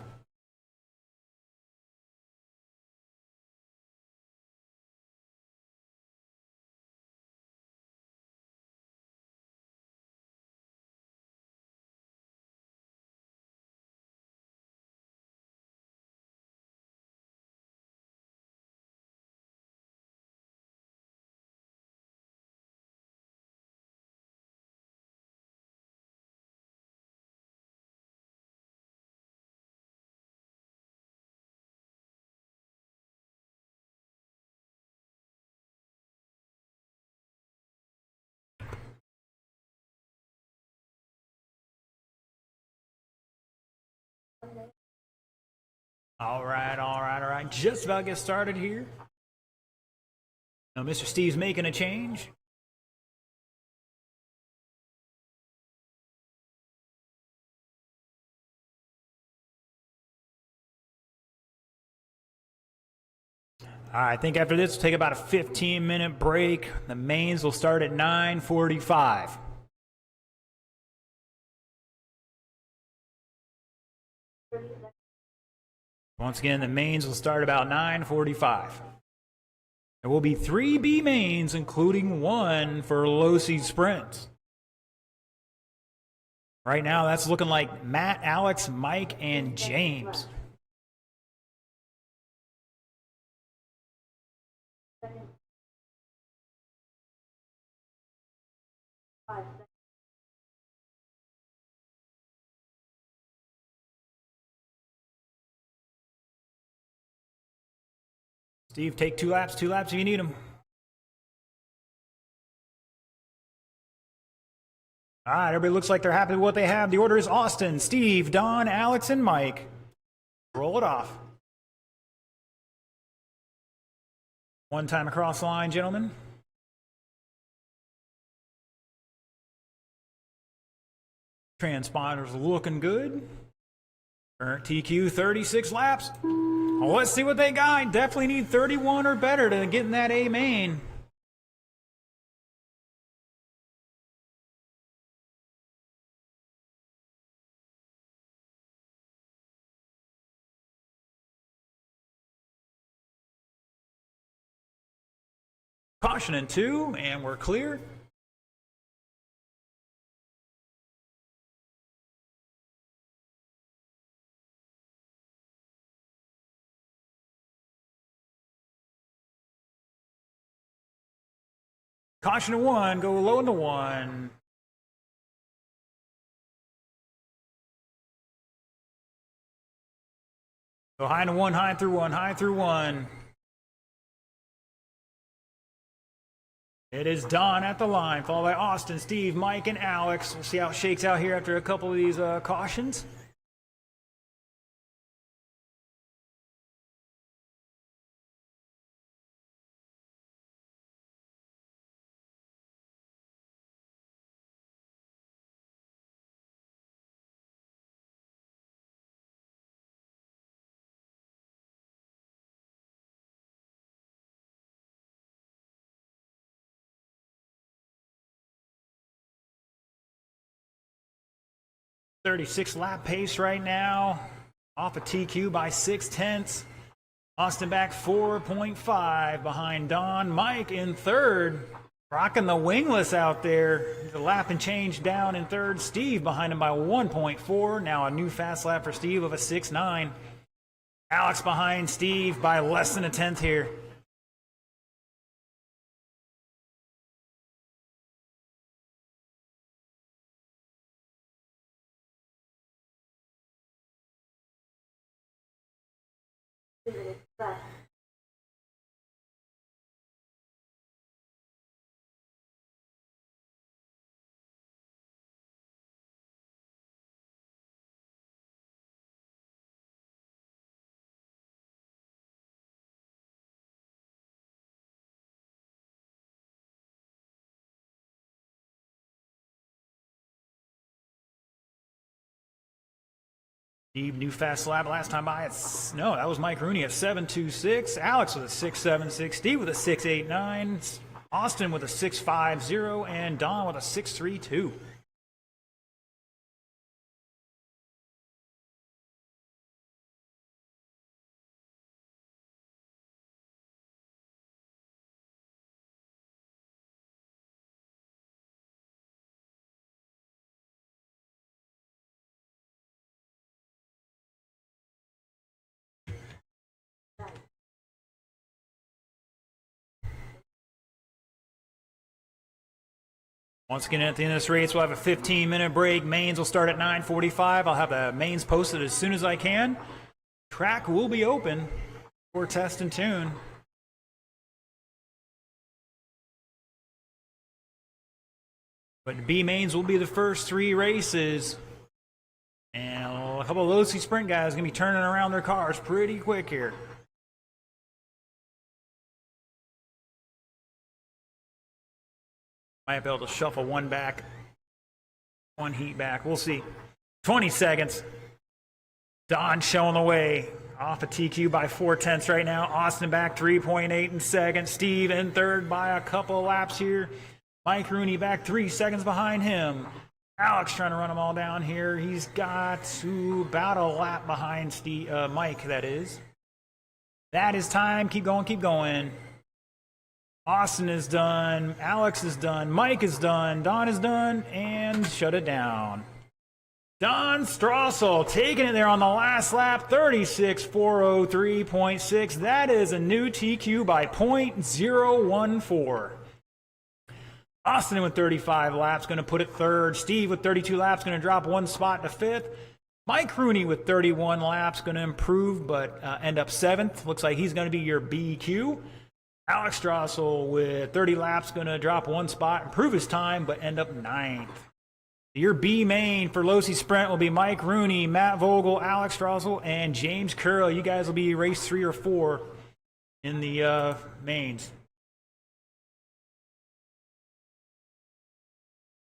All right. Just about to get started here. Now, Mr. Steve's making a change. All right, I think after this, we'll take about a 15-minute break. The mains will start at 9:45. Once again, the mains will start about 9:45. There will be 3 B mains, including 1 for low seed sprints. Right now, that's looking like Matt, Alex, Mike, and James. Steve, take 2 laps if you need them. All right, everybody looks like they're happy with what they have. The order is Austin, Steve, Don, Alex, and Mike. Roll it off. One time across the line, gentlemen. Transponder's looking good. Current TQ 36 laps. Well, let's see what they got. Definitely need 31 or better to get in that A main. Caution in 2, and we're clear. Caution to 1, go low into 1. Go high into 1, high through 1, high through 1. It is Don at the line, followed by Austin, Steve, Mike, and Alex. We'll see how it shakes out here after a couple of these cautions. 36 lap pace right now. Off a TQ by 0.6. Austin back 4.5 behind Don. Mike in third. Rocking the wingless out there. The lap and change down in third. Steve behind him by 1.4. Now a new fast lap for Steve of a 6.9. Alex behind Steve by less than a tenth here. Steve, new fast lap last time by. No, that was Mike Rooney at 7.26. Alex with a 6.76. Steve with a 6.89. Austin with a 6.50. And Don with a 6.32. Once again, at the end of this race, we'll have a 15-minute break. Mains will start at 9:45. I'll have the mains posted as soon as I can. Track will be open for test and tune. But B mains will be the first 3 races. And a couple of low-C sprint guys are going to be turning around their cars pretty quick here. Might be able to shuffle one back, one heat back. We'll see. 20 seconds. Don showing the way. Off a TQ by 0.4 right now. Austin back 3.8 in second. Steve in third by a couple of laps here. Mike Rooney back 3 seconds behind him. Alex trying to run them all down here. He's got about a lap behind Steve, Mike, that is. That is time. Keep going, keep going. Austin is done. Alex is done. Mike is done. Don is done. And shut it down. Don Strassel taking it there on the last lap. 36.403.6. That is a new TQ by 0.014. Austin with 35 laps going to put it third. Steve with 32 laps going to drop 1 spot to fifth. Mike Rooney with 31 laps going to improve but end up 7th. Looks like he's going to be your BQ. Alex Strassel with 30 laps going to drop 1 spot, improve his time, but end up 9th. Your B main for Low-C Sprint will be Mike Rooney, Matt Vogel, Alex Strassel, and James Curl. You guys will be race 3 or 4 in the mains.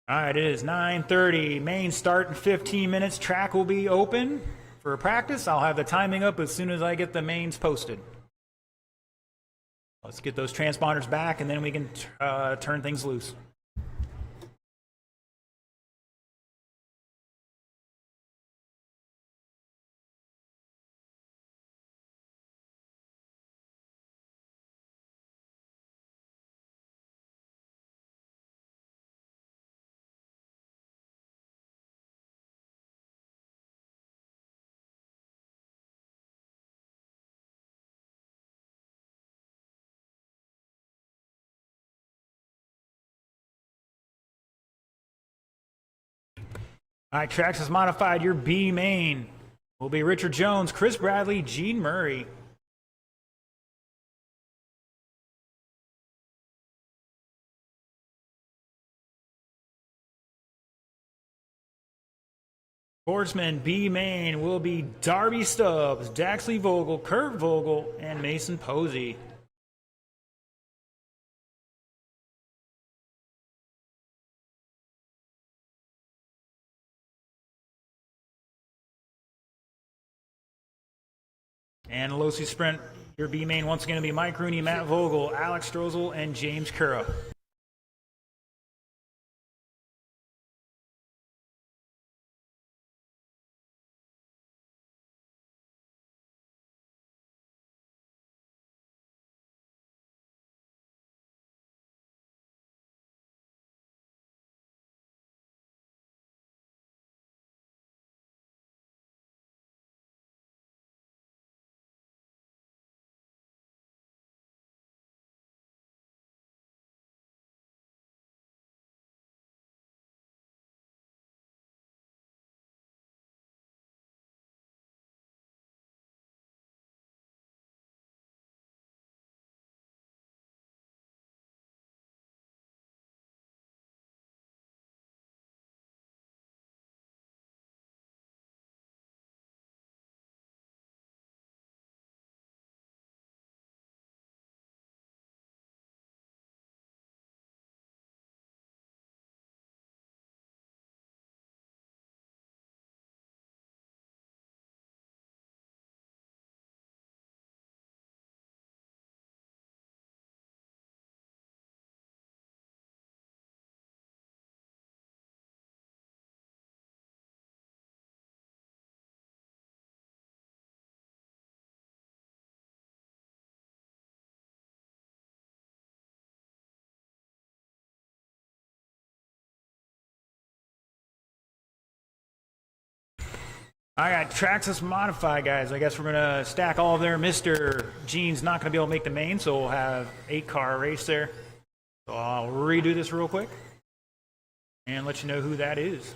All right, it is 9:30. Main start in 15 minutes. Track will be open for practice. I'll have the timing up as soon as I get the mains posted. Let's get those transponders back, and then we can turn things loose. All right, Trax has modified your B main. Will be Richard Jones, Chris Bradley, Gene Murray. Sportsman B main will be Darby Stubbs, Daxley Vogel, Kurt Vogel, and Mason Posey. And Low-C Sprint, your B main once again will be Mike Rooney, Matt Vogel, Alex Strozel, and James Curra. I got Traxxas Modified, guys. I guess we're going to stack all of their Mr. Gene's not going to be able to make the main, so we'll have 8-car race there. So I'll redo this real quick and let you know who that is.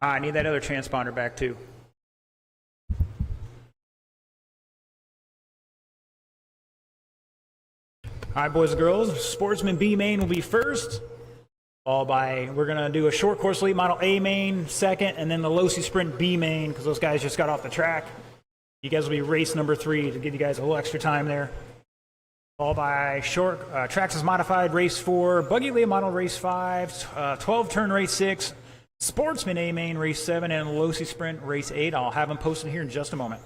I need that other transponder back too. All right, boys and girls, Sportsman B main will be first. Followed by, we're going to do a short course late model A main second, and then the Losi Sprint B main, because those guys just got off the track. You guys will be race number 3 to give you guys a little extra time there. Followed by short Traxxas Modified race 4, Buggy Late Model race 5, 12 turn race 6, Sportsman A main race 7, and Losi Sprint race 8. I'll have them posted here in just a moment.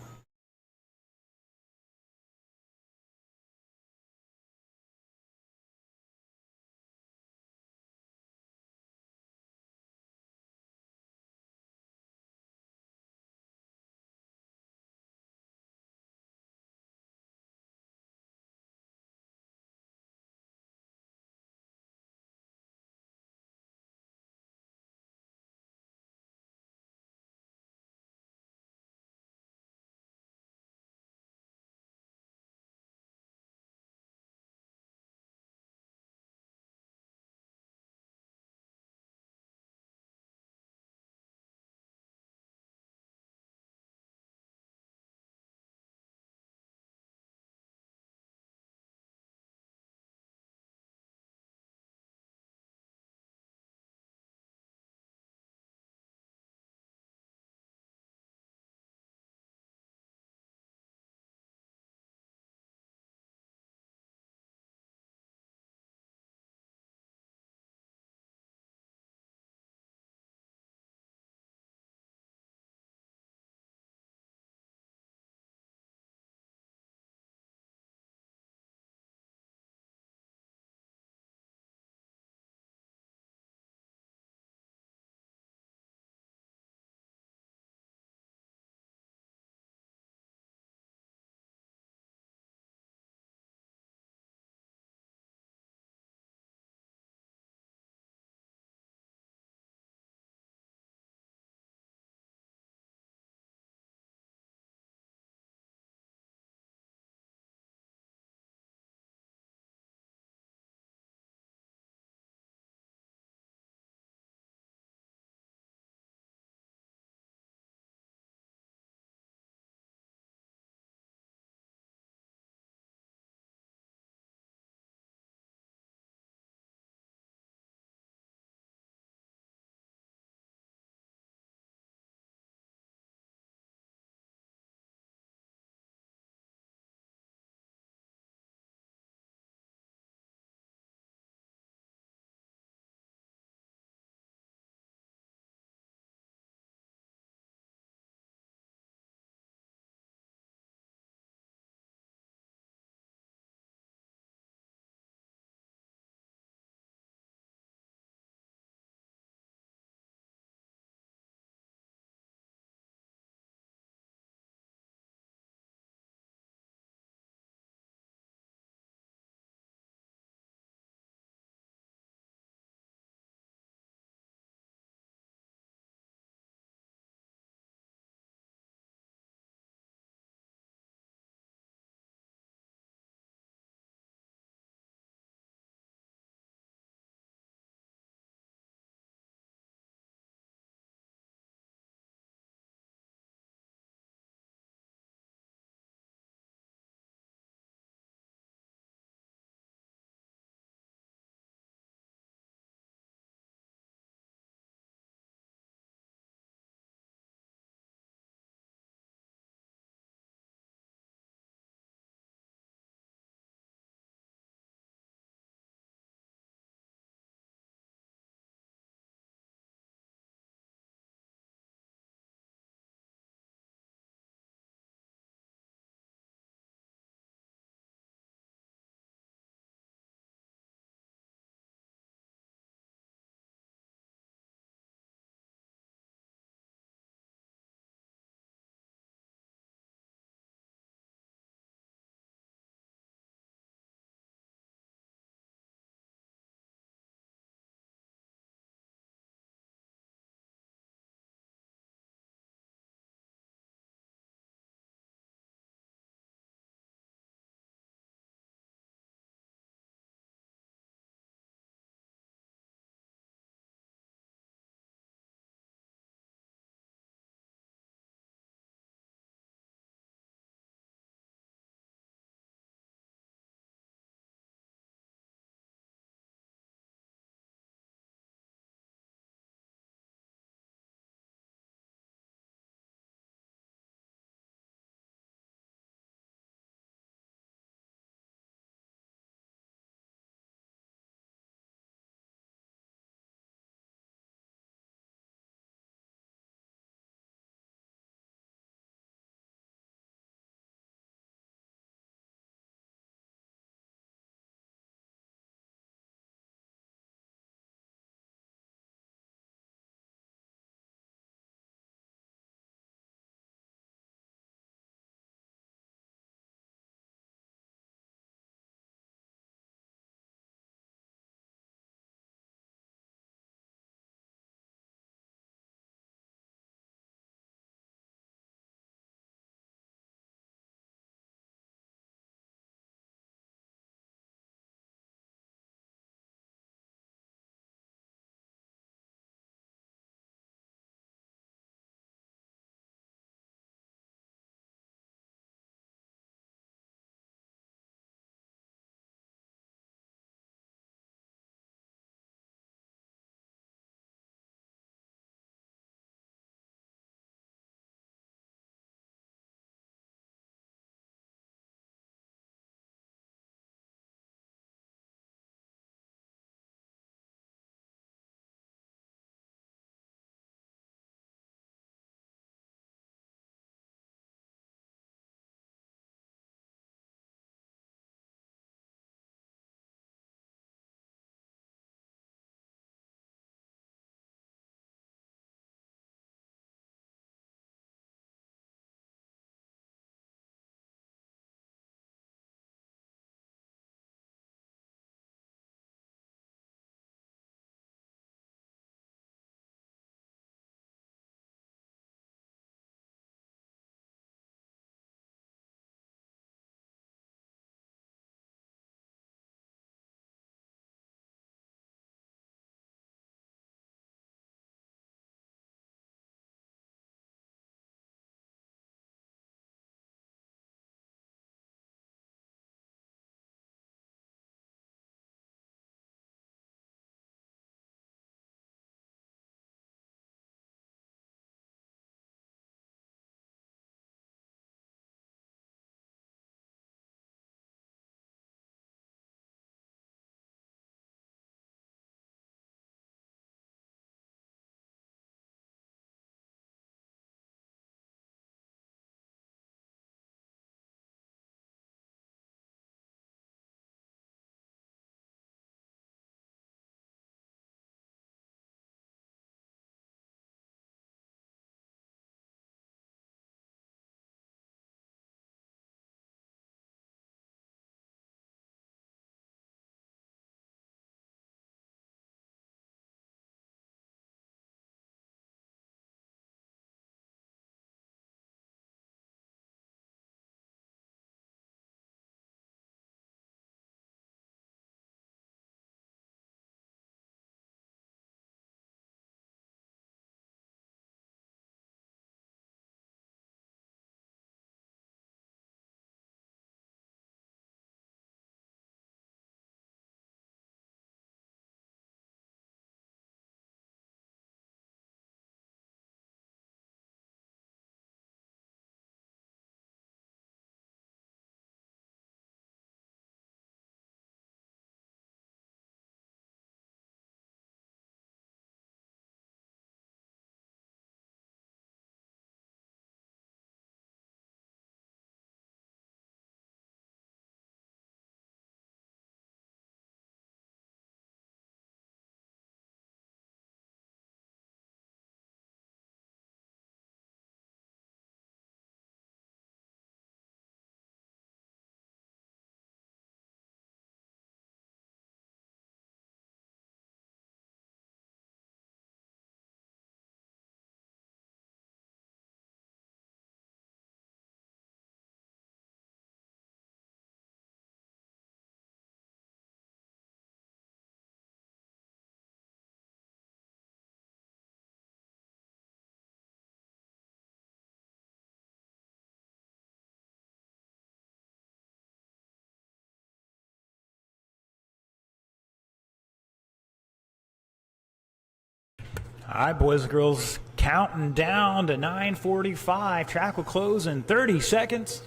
All right, boys and girls, counting down to 9:45. Track will close in 30 seconds.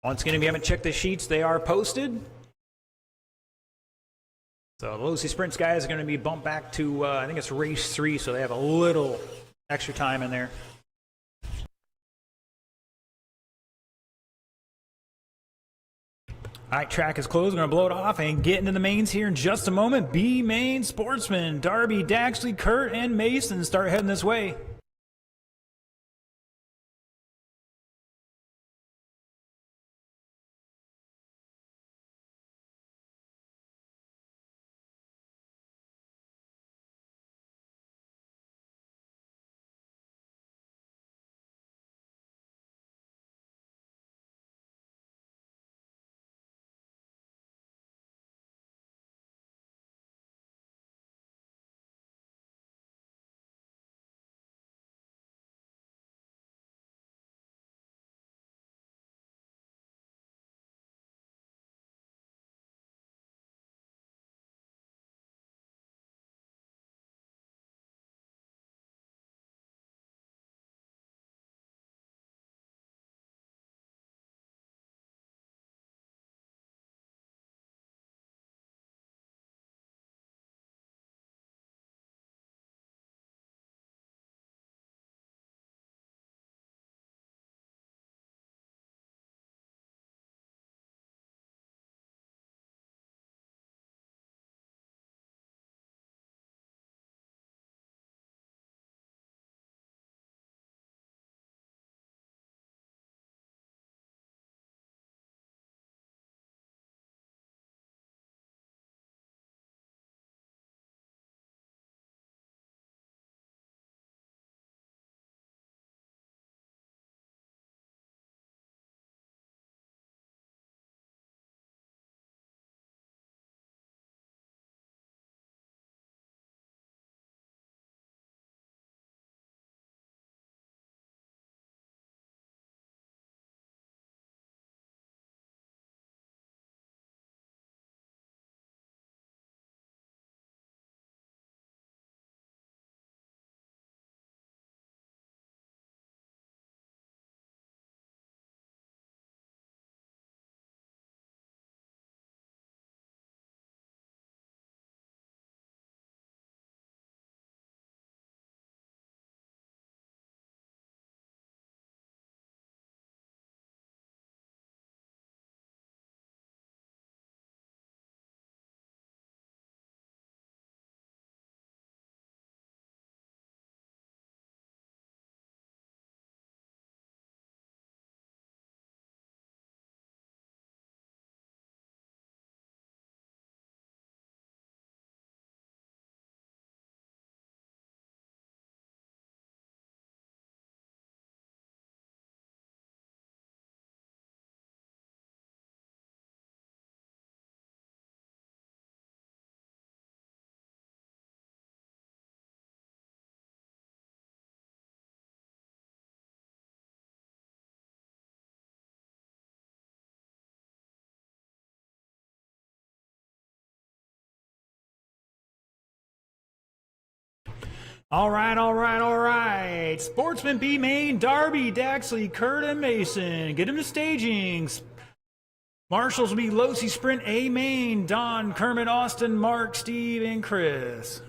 Once again, if you haven't checked the sheets, they are posted. So the Lucy Sprints guys are going to be bumped back to, I think it's race 3, so they have a little extra time in there. All right, track is closed. We're going to blow it off and get into the mains here in just a moment. B main sportsmen, Darby, Daxley, Kurt, and Mason start heading this way. All right. Sportsman B main, Darby, Daxley, Kurt, and Mason. Get him to stagings. Marshals will be Losi Sprint A main, Don, Kermit, Austin, Mark, Steve, and Chris.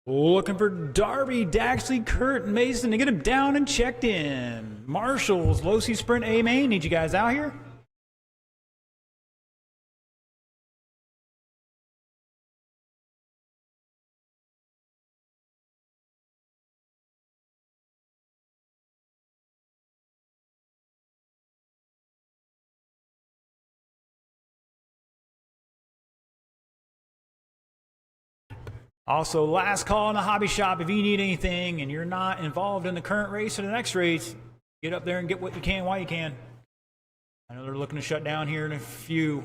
Looking for Darby, Daxley, Kurt, and Mason to get him down and checked in. Marshall's, Losi Sprint A main. Need you guys out here? Also, last call in the hobby shop. If you need anything and you're not involved in the current race or the next race, get up there and get what you can while you can. I know they're looking to shut down here in a few.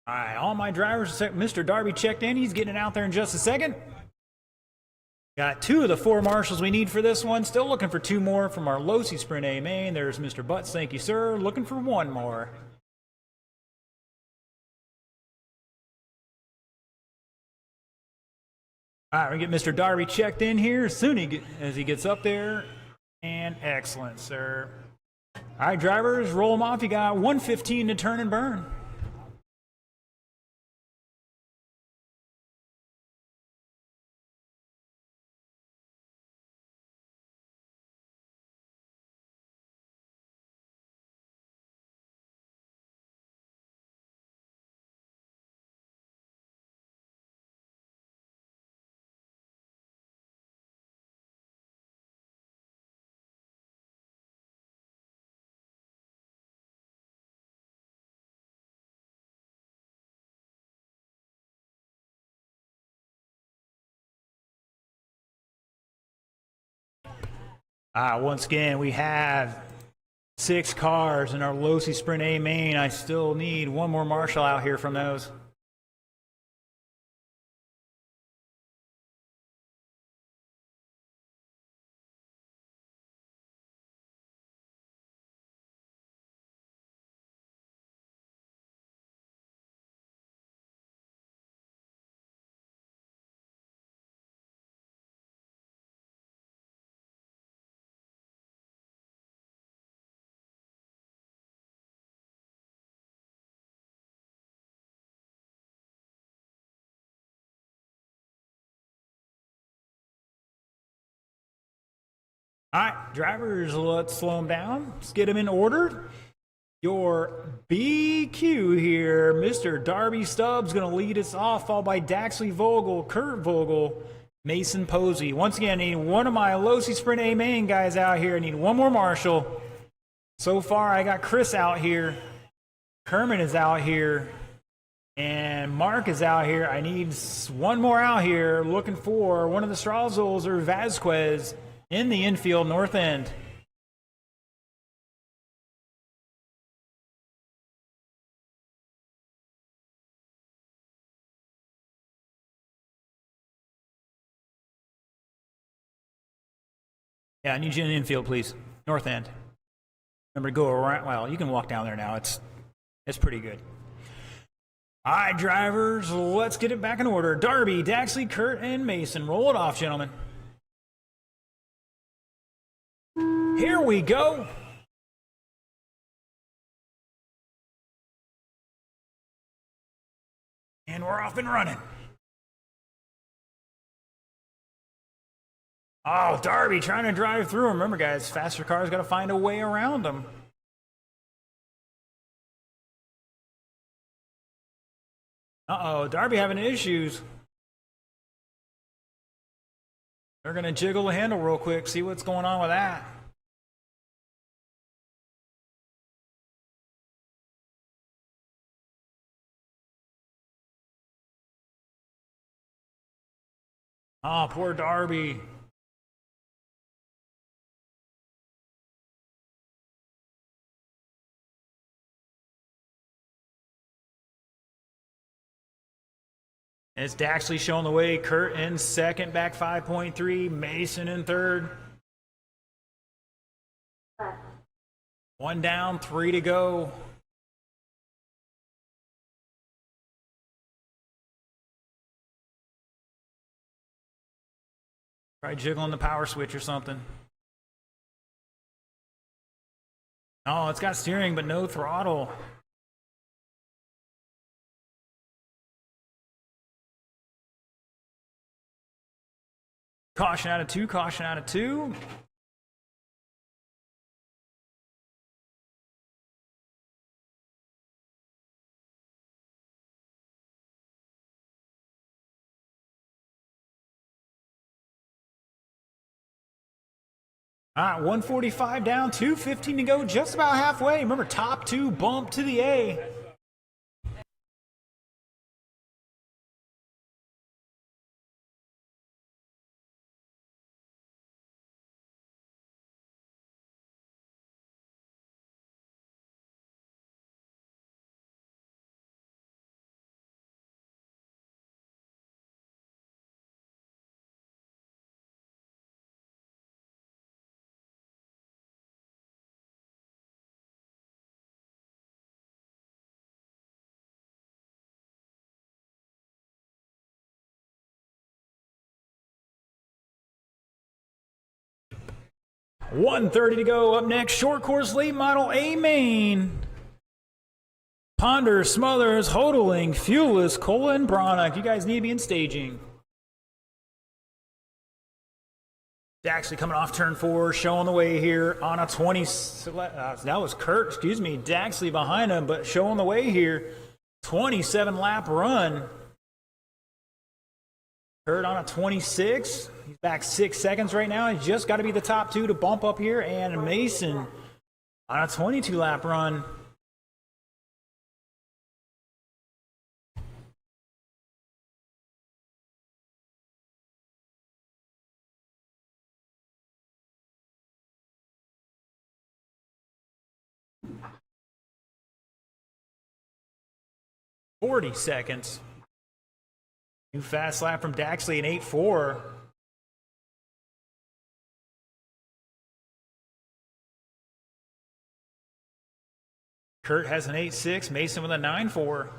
All right, all my drivers, Mr. Darby checked in. He's getting it out there in just a second. Got 2 of the 4 marshals we need for this one. Still looking for 2 more from our Losi Sprint A main. There's Mr. Butts. Thank you, sir. Looking for 1 more. All right, we get Mr. Darby checked in here as soon as he gets up there. And excellent, sir. All right, drivers, roll them off. You got 115 to turn and burn. Once again, we have 6 cars in our Losi Sprint A main. I still need 1 more marshal out here from those. All right, drivers, let's slow them down. Let's get them in order. Your BQ here, Mr. Darby Stubbs, going to lead us off, followed by Daxley Vogel, Kurt Vogel, Mason Posey. Once again, I need 1 of my Losi Sprint A main guys out here. I need 1 more marshal. So far, I got Chris out here. Kermit is out here. And Mark is out here. I need 1 more out here. Looking for one of the Strazos or Vasquez in the infield, north end. Yeah, I need you in the infield, please. North end. Remember to go around. Well, you can walk down there now. It's pretty good. All right, drivers, let's get it back in order. Darby, Daxley, Kurt, and Mason. Roll it off, gentlemen. Here we go. And we're off and running. Oh, Darby trying to drive through. Remember, guys, faster cars got to find a way around them. Uh-oh, Darby having issues. They're going to jiggle the handle real quick, see what's going on with that. Oh, poor Darby. And it's Daxley showing the way. Kurt in second, back 5.3. Mason in third. 1 down, 3 to go. Try jiggling the power switch or something. Oh, it's got steering but no throttle. Caution out of 2, caution out of 2. All right, 145 down, 2:15 to go, just about halfway. Remember, top 2 bump to the A. $130 to go. Up next, short course late model A main. Ponder, Smothers, Hodeling, Fuelless, Cola, and Bronick. You guys need to be in staging. Daxley coming off turn 4, showing the way here on a 20. That was Kurt, excuse me. Daxley behind him, but showing the way here. 27 lap run. Kurt on a 26. He's back 6 seconds right now. He's just got to be the top 2 to bump up here. And Mason on a 22 lap run. $40 seconds. New fast lap from Daxley, an 8.4. Kurt has an 8.6. Mason with a 9.4.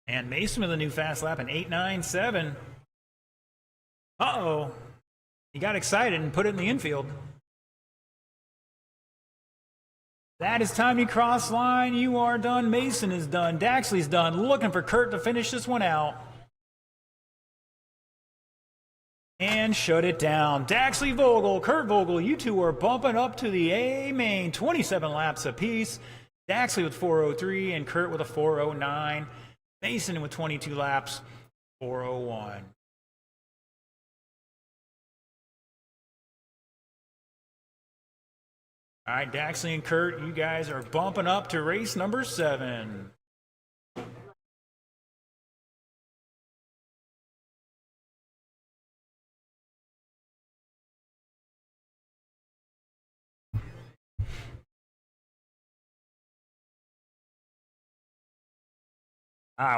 And Mason with a new fast lap, an 8.97. Uh-oh. He got excited and put it in the infield. That is time to cross line. You are done. Mason is done. Daxley's done. Looking for Kurt to finish this one out. And shut it down. Daxley Vogel, Kurt Vogel, you two are bumping up to the A main. 27 laps apiece. Daxley with 4.03 and Kurt with a 4.09. Mason with 22 laps, 4.01. All right, Daxley and Kurt, you guys are bumping up to race number 7.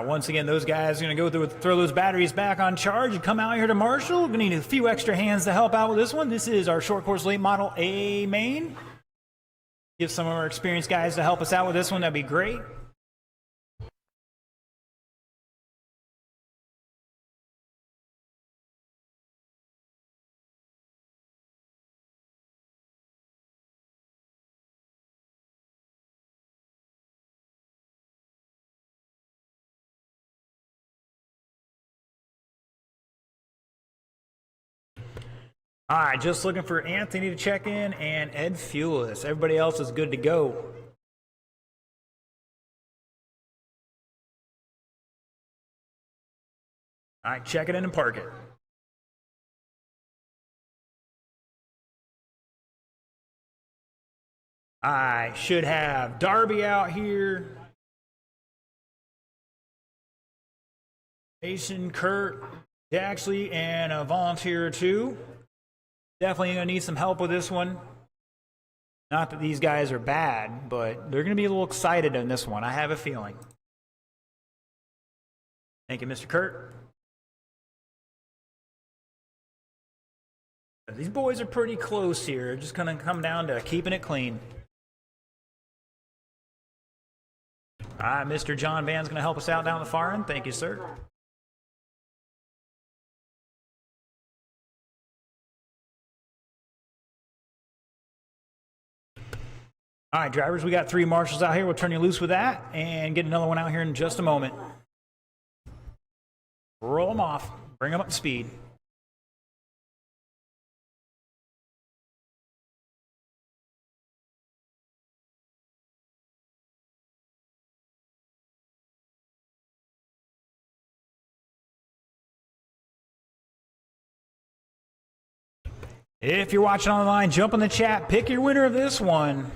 Once again, those guys are going to go throw those batteries back on charge and come out here to Marshall. We need a few extra hands to help out with this one. This is our short course late model A main. Give some of our experienced guys to help us out with this one. That'd be great. All right, just looking for Anthony to check in and Ed Fuelless. Everybody else is good to go. All right, check it in and park it. I should have Darby out here. Mason, Kurt, Daxley, and a volunteer or two. Definitely going to need some help with this one. Not that these guys are bad, but they're going to be a little excited in this one. I have a feeling. Thank you, Mr. Kurt. These boys are pretty close here. Just going to come down to keeping it clean. All right, Mr. John Van's going to help us out down the far end. Thank you, sir. All right, drivers, we got 3 marshals out here. We'll turn you loose with that and get another one out here in just a moment. Roll them off. Bring them up to speed. If you're watching online, jump in the chat. Pick your winner of this one.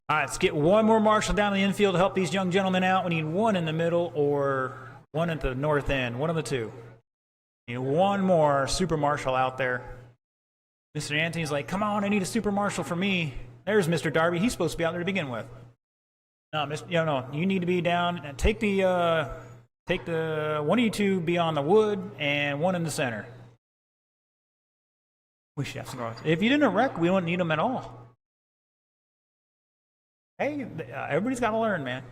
All right, let's get one more marshal down in the infield to help these young gentlemen out. We need one in the middle or one at the north end, one of the two. We need one more super marshal out there. Mr. Anthony's like, come on, I need a super marshal for me. There's Mr. Darby. He's supposed to be out there to begin with. No, no, you need to be down. Take the one of you two be on the wood and one in the center. We should have some guards. If you didn't wreck, we wouldn't need them at all. Hey, everybody's got to learn, man.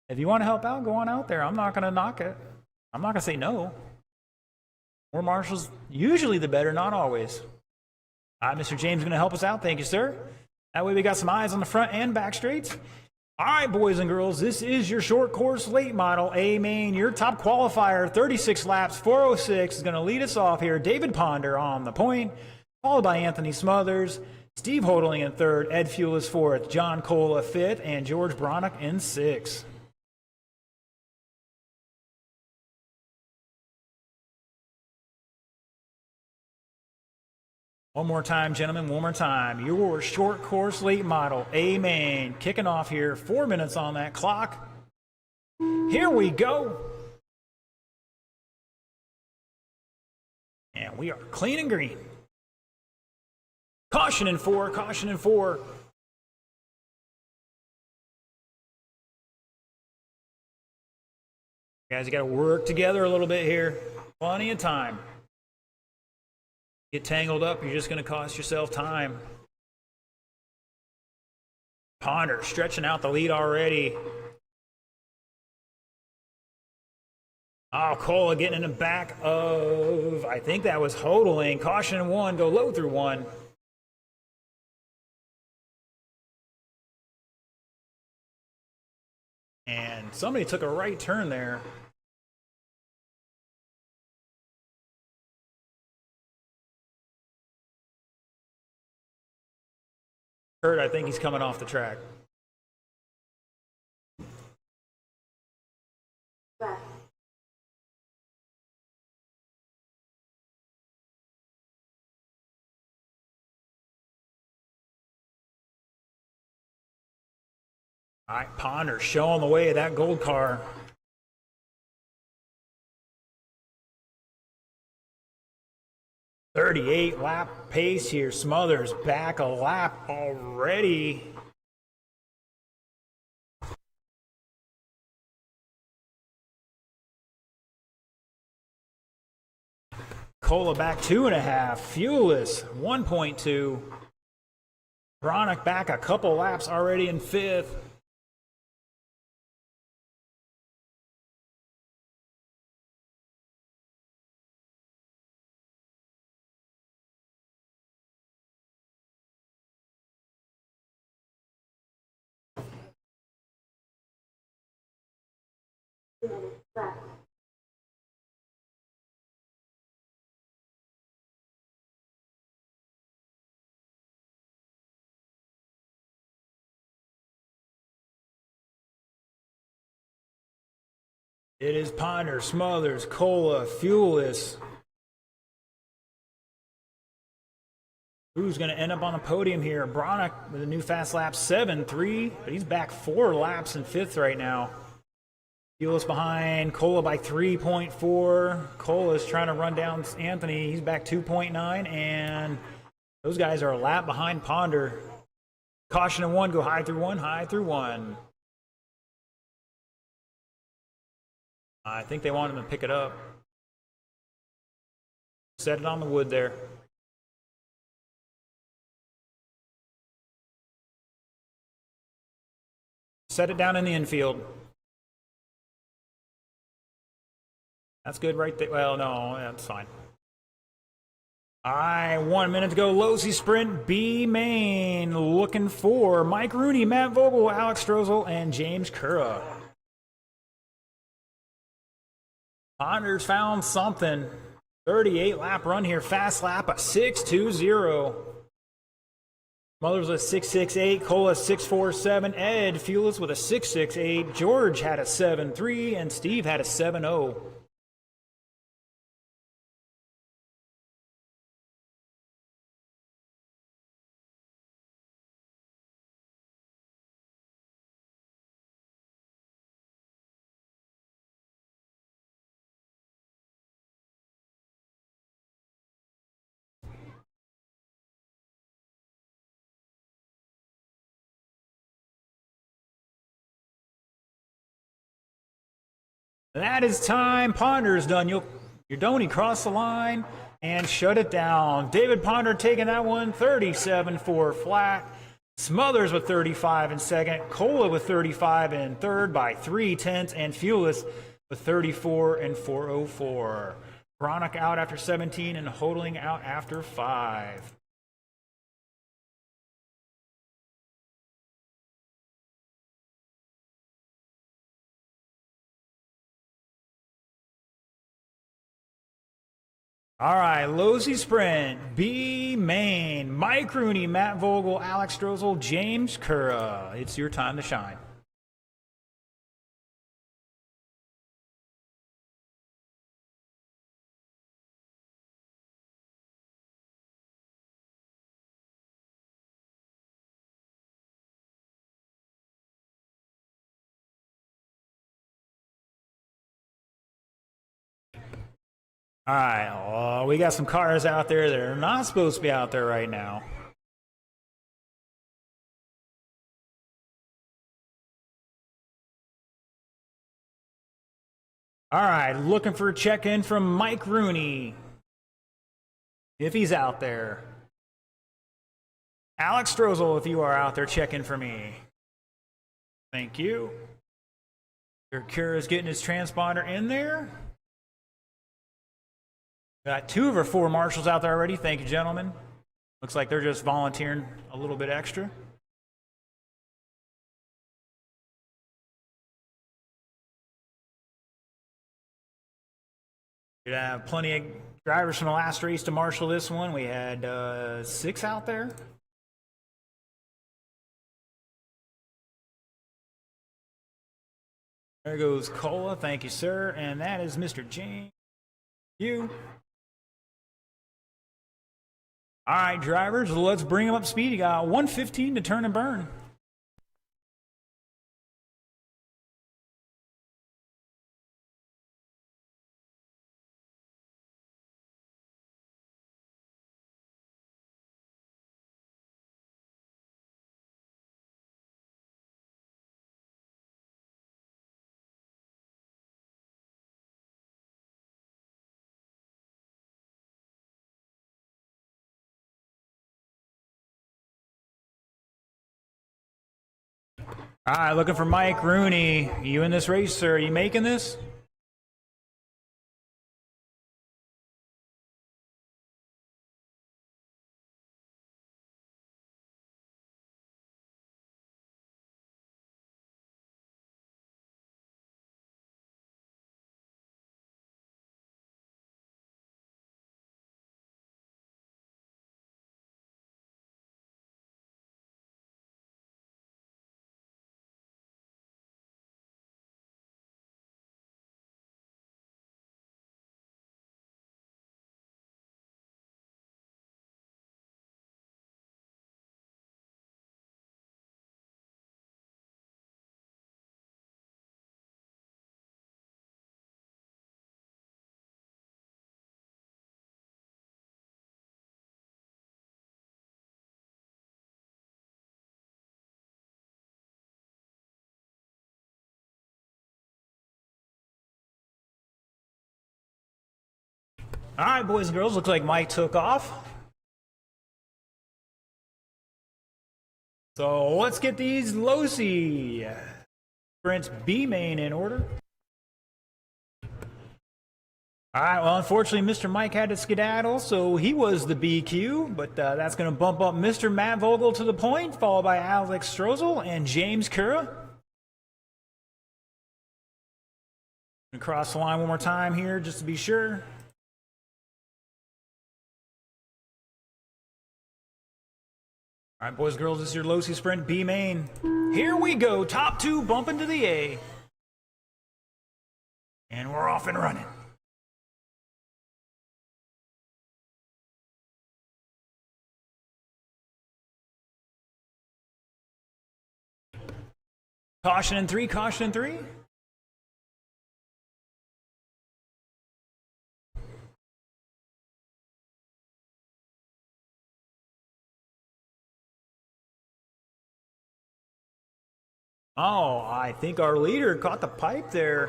If you want to help out, go on out there. I'm not going to knock it. I'm not going to say no. More marshals, usually the better, not always. All right, Mr. James is going to help us out. Thank you, sir. That way we got some eyes on the front and back straights. All right, boys and girls, this is your short course late model A main. Your top qualifier, 36 laps, 406, is going to lead us off here. David Ponder on the point, followed by Anthony Smothers. Steve Hodling in third, Ed Fuel is fourth, John Cola fifth, and George Bronick in sixth. One more time, gentlemen, one more time. Your short course late model, A main, kicking off here, 4 minutes on that clock. Here we go. And we are clean and green. Caution in 4, caution in 4. Guys, you got to work together a little bit here. Plenty of time. Get tangled up, you're just going to cost yourself time. Ponder stretching out the lead already. Oh, Cola getting in the back of, I think that was Hodling. Caution in 1, go low through 1. And somebody took a right turn there. Kurt, I think he's coming off the track. Back. All right, Ponder showing the way of that gold car. .38 lap pace here. Smothers back a lap already. Cola back 2.5. Fuelless 1.2. Bronick back a couple laps already in 5th. It is Ponder, Smothers, Cola, Fuelless. Who's going to end up on the podium here? Bronick with a new fast lap, 7.3, but he's back 4 laps in 5th right now. Fuelless behind Cola by 3.4. Cola's trying to run down Anthony. He's back 2.9, and Those guys are a lap behind Ponder. Caution in one, go high through one, high through one. I think they want him to pick it up. Set it on the wood there. Set it down in the infield. That's good right there. Well, no, that's fine. All right, 1 minute to go. Losi sprint, B main. Looking for Mike Rooney, Matt Vogel, Alex Strozel, and James Cura. Ponder's found something. 38 lap run here. Fast lap, a 6.20. Mothers with 6.68. Cola 6.47. Ed Fuelis with a 6.68. George had a 7.3. And Steve had a 7.0. That is time. Ponder's done. You're done. He crossed the line and shut it down. David Ponder taking that one, 37-4 flat. Smothers with 35 in second. Cola with 35 in third by 0.3. And Fuelis with 34 and 404. Bronick out after 17 and Hodling out after 5. All right, Losi Sprint, B main, Mike Rooney, Matt Vogel, Alex Strozel, James Cura. It's your time to shine. All right, we got some cars out there that are not supposed to be out there right now. All right, looking for a check-in from Mike Rooney, if he's out there. Alex Strozel, if you are out there, check in for me. Thank you. Your Cura's getting his transponder in there. Got 2 of our 4 marshals out there already. Thank you, gentlemen. Looks like they're just volunteering a little bit extra. We have plenty of drivers from the last race to marshal this one. We had 6 out there. There goes Cola. Thank you, sir. And that is Mr. James. You. All right, drivers, let's bring them up to speed. You got 1:15 to turn and burn. All right, looking for Mike Rooney. You in this race, sir? Are you making this? All right, boys and girls, looks like Mike took off. So let's get these Losi sprints B main in order. All right, well, unfortunately, Mr. Mike had to skedaddle, so he was the BQ, but that's going to bump up Mr. Matt Vogel to the point, followed by Alex Strozel and James Cura. Cross the line one more time here, just to be sure. All right, boys and girls, this is your Losi Sprint B main. Here we go, top two bumping to the A. And we're off and running. Caution in three, caution in three. Oh, I think our leader caught the pipe there.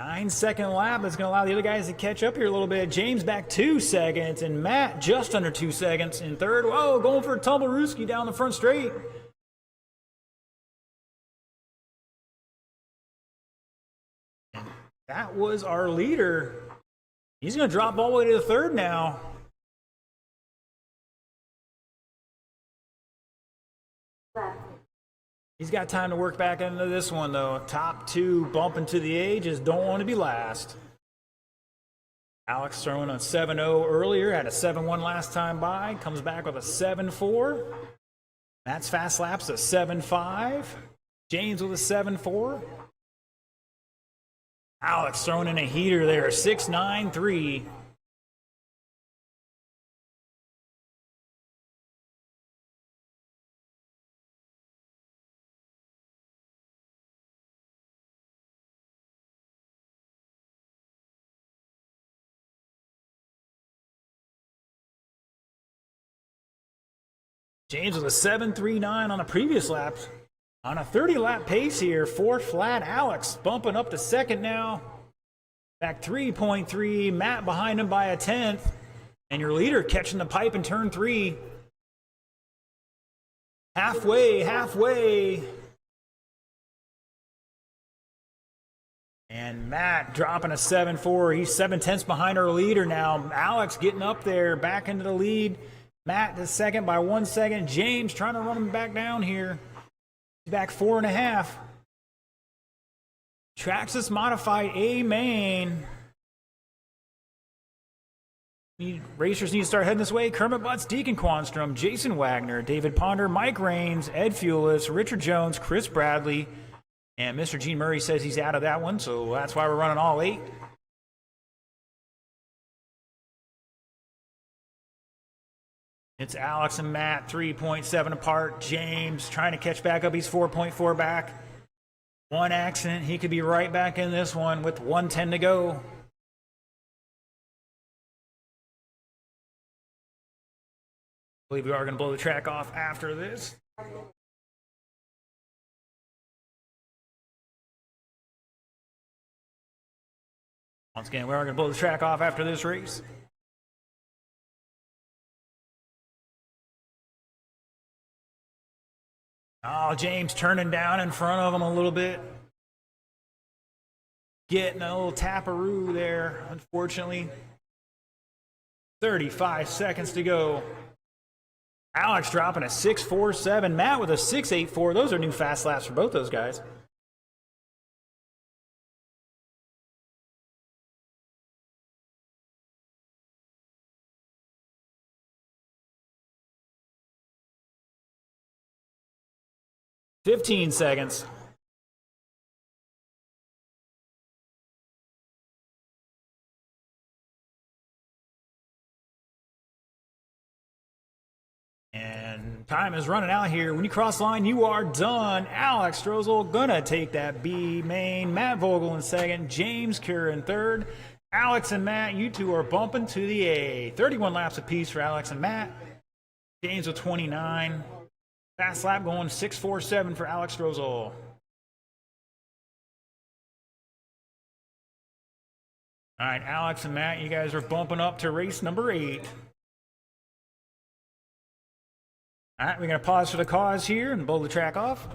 9-second lap. That's going to allow the other guys to catch up here a little bit. James back 2 seconds, and Matt just under 2 seconds in third. Whoa, going for a Tumblerooski down the front straight. That was our leader. He's going to drop all the way to the third now. He's got time to work back into this one, though. Top two bumping to the A, just don't want to be last. Alex throwing a 7-0 earlier, had a 7-1 last time by, comes back with a 7-4. Matt's fast laps a 7-5. James with a 7-4. Alex throwing in a heater there, 6-9-3. James with a 7.39 on the previous lap. On a 30-lap pace here, fourth flat. Alex bumping up to second now. Back 3.3. Matt behind him by a 10th. And your leader catching the pipe in turn 3. Halfway. And Matt dropping a 7.4. He's 7/10 behind our leader now. Alex getting up there, back into the lead. Matt to second by 1 second. James trying to run him back down here. He's back 4.5. Traxxas Modified A main. Racers need to start heading this way. Kermit Butts, Deacon Quanstrom, Jason Wagner, David Ponder, Mike Raines, Ed Fulis, Richard Jones, Chris Bradley, and Mr. Gene Murray says he's out of that one, so that's why we're running all 8. It's Alex and Matt, 3.7 apart. James trying to catch back up. He's 4.4 back. One accident. He could be right back in this one with 1:10 to go. I believe we are going to blow the track off after this. Once again, we are going to blow the track off after this race. Oh, James turning down in front of him a little bit. Getting a little taparoo there, unfortunately. 35 seconds to go. Alex dropping a 6.47. Matt with a 6.84. Those are new fast laps for both those guys. $15 seconds. And time is running out here. When you cross the line, you are done. Alex Strozel gonna take that B main. Matt Vogel in second. James Cura in third. Alex and Matt, you two are bumping to the A. 31 laps apiece for Alex and Matt. James with 29. Fast lap going 6.47 for Alex Strozel. All right, Alex and Matt, you guys are bumping up to race number 8. All right, we're going to pause for the cause here and blow the track off.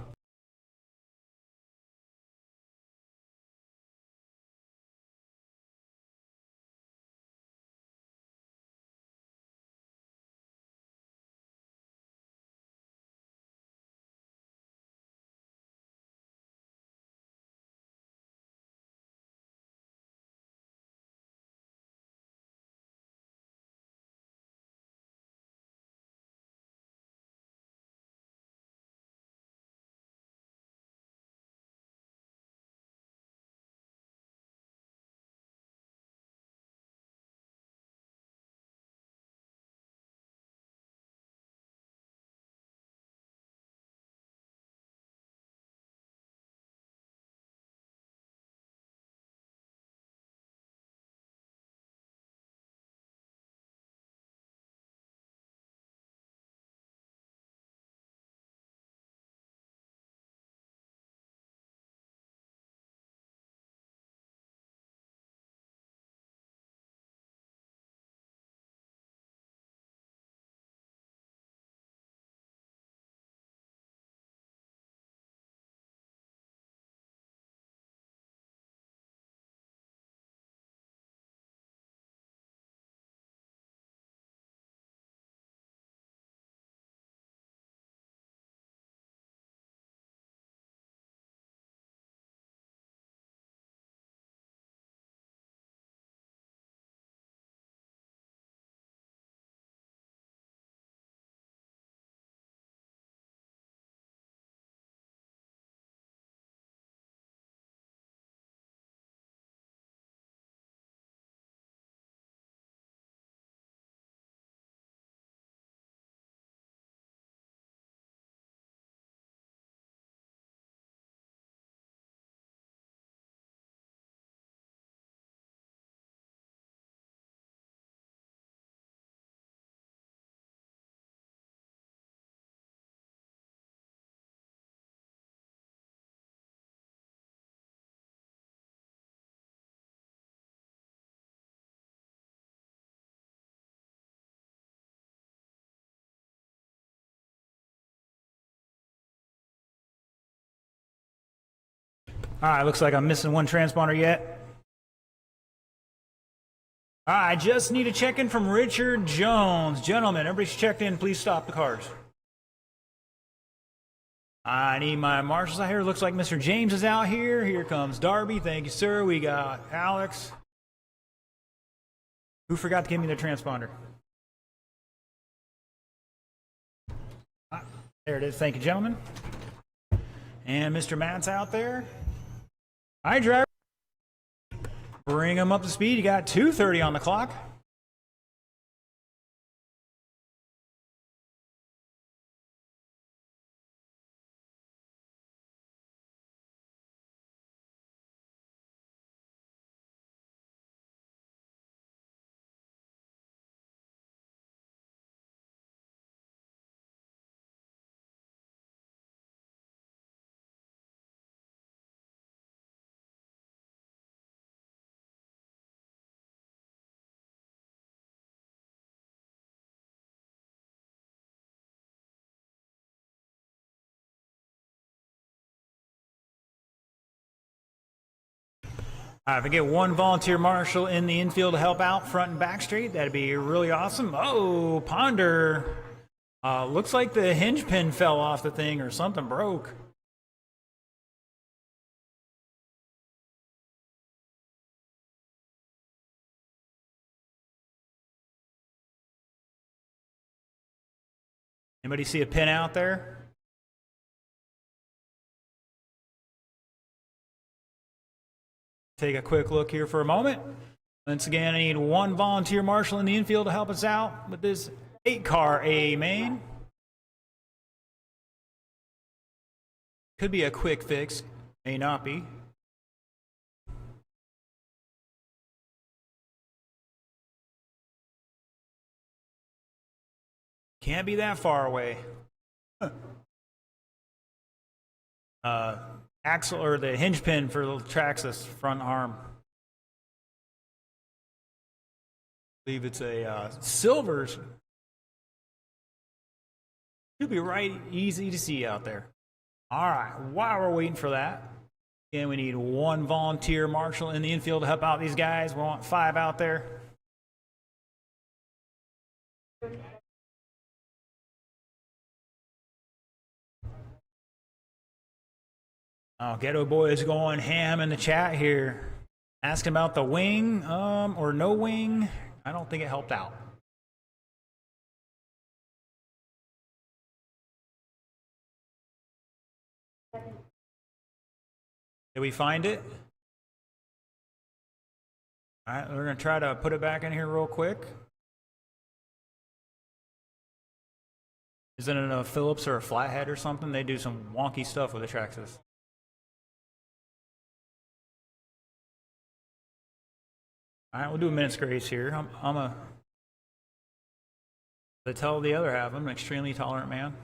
All right, looks like I'm missing one transponder yet. All right, I just need a check-in from Richard Jones. Gentlemen, everybody's checked in. Please stop the cars. I need my marshals out here. Looks like Mr. James is out here. Here comes Darby. Thank you, sir. We got Alex. Who forgot to give me the transponder? There it is. Thank you, gentlemen. And Mr. Matt's out there. All right, driver. Bring him up to speed. You got 2:30 on the clock. If I get one volunteer marshal in the infield to help out front and back straight, that'd be really awesome. Oh, Ponder. Looks like the hinge pin fell off the thing or something broke. Anybody see a pin out there? Take a quick look here for a moment. Once again, I need one volunteer marshal in the infield to help us out with this 8-car A main. Could be a quick fix, may not be. Can't be that far away. Axle or the hinge pin for the Traxxas front arm. believe it's a silver. Should be right easy to see out there. All right, while we're waiting for that, again, we need one volunteer marshal in the infield to help out these guys. We want 5 out there. Oh, Ghetto Boy is going ham in the chat here. Asking about the wing, or no wing. I don't think it helped out. Did we find it? All right, we're going to try to put it back in here real quick. Isn't it a Phillips or a flathead or something? They do some wonky stuff with the Traxxas. All right, we'll do a minute's grace here. To tell the other half, I'm an extremely tolerant man.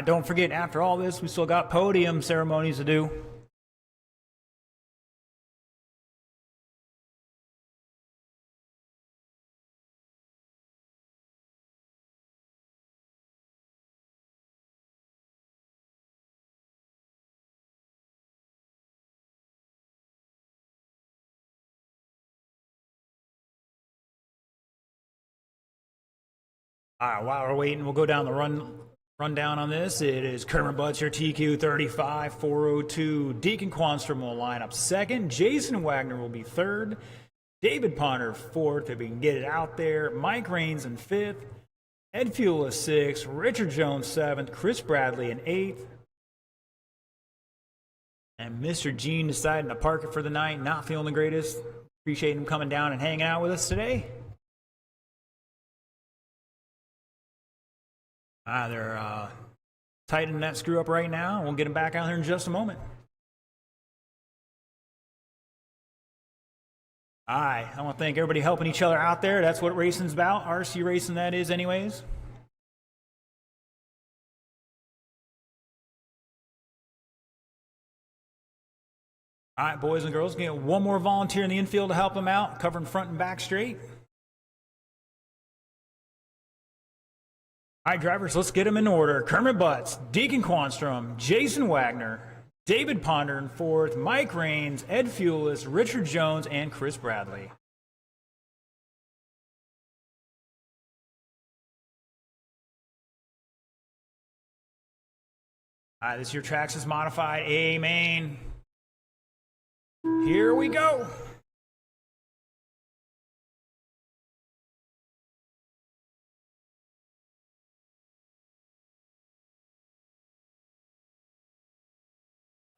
Don't forget, after all this, we still got podium ceremonies to do. All right, while we're waiting, we'll go down the rundown on this. It is Kermit Butts, your TQ 35-402. Deacon Quanstrom will line up second. Jason Wagner will be third. David Ponder fourth, if we can get it out there. Mike Raines in fifth. Ed Fuel is sixth. Richard Jones seventh. Chris Bradley in eighth. And Mr. Gene deciding to park it for the night. Not feeling the greatest. Appreciate him coming down and hanging out with us today. They're tightening that screw up right now. We'll get them back out here in just a moment. All right, I want to thank everybody helping each other out there. That's what racing's about. RC racing, that is, anyways. All right, boys and girls, get one more volunteer in the infield to help them out, covering front and back straight. All right, drivers, let's get them in order. Kermit Butts, Deacon Quanstrom, Jason Wagner, David Ponder in fourth, Mike Raines, Ed Fuelis, Richard Jones, and Chris Bradley. All right, this is your Traxxas Modified A main. Here we go.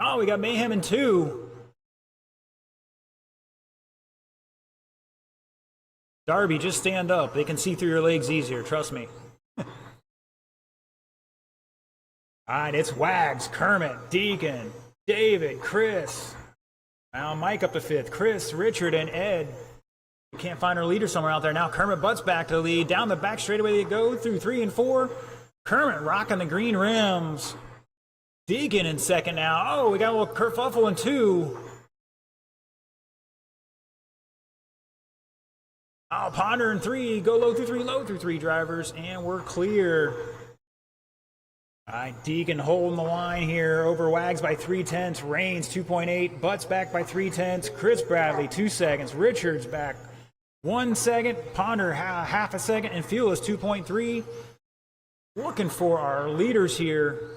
Oh, we got Mayhem in 2. Darby, just stand up. They can see through your legs easier, trust me. All right, it's Wags, Kermit, Deacon, David, Chris. Now Mike up to 5th. Chris, Richard, and Ed. We can't find our leader somewhere out there. Now Kermit Butts back to the lead. Down the back straightaway they go through 3 and 4. Kermit rocking the green rims. Deacon in second now. Oh, we got a little kerfuffle in 2. Oh, Ponder in 3. Go low through 3 drivers, and we're clear. All right, Deacon holding the line here over Wags by 3/10. Raines 2.8. Butts back by 3/10. Chris Bradley 2 seconds. Richards back 1 second. Ponder half a second. And Fuel is 2.3. Looking for our leaders here.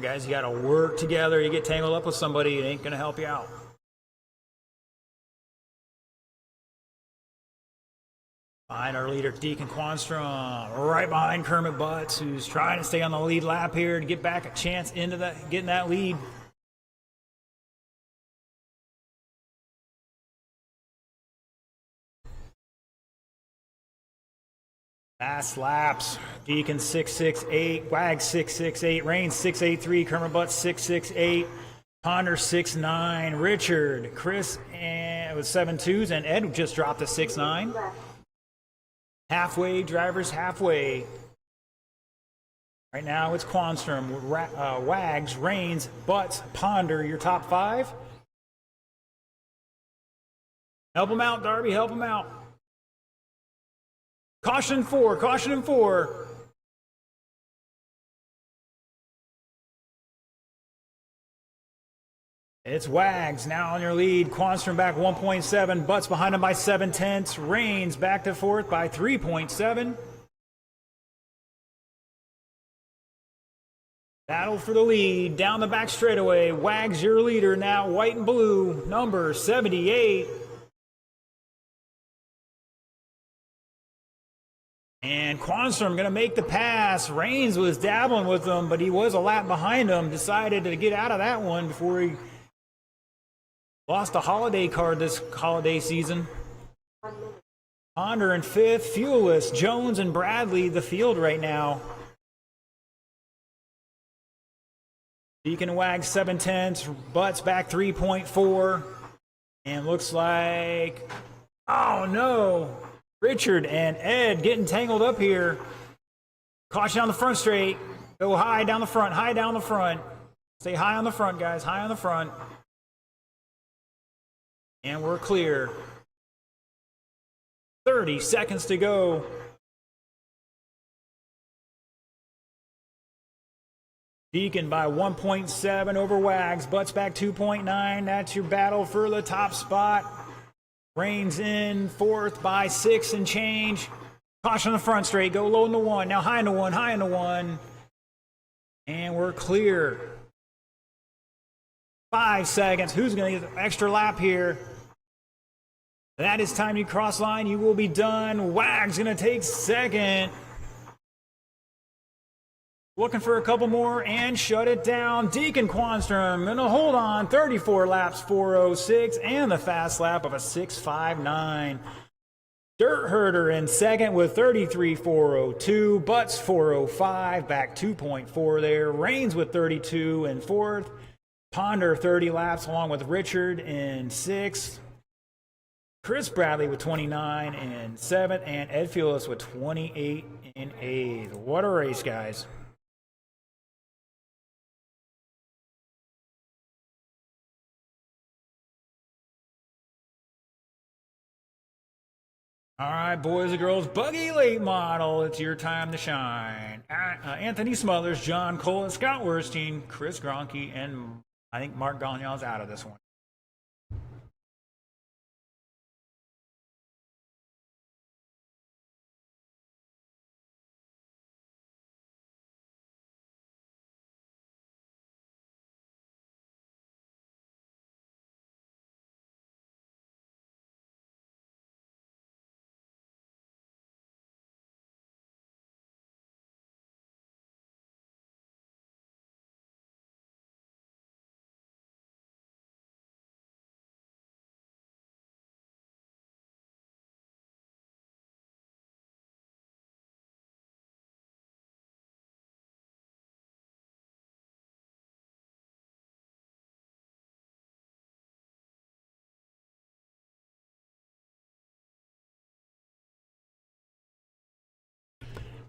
Guys, you got to work together. You get tangled up with somebody, it ain't going to help you out. Behind our leader, Deacon Quanstrom, right behind Kermit Butts, who's trying to stay on the lead lap here to get back a chance into that, getting that lead. Fast laps. Deacon 6.68, Wags 6.68, Raines 6.83, Kermit Butts 6.68. Ponder 6'9", Richard, Chris and with 7.2s, and Ed just dropped a 6'9". Halfway, drivers halfway. Right now it's Quanstrom, Wags, Rains, Butts, Ponder, your top 5. Help them out, Darby, help them out. Caution 4, caution 4. It's Wags now on your lead. Quanstrom back 1.7. Butts behind him by 0.7. Rains back to 4th by 3.7. Battle for the lead. Down the back straightaway. Wags your leader now. White and blue. Number 78. And Quanstrom going to make the pass. Rains was dabbling with him, but he was a lap behind him. Decided to get out of that one before he lost a holiday card this holiday season. Ponder in 5th. Fuelless, Jones and Bradley the field right now. Deacon Wags 0.7. Butts back 3.4. And looks like, oh no, Richard and Ed getting tangled up here. Caution on the front straight. Go high down the front, high down the front. Stay high on the front, guys, high on the front. And we're clear. 30 seconds to go. Deacon by 1.7 over Wags. Butts back 2.9. That's your battle for the top spot. Rains in 4th by 6 and change. Caution on the front straight. Go low in the 1. Now high in the 1. High in the 1. And we're clear. 5 seconds. Who's going to get an extra lap here? That is time you cross line. You will be done. Wags going to take 2nd. Looking for a couple more and shut it down. Deacon Quanstrom going to hold on. 34 laps, 4:06, and the fast lap of a 6:59. Dirt Herder in 2nd with 33, 4:02. Butts 4:05, back 2.4 there. Rains with 32 in 4th. Ponder 30 laps along with Richard in 6th. Chris Bradley with 29 in 7th, and Ed Fuelless with 28 in 8th. What a race, guys. All right, boys and girls, Buggy Late Model, it's your time to shine. Anthony Smothers, John Cole, Scott Werstein, Chris Gronke, and I think Mark Gagnon's out of this one.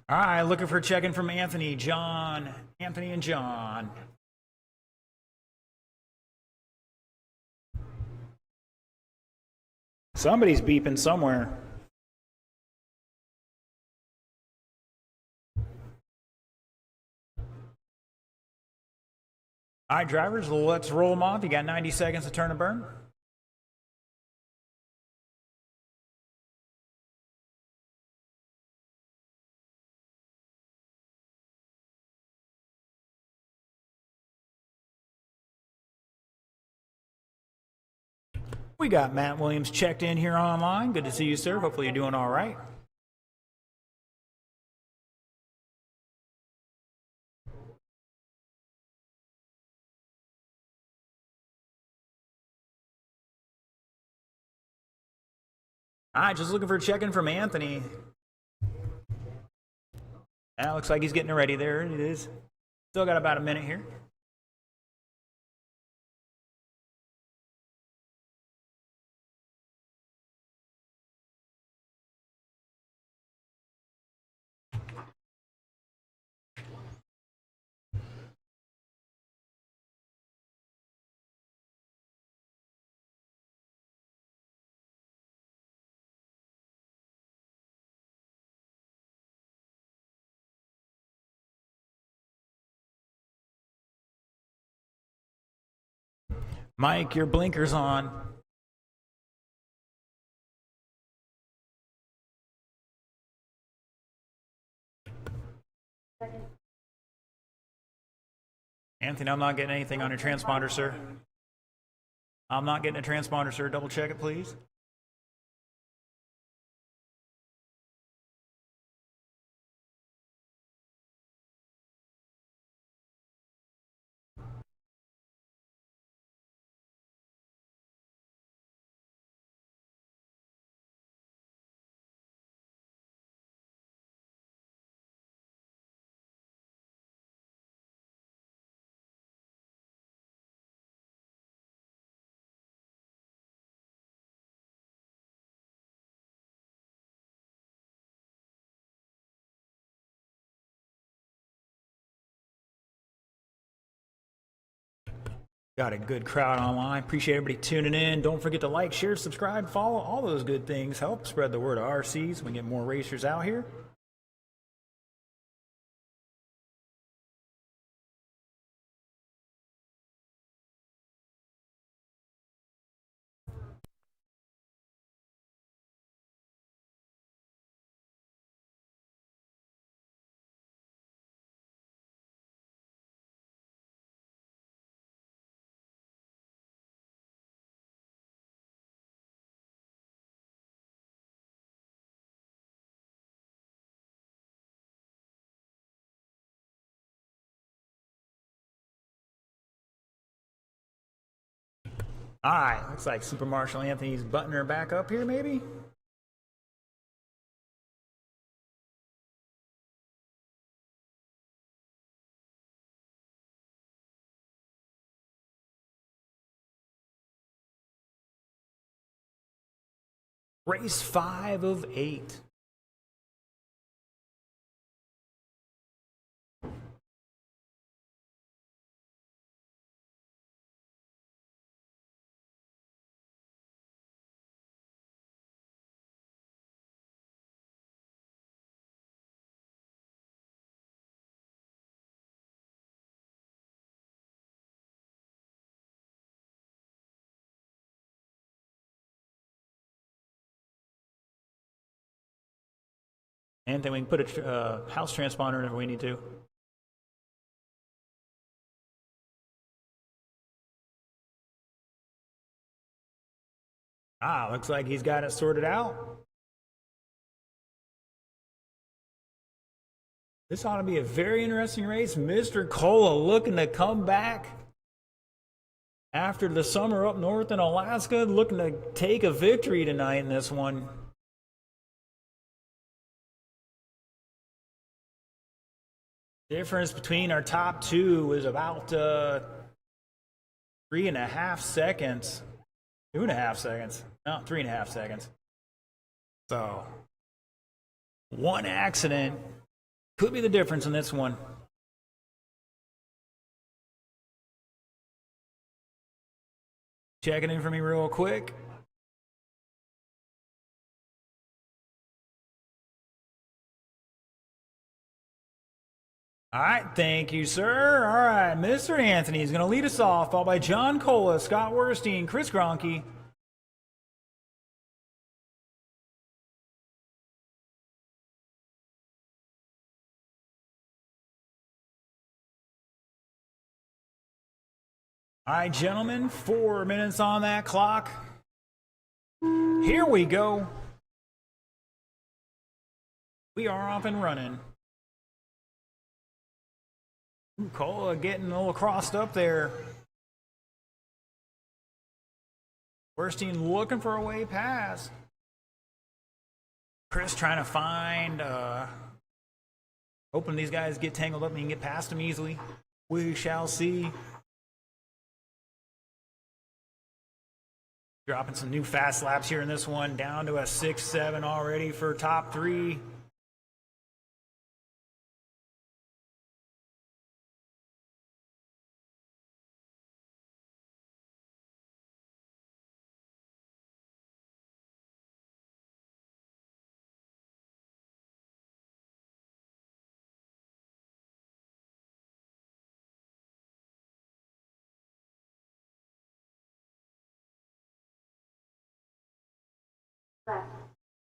All right, looking for check-in from Anthony, John, Anthony and John. Somebody's beeping somewhere. All right, drivers, let's roll them off. You got 90 seconds to turn and burn. We got Matt Williams checked in here online. Good to see you, sir. Hopefully you're doing all right. All right, just looking for a check-in from Anthony. That looks like he's getting ready there. It is. Still got about a minute here. Mike, your blinker's on. Anthony, I'm not getting anything on your transponder, sir. I'm not getting a transponder, sir. Double check it, please. Got a good crowd online. Appreciate everybody tuning in. Don't forget to like, share, subscribe, follow. All those good things help spread the word of RCs. We get more racers out here. All right, looks like Super Marshal Anthony's buttoning her back up here, maybe? Race 5 of 8. Anthony, we can put a house transponder in if we need to. Ah, looks like he's got it sorted out. This ought to be a very interesting race. Mr. Cola looking to come back after the summer up north in Alaska, looking to take a victory tonight in this one. Difference between our top two is about 3.5 seconds. 2.5 seconds. No, 3.5 seconds. So, one accident could be the difference in this one. Checking in for me real quick. All right, thank you, sir. All right, Mr. Anthony is going to lead us off, followed by John Cola, Scott Werstein, Chris Gronke. All right, gentlemen, 4 minutes on that clock. Here we go. We are off and running. Ooh, Cola getting a little crossed up there. Werstein looking for a way past. Chris trying to find, hoping these guys get tangled up and he can get past them easily. We shall see. Dropping some new fast laps here in this one, down to a 6-7 already for top 3.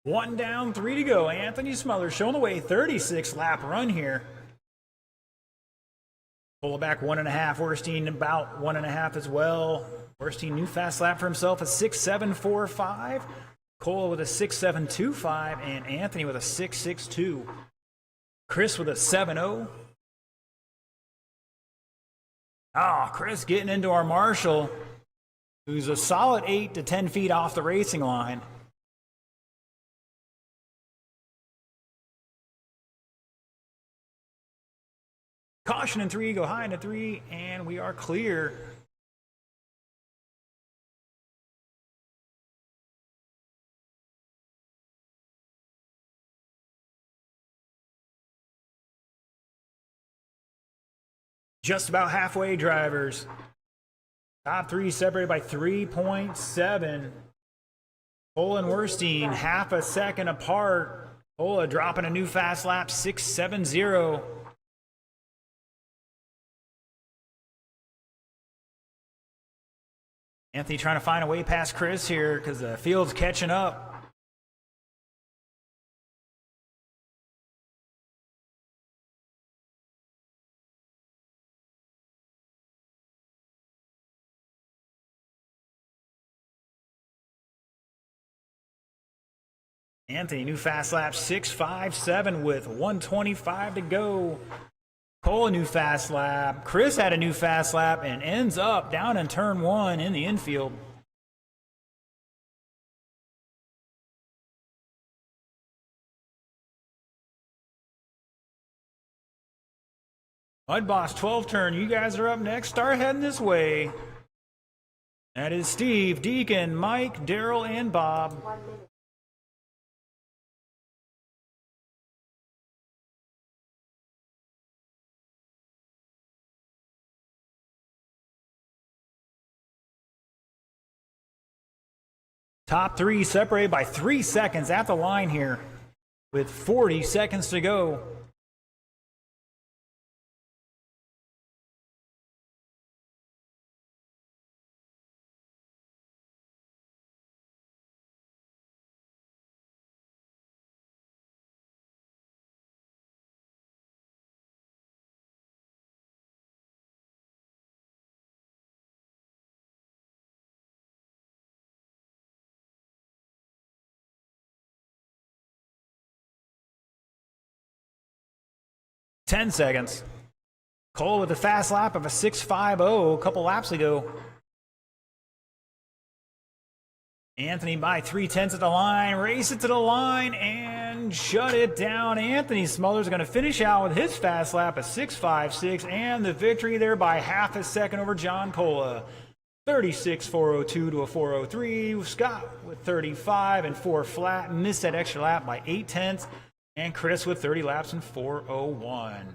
One down, 3 to go. Anthony Smothers showing the way. 36 lap run here. Pull it back 1.5. Worstein about 1.5 as well. Worstein new fast lap for himself, a 6.745. Cole with a 6.725, and Anthony with a 6.62. Chris with a 7.0. Oh, Chris getting into our Marshall, who's a solid 8 to 10 feet off the racing line. Caution in 3, go high into 3, and we are clear. Just about halfway, drivers. Top 3 separated by 3.7. Ola and Worstein half a second apart. Ola dropping a new fast lap, 6.70. Anthony trying to find a way past Chris here because the field's catching up. Anthony, new fast lap, 6.57 with 125 to go. Cole, a new fast lap. Chris had a new fast lap and ends up down in turn 1 in the infield. Mud Boss 12 turn, you guys are up next. Start heading this way. That is Steve, Deacon, Mike, Daryl, and Bob. 1 minute. Top 3 separated by 3 seconds at the line here with 40 seconds to go. Ten seconds. Cole with a fast lap of a 6.50 a couple laps ago. Anthony by 3/10 at the line, race it to the line and shut it down. Anthony Smothers going to finish out with his fast lap of 6.56 and the victory there by half a second over John Cola. 36.402 to a 4.03. Scott with 35 and 4 flat, missed that extra lap by 8/10. And Chris with 30 laps in 4.01.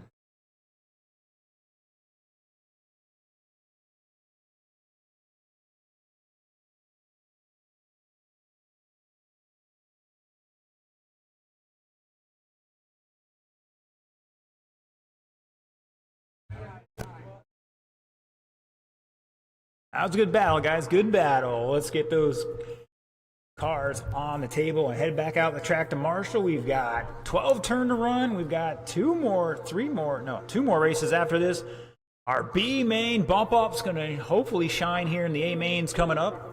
That was a good battle, guys. Good battle. Let's get those cars on the table and head back out the track to Marshall. We've got 12 turn to run. We've got two more races after this. Our B main bump up's going to hopefully shine here in the A mains coming up.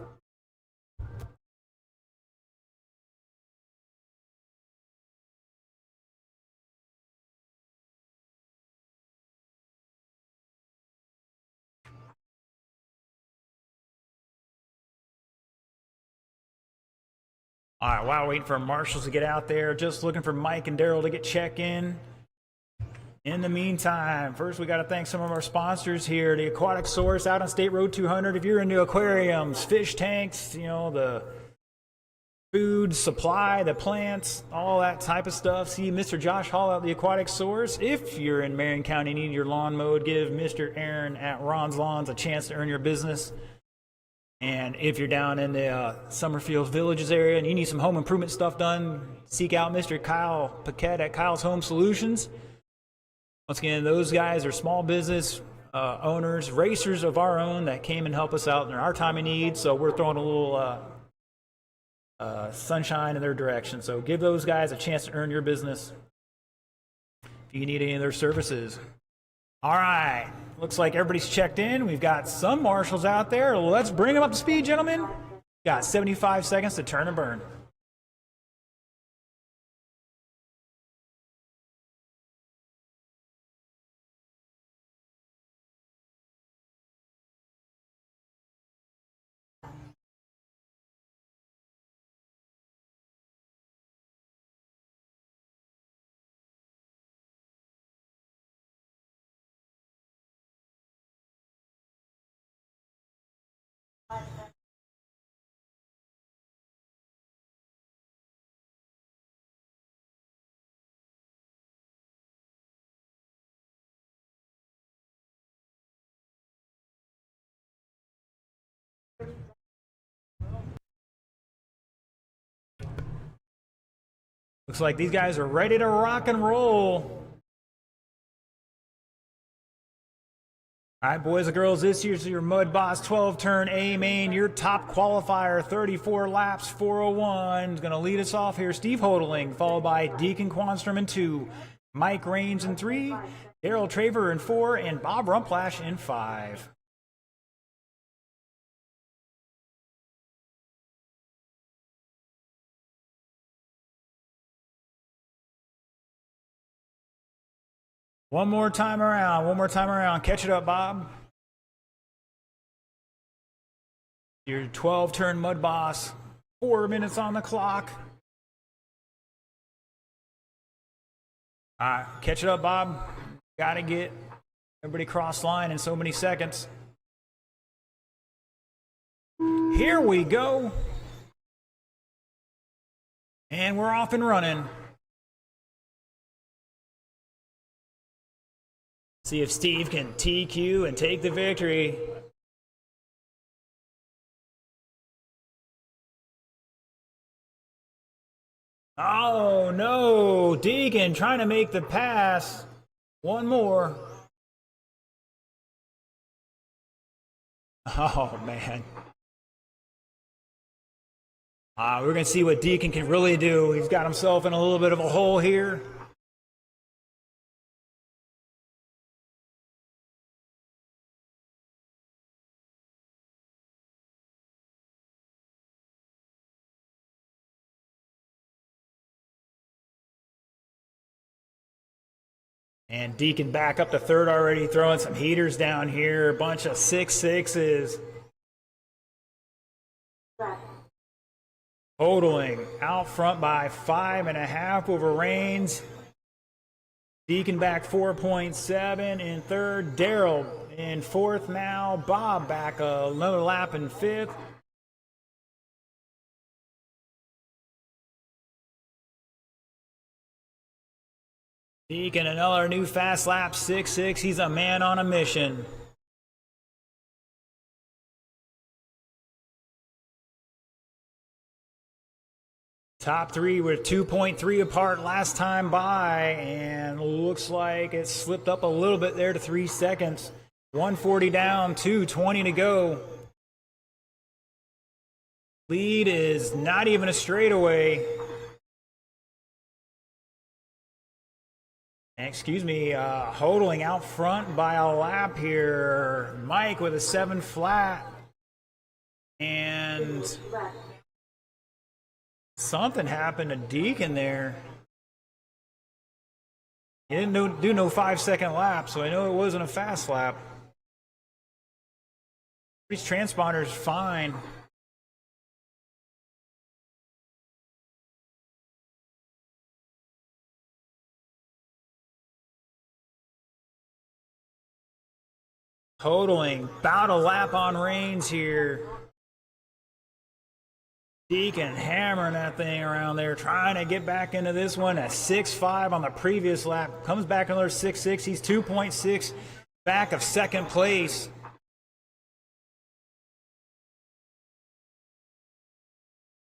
All right, while waiting for Marshals to get out there, just looking for Mike and Daryl to get check in. In the meantime, first we got to thank some of our sponsors here. The Aquatic Source out on State Road 200. If you're into aquariums, fish tanks, you know, the food supply, the plants, all that type of stuff, see Mr. Josh Hall at the Aquatic Source. If you're in Marion County and need your lawn mowed, give Mr. Aaron at Ron's Lawns a chance to earn your business. And if you're down in the Summerfield Villages area and you need some home improvement stuff done, seek out Mr. Kyle Paquette at Kyle's Home Solutions. Once again, those guys are small business owners, racers of our own that came and helped us out in our time of need. So we're throwing a little sunshine in their direction. So give those guys a chance to earn your business if you need any of their services. All right, looks like everybody's checked in. We've got some marshals out there. Let's bring them up to speed, gentlemen. Got 75 seconds to turn and burn. Looks like these guys are ready to rock and roll. All right, boys and girls, this year's your Mud Boss 12-turn A main. Your top qualifier, 34 laps, 401. Is going to lead us off here. Steve Hodling, followed by Deacon Quanstrom in 2, Mike Raines in 3, Daryl Traver in 4, and Bob Rumplash in 5. One more time around. Catch it up, Bob. Your 12-turn Mud Boss. 4 minutes on the clock. Catch it up, Bob. Got to get everybody cross line in so many seconds. Here we go. And we're off and running. See if Steve can TQ and take the victory. Oh no, Deacon trying to make the pass. One more. Oh man. We're going to see what Deacon can really do. He's got himself in a little bit of a hole here. And Deacon back up to third already, throwing some heaters down here. A bunch of 6-6s. Hodling out front by 5.5 over Raines. Deacon back 4.7 in third. Daryl in fourth now. Bob back another lap in fifth. Deacon another new fast lap, 6-6. He's a man on a mission. Top three were 2.3 apart last time by, and looks like it slipped up a little bit there to 3 seconds. 140 down, 2:20 to go. Lead is not even a straightaway. Excuse me, Hodling out front by a lap here. Mike with a 7 flat. And something happened to Deacon there. He didn't do no 5-second lap, so I know it wasn't a fast lap. These transponders fine. Hodling, about a lap on Raines here. Deacon hammering that thing around there, trying to get back into this one. A 6.5 on the previous lap. Comes back another 6.6. He's 2.6 back of second place.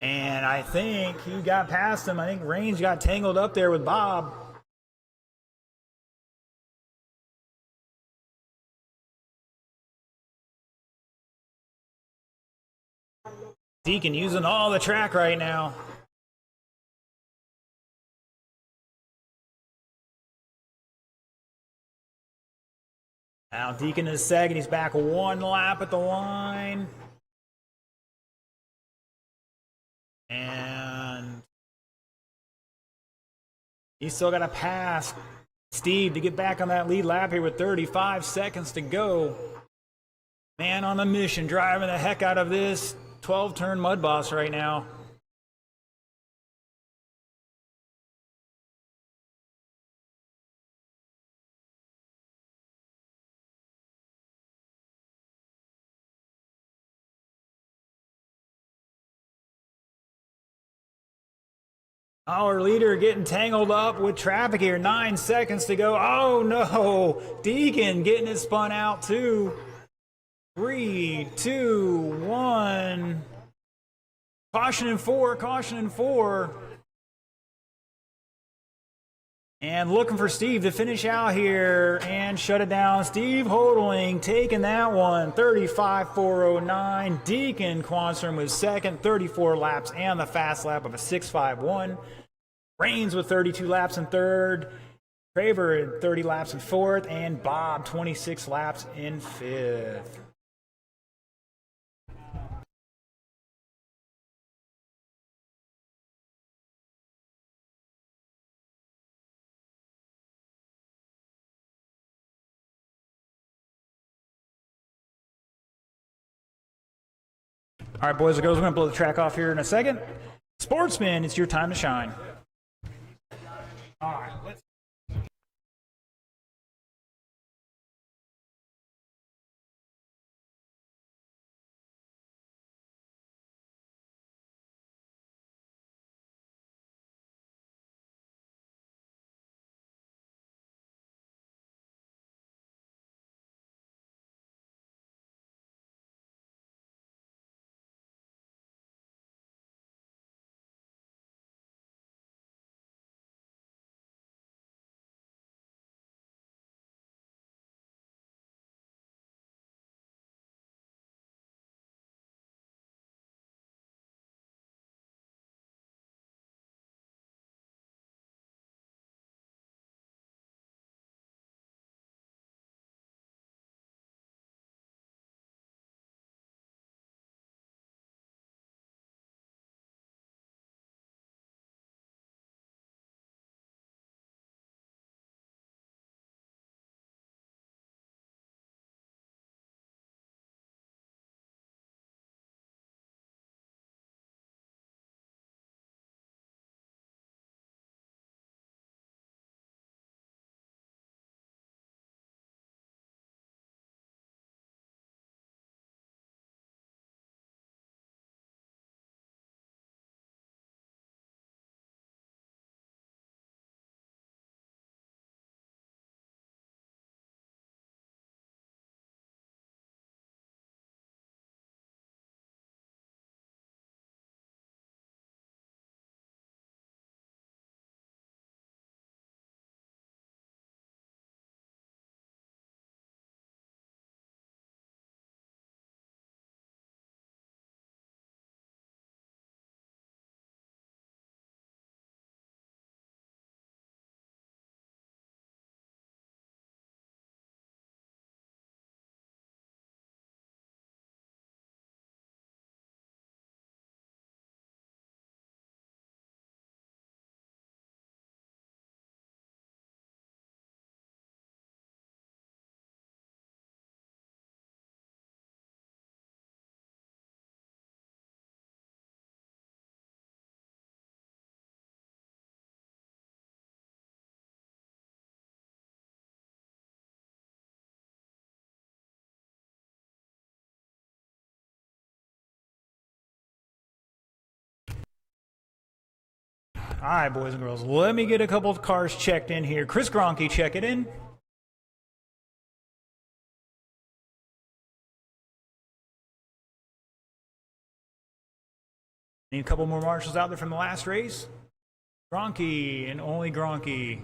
And I think he got past him. I think Raines got tangled up there with Bob. Deacon using all the track right now. Now Deacon is second. He's back one lap at the line. And he's still got to pass Steve to get back on that lead lap here with 35 seconds to go. Man on a mission, driving the heck out of this 12-turn mud boss right now. Our leader getting tangled up with traffic here. 9 seconds to go. Oh no! Deacon getting it spun out too. 3, 2, 1. Caution in four, caution in four. And looking for Steve to finish out here and shut it down. Steve Hodling taking that one. 35.409. Deacon Quanstrom was second, 34 laps and the fast lap of a 6.51. Reigns with 32 laps in third. Craver 30 laps in fourth. And Bob 26 laps in fifth. All right, boys and girls, we're going to blow the track off here in a second. Sportsman, it's your time to shine. All right, let's. All right, boys and girls, let me get a couple of cars checked in here. Chris Gronke, check it in. Need a couple more marshals out there from the last race. Gronke and only Gronke.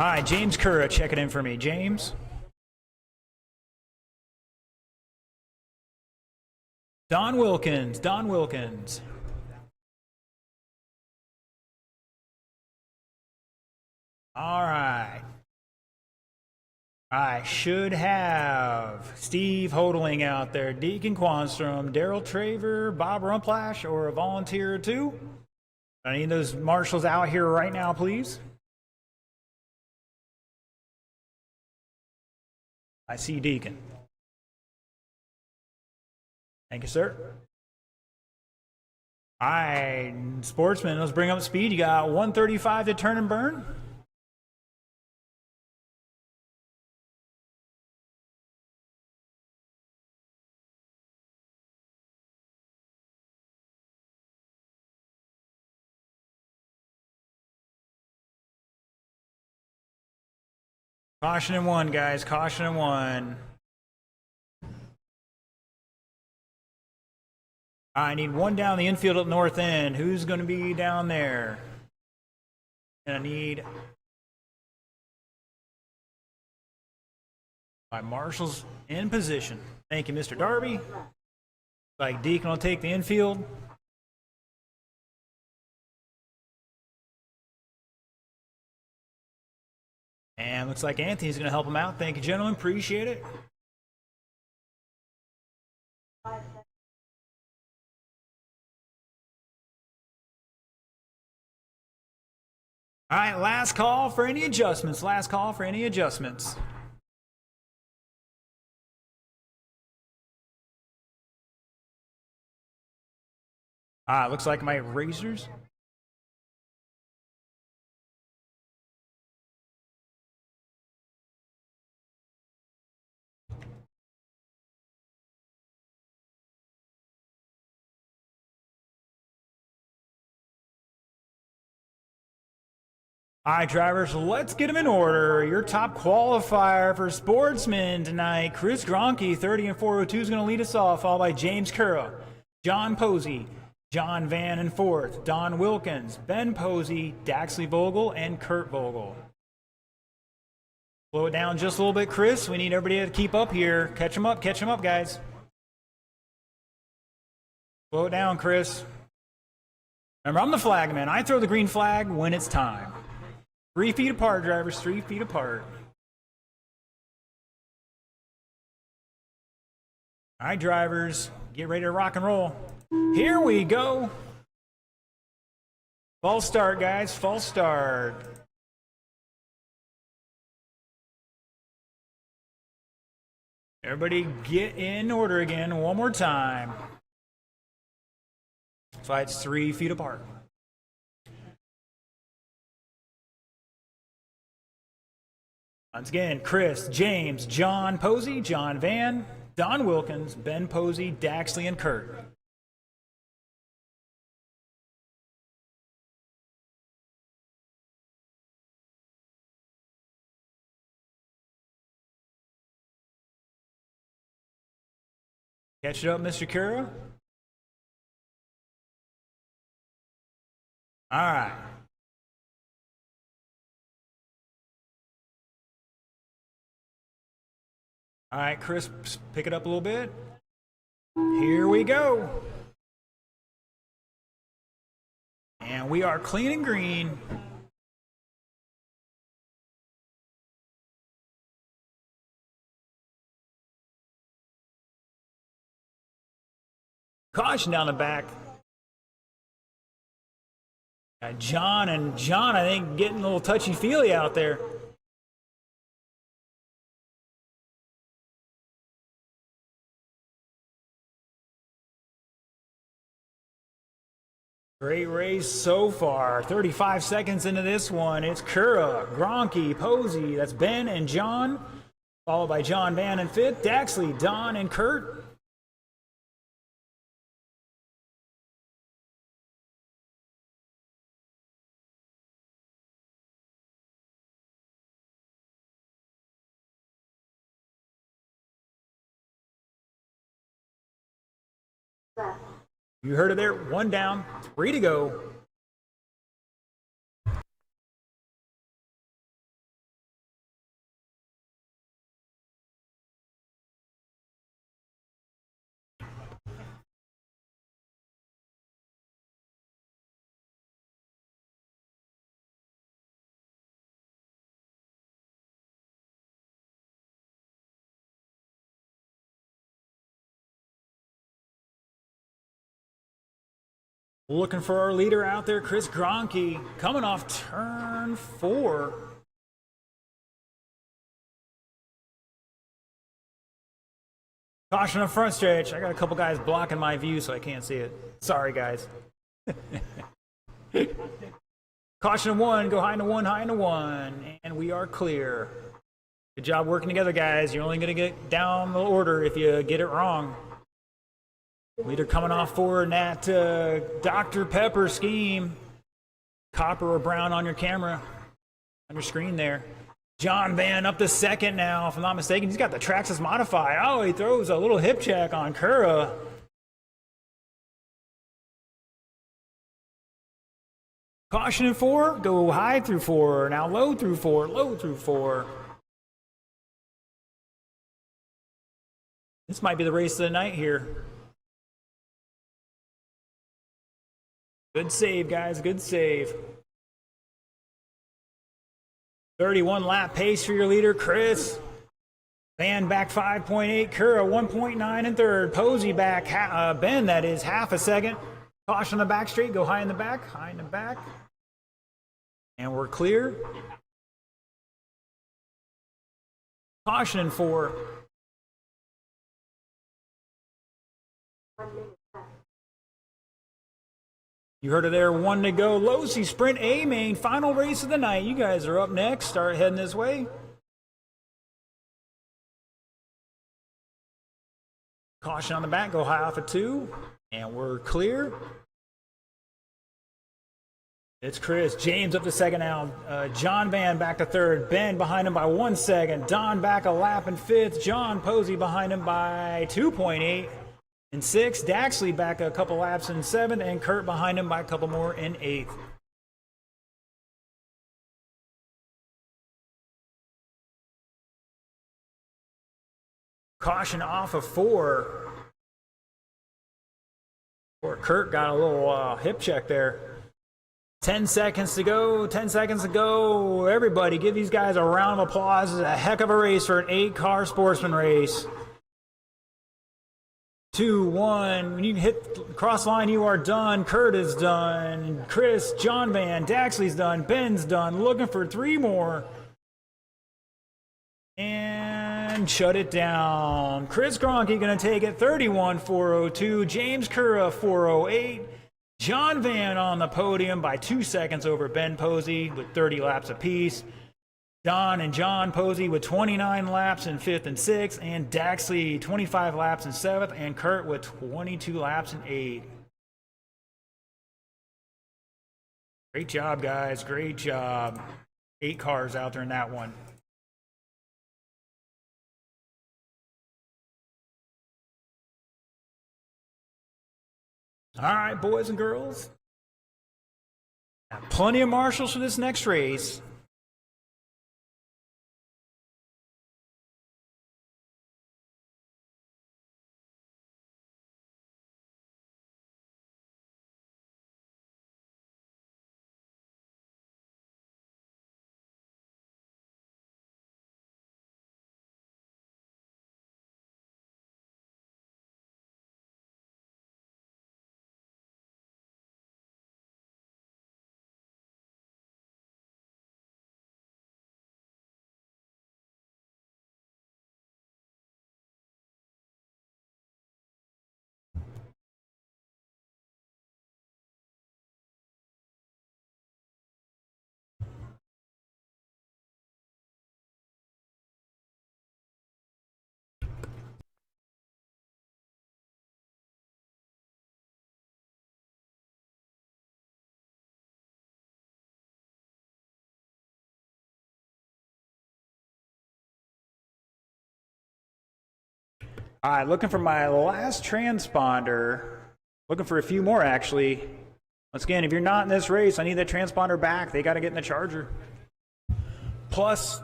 All right, James Cura, check it in for me. James. Don Wilkins. Don Wilkins. All right. I should have Steve Hodling out there, Deacon Quanstrom, Daryl Traver, Bob Rumplash, or a volunteer or two. I need those marshals out here right now, please. I see Deacon. Thank you, sir. All right, sportsman, let's bring up speed. You got 135 to turn and burn. Caution in one, guys. Caution in one. I need one down the infield at north end. Who's going to be down there? And I need my marshals in position. Thank you, Mr. Darby. Like Deacon will take the infield. And looks like Anthony's going to help him out. Thank you, gentlemen. Appreciate it. All right, last call for any adjustments. Last call for any adjustments. Looks like my erasers. All right, drivers, let's get them in order. Your top qualifier for sportsmen tonight, Chris Gronke, 30 and 402 is going to lead us off, followed by James Cura, John Posey, John Van in fourth, Don Wilkins, Ben Posey, Daxley Vogel, and Kurt Vogel. Slow it down just a little bit, Chris. We need everybody to keep up here. Catch them up, guys. Slow it down, Chris. Remember, I'm the flag man. I throw the green flag when it's time. 3 feet apart, drivers, 3 feet apart. All right, drivers, get ready to rock and roll. Here we go. False start, guys, false start. Everybody get in order again one more time. That's why it's 3 feet apart. Once again, Chris, James, John Posey, John Van, Don Wilkins, Ben Posey, Daxley, and Kurt. Catch it up, Mr. Cura. All right. All right, Chris, pick it up a little bit. Here we go. And we are clean and green. Caution down the back. John, I think, getting a little touchy-feely out there. Great race so far. 35 seconds into this one. It's Cura, Gronke, Posey. That's Ben and John. Followed by John Van in fifth. Daxley, Don, and Kurt. You heard it there. 1 down, 3 to go. Looking for our leader out there, Chris Gronke, coming off turn 4. Caution on front stretch. I got a couple guys blocking my view, so I can't see it. Sorry, guys. Caution 1, go high into 1, high into 1, and we are clear. Good job working together, guys. You're only going to get down the order if you get it wrong. Leader coming off forward in that Dr. Pepper scheme. Copper or brown on your camera, on your screen there. John Van up to second now, if I'm not mistaken. He's got the Traxxas Modify. Oh, he throws a little hip check on Kura. Caution in 4, go high through 4. Now low through 4, low through 4. This might be the race of the night here. Good save, guys, good save. 31 lap pace for your leader, Chris. Van back 5.8, Kura 1.9 in third. Posey back, Ben, that is, half a second. Caution on the back straight, go high in the back, high in the back. And we're clear. Caution in 4. You heard it there, 1 to go. Losi Sprint A main, final race of the night. You guys are up next. Start heading this way. Caution on the back, go high off of 2. And we're clear. It's Chris. James up to second now. John Van back to third. Ben behind him by 1 second. Don back a lap in 5th. John Posey behind him by 2.8 in 6th. Daxley back a couple laps in 7th. And Kurt behind him by a couple more in 8th. Caution off of 4. Poor Kurt got a little hip check there. 10 seconds to go, 10 seconds to go. Everybody give these guys a round of applause. It's a heck of a race for an 8-car sportsman race. 2, 1, when you hit the cross line, you are done. Kurt is done. Chris, John Van, Daxley's done. Ben's done. Looking for 3 more. And shut it down. Chris Gronke going to take it 31.402. James Kura 408. John Van on the podium by 2 seconds over Ben Posey with 30 laps apiece. Don and John Posey with 29 laps in 5th and 6th. And Daxley 25 laps in 7th. And Kurt with 22 laps in 8th. Great job, guys. Great job. 8 cars out there in that one. All right, boys and girls. Plenty of marshals for this next race. All right, looking for my last transponder. Looking for a few more, actually. Once again, if you're not in this race, I need that transponder back. They got to get in the charger. Plus,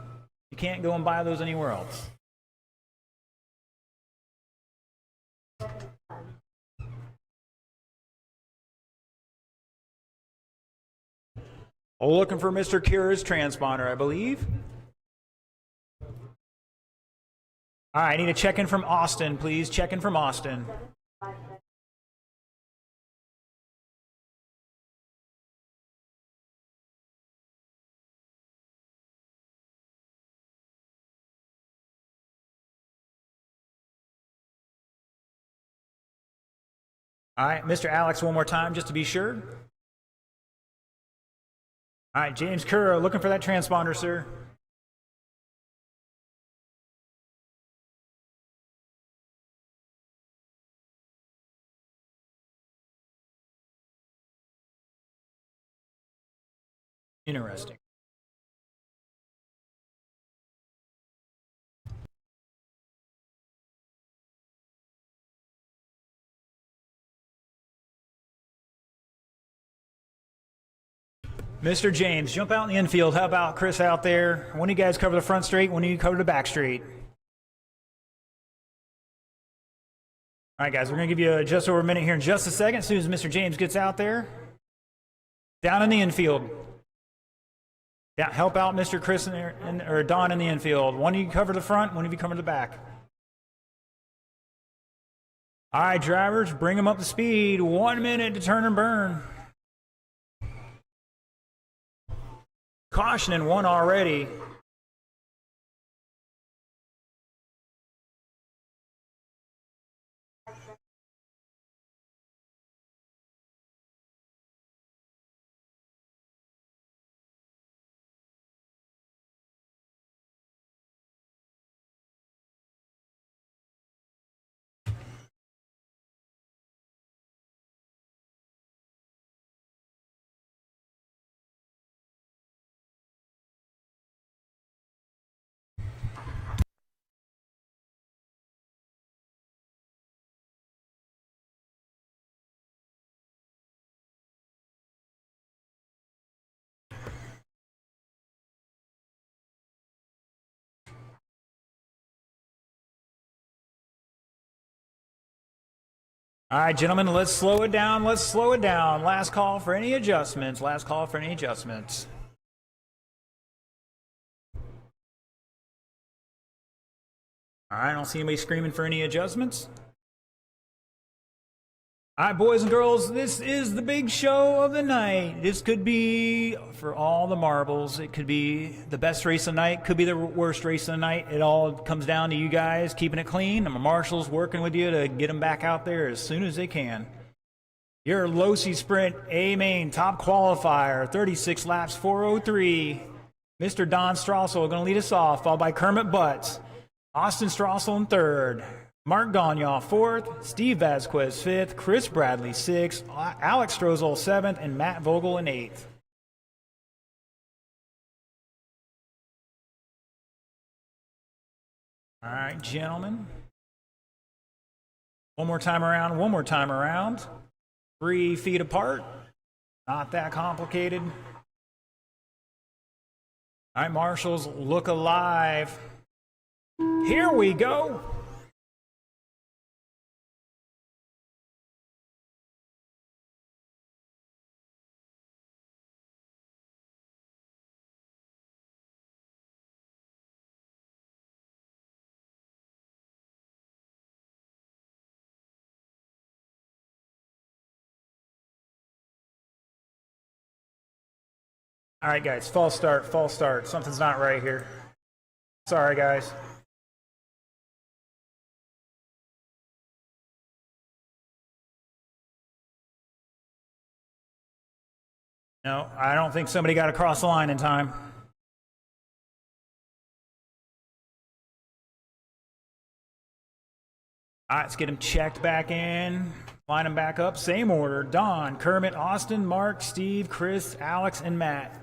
you can't go and buy those anywhere else. Oh, looking for Mr. Kira's transponder, I believe. All right, I need a check-in from Austin, please. Check-in from Austin. All right, Mr. Alex, one more time just to be sure. All right, James Kerr, looking for that transponder, sir. Interesting. Mr. James, jump out in the infield. How about Chris out there? When do you guys cover the front straight? When do you cover the back straight? All right, guys, we're going to give you just over a minute here in just a second. As soon as Mr. James gets out there. Down in the infield. Yeah, help out Mr. Chris or Don in the infield. One of you cover the front, one of you cover the back. All right, drivers, bring them up to speed. 1 minute to turn and burn. Caution in one already. All right, gentlemen, let's slow it down. Let's slow it down. Last call for any adjustments. Last call for any adjustments. All right, I don't see anybody screaming for any adjustments. All right, boys and girls, this is the big show of the night. This could be for all the marbles. It could be the best race of the night, could be the worst race of the night. It all comes down to you guys keeping it clean. And my marshals working with you to get them back out there as soon as they can. Your Losi Sprint A main top qualifier, 36 laps, 4:03. Mr. Don Strassel going to lead us off, followed by Kermit Butts. Austin Strassel in third. Mark Gagnon, fourth. Steve Vasquez, fifth. Chris Bradley, sixth. Alex Strozel, seventh. And Matt Vogel in eighth. All right, gentlemen. One more time around, one more time around. 3 feet apart. Not that complicated. All right, marshals, look alive. Here we go. All right, guys, false start, false start. Something's not right here. Sorry, guys. No, I don't think somebody got across the line in time. All right, let's get him checked back in. Line them back up. Same order. Don, Kermit, Austin, Mark, Steve, Chris, Alex, and Matt.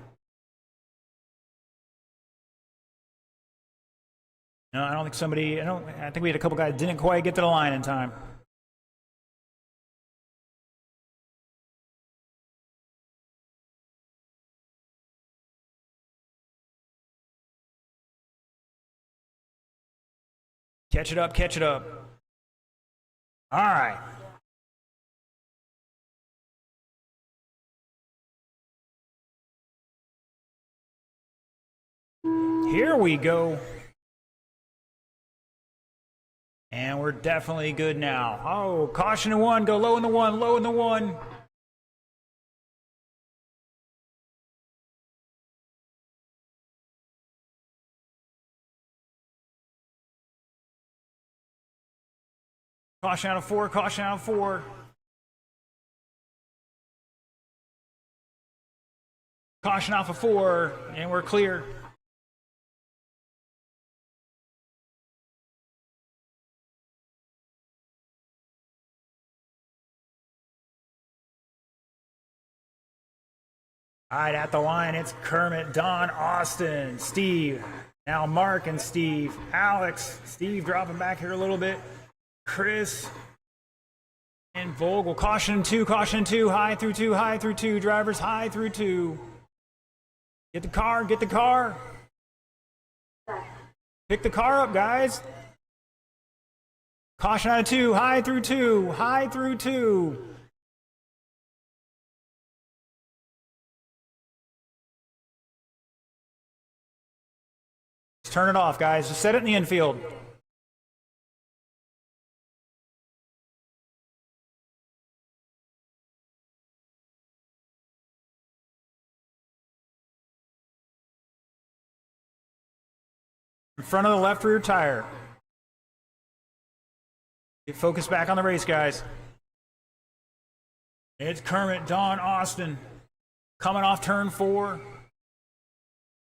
No, I don't think somebody, I think we had a couple guys didn't quite get to the line in time. Catch it up, catch it up. All right. Here we go. And we're definitely good now. Oh, caution in one, go low in the one, low in the one. Caution out of four, caution out of four. Caution off of 4, and we're clear. All right, at the line, it's Kermit, Don, Austin, Steve. Now Mark and Steve. Alex, Steve dropping back here a little bit. Chris and Vogel. Caution 2, high through 2, high through 2. Drivers, high through 2. Get the car, get the car. Pick the car up, guys. Caution out of 2, high through 2, high through 2. Turn it off, guys. Just set it in the infield. In front of the left rear tire. Get focused back on the race, guys. It's Kermit, Don, Austin. Coming off turn 4.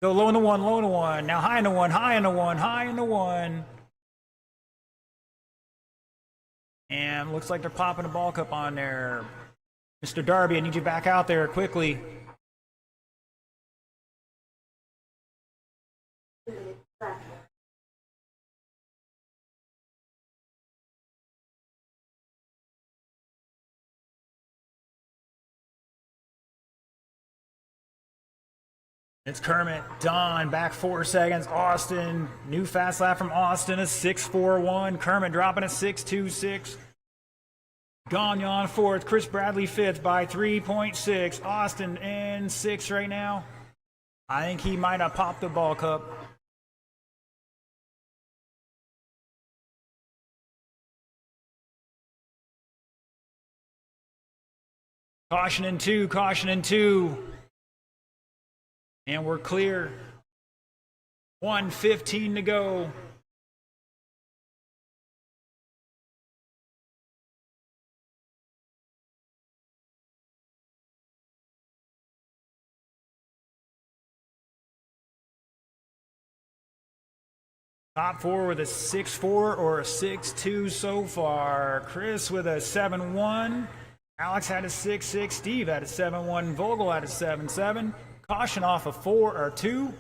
Go low in the 1, low in the 1. Now high in the 1, high in the 1, high in the 1. And looks like they're popping a ball cup on there. Mr. Darby, I need you back out there quickly. It's Kermit, Don, back 4 seconds. Austin, new fast lap from Austin, a 6.41. Kermit dropping a 6.26. Gagnon 4th, Chris Bradley 5th by 3.6. Austin in 6th right now. I think he might have popped the ball cup. Caution in 2, caution in 2. And we're clear. 1:15 to go. Top 4 with a 6.4 or a 6.2 so far. Chris with a 7.1. Alex had a 6.6. Steve had a 7.1. Vogel had a 7.7. Caution off of 4 or 2.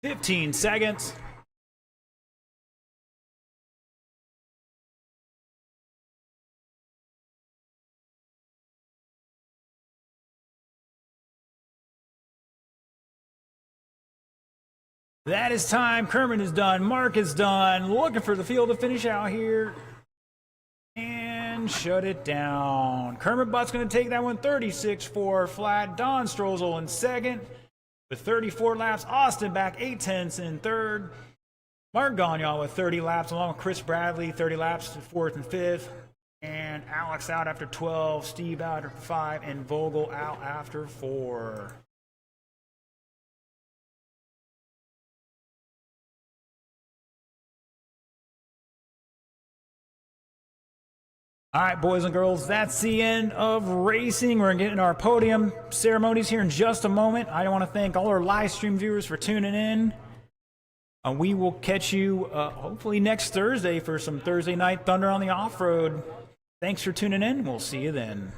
"15 seconds. That is time. Kermit is done. Mark is done. Looking for the field to finish out here. And shut it down. Kermit Butt's going to take that one 36.4 flat. Don Strozel in second with 34 laps. Austin back 8/10 in third. Mark Gagnon with 30 laps, along with Chris Bradley, 30 laps to 4th and 5th. And Alex out after 12, Steve out after 5, and Vogel out after 4. All right, boys and girls, that's the end of racing. We're getting our podium ceremonies here in just a moment. I want to thank all our live stream viewers for tuning in. We will catch you hopefully next Thursday for some Thursday Night Thunder on the off-road. Thanks for tuning in. We'll see you then.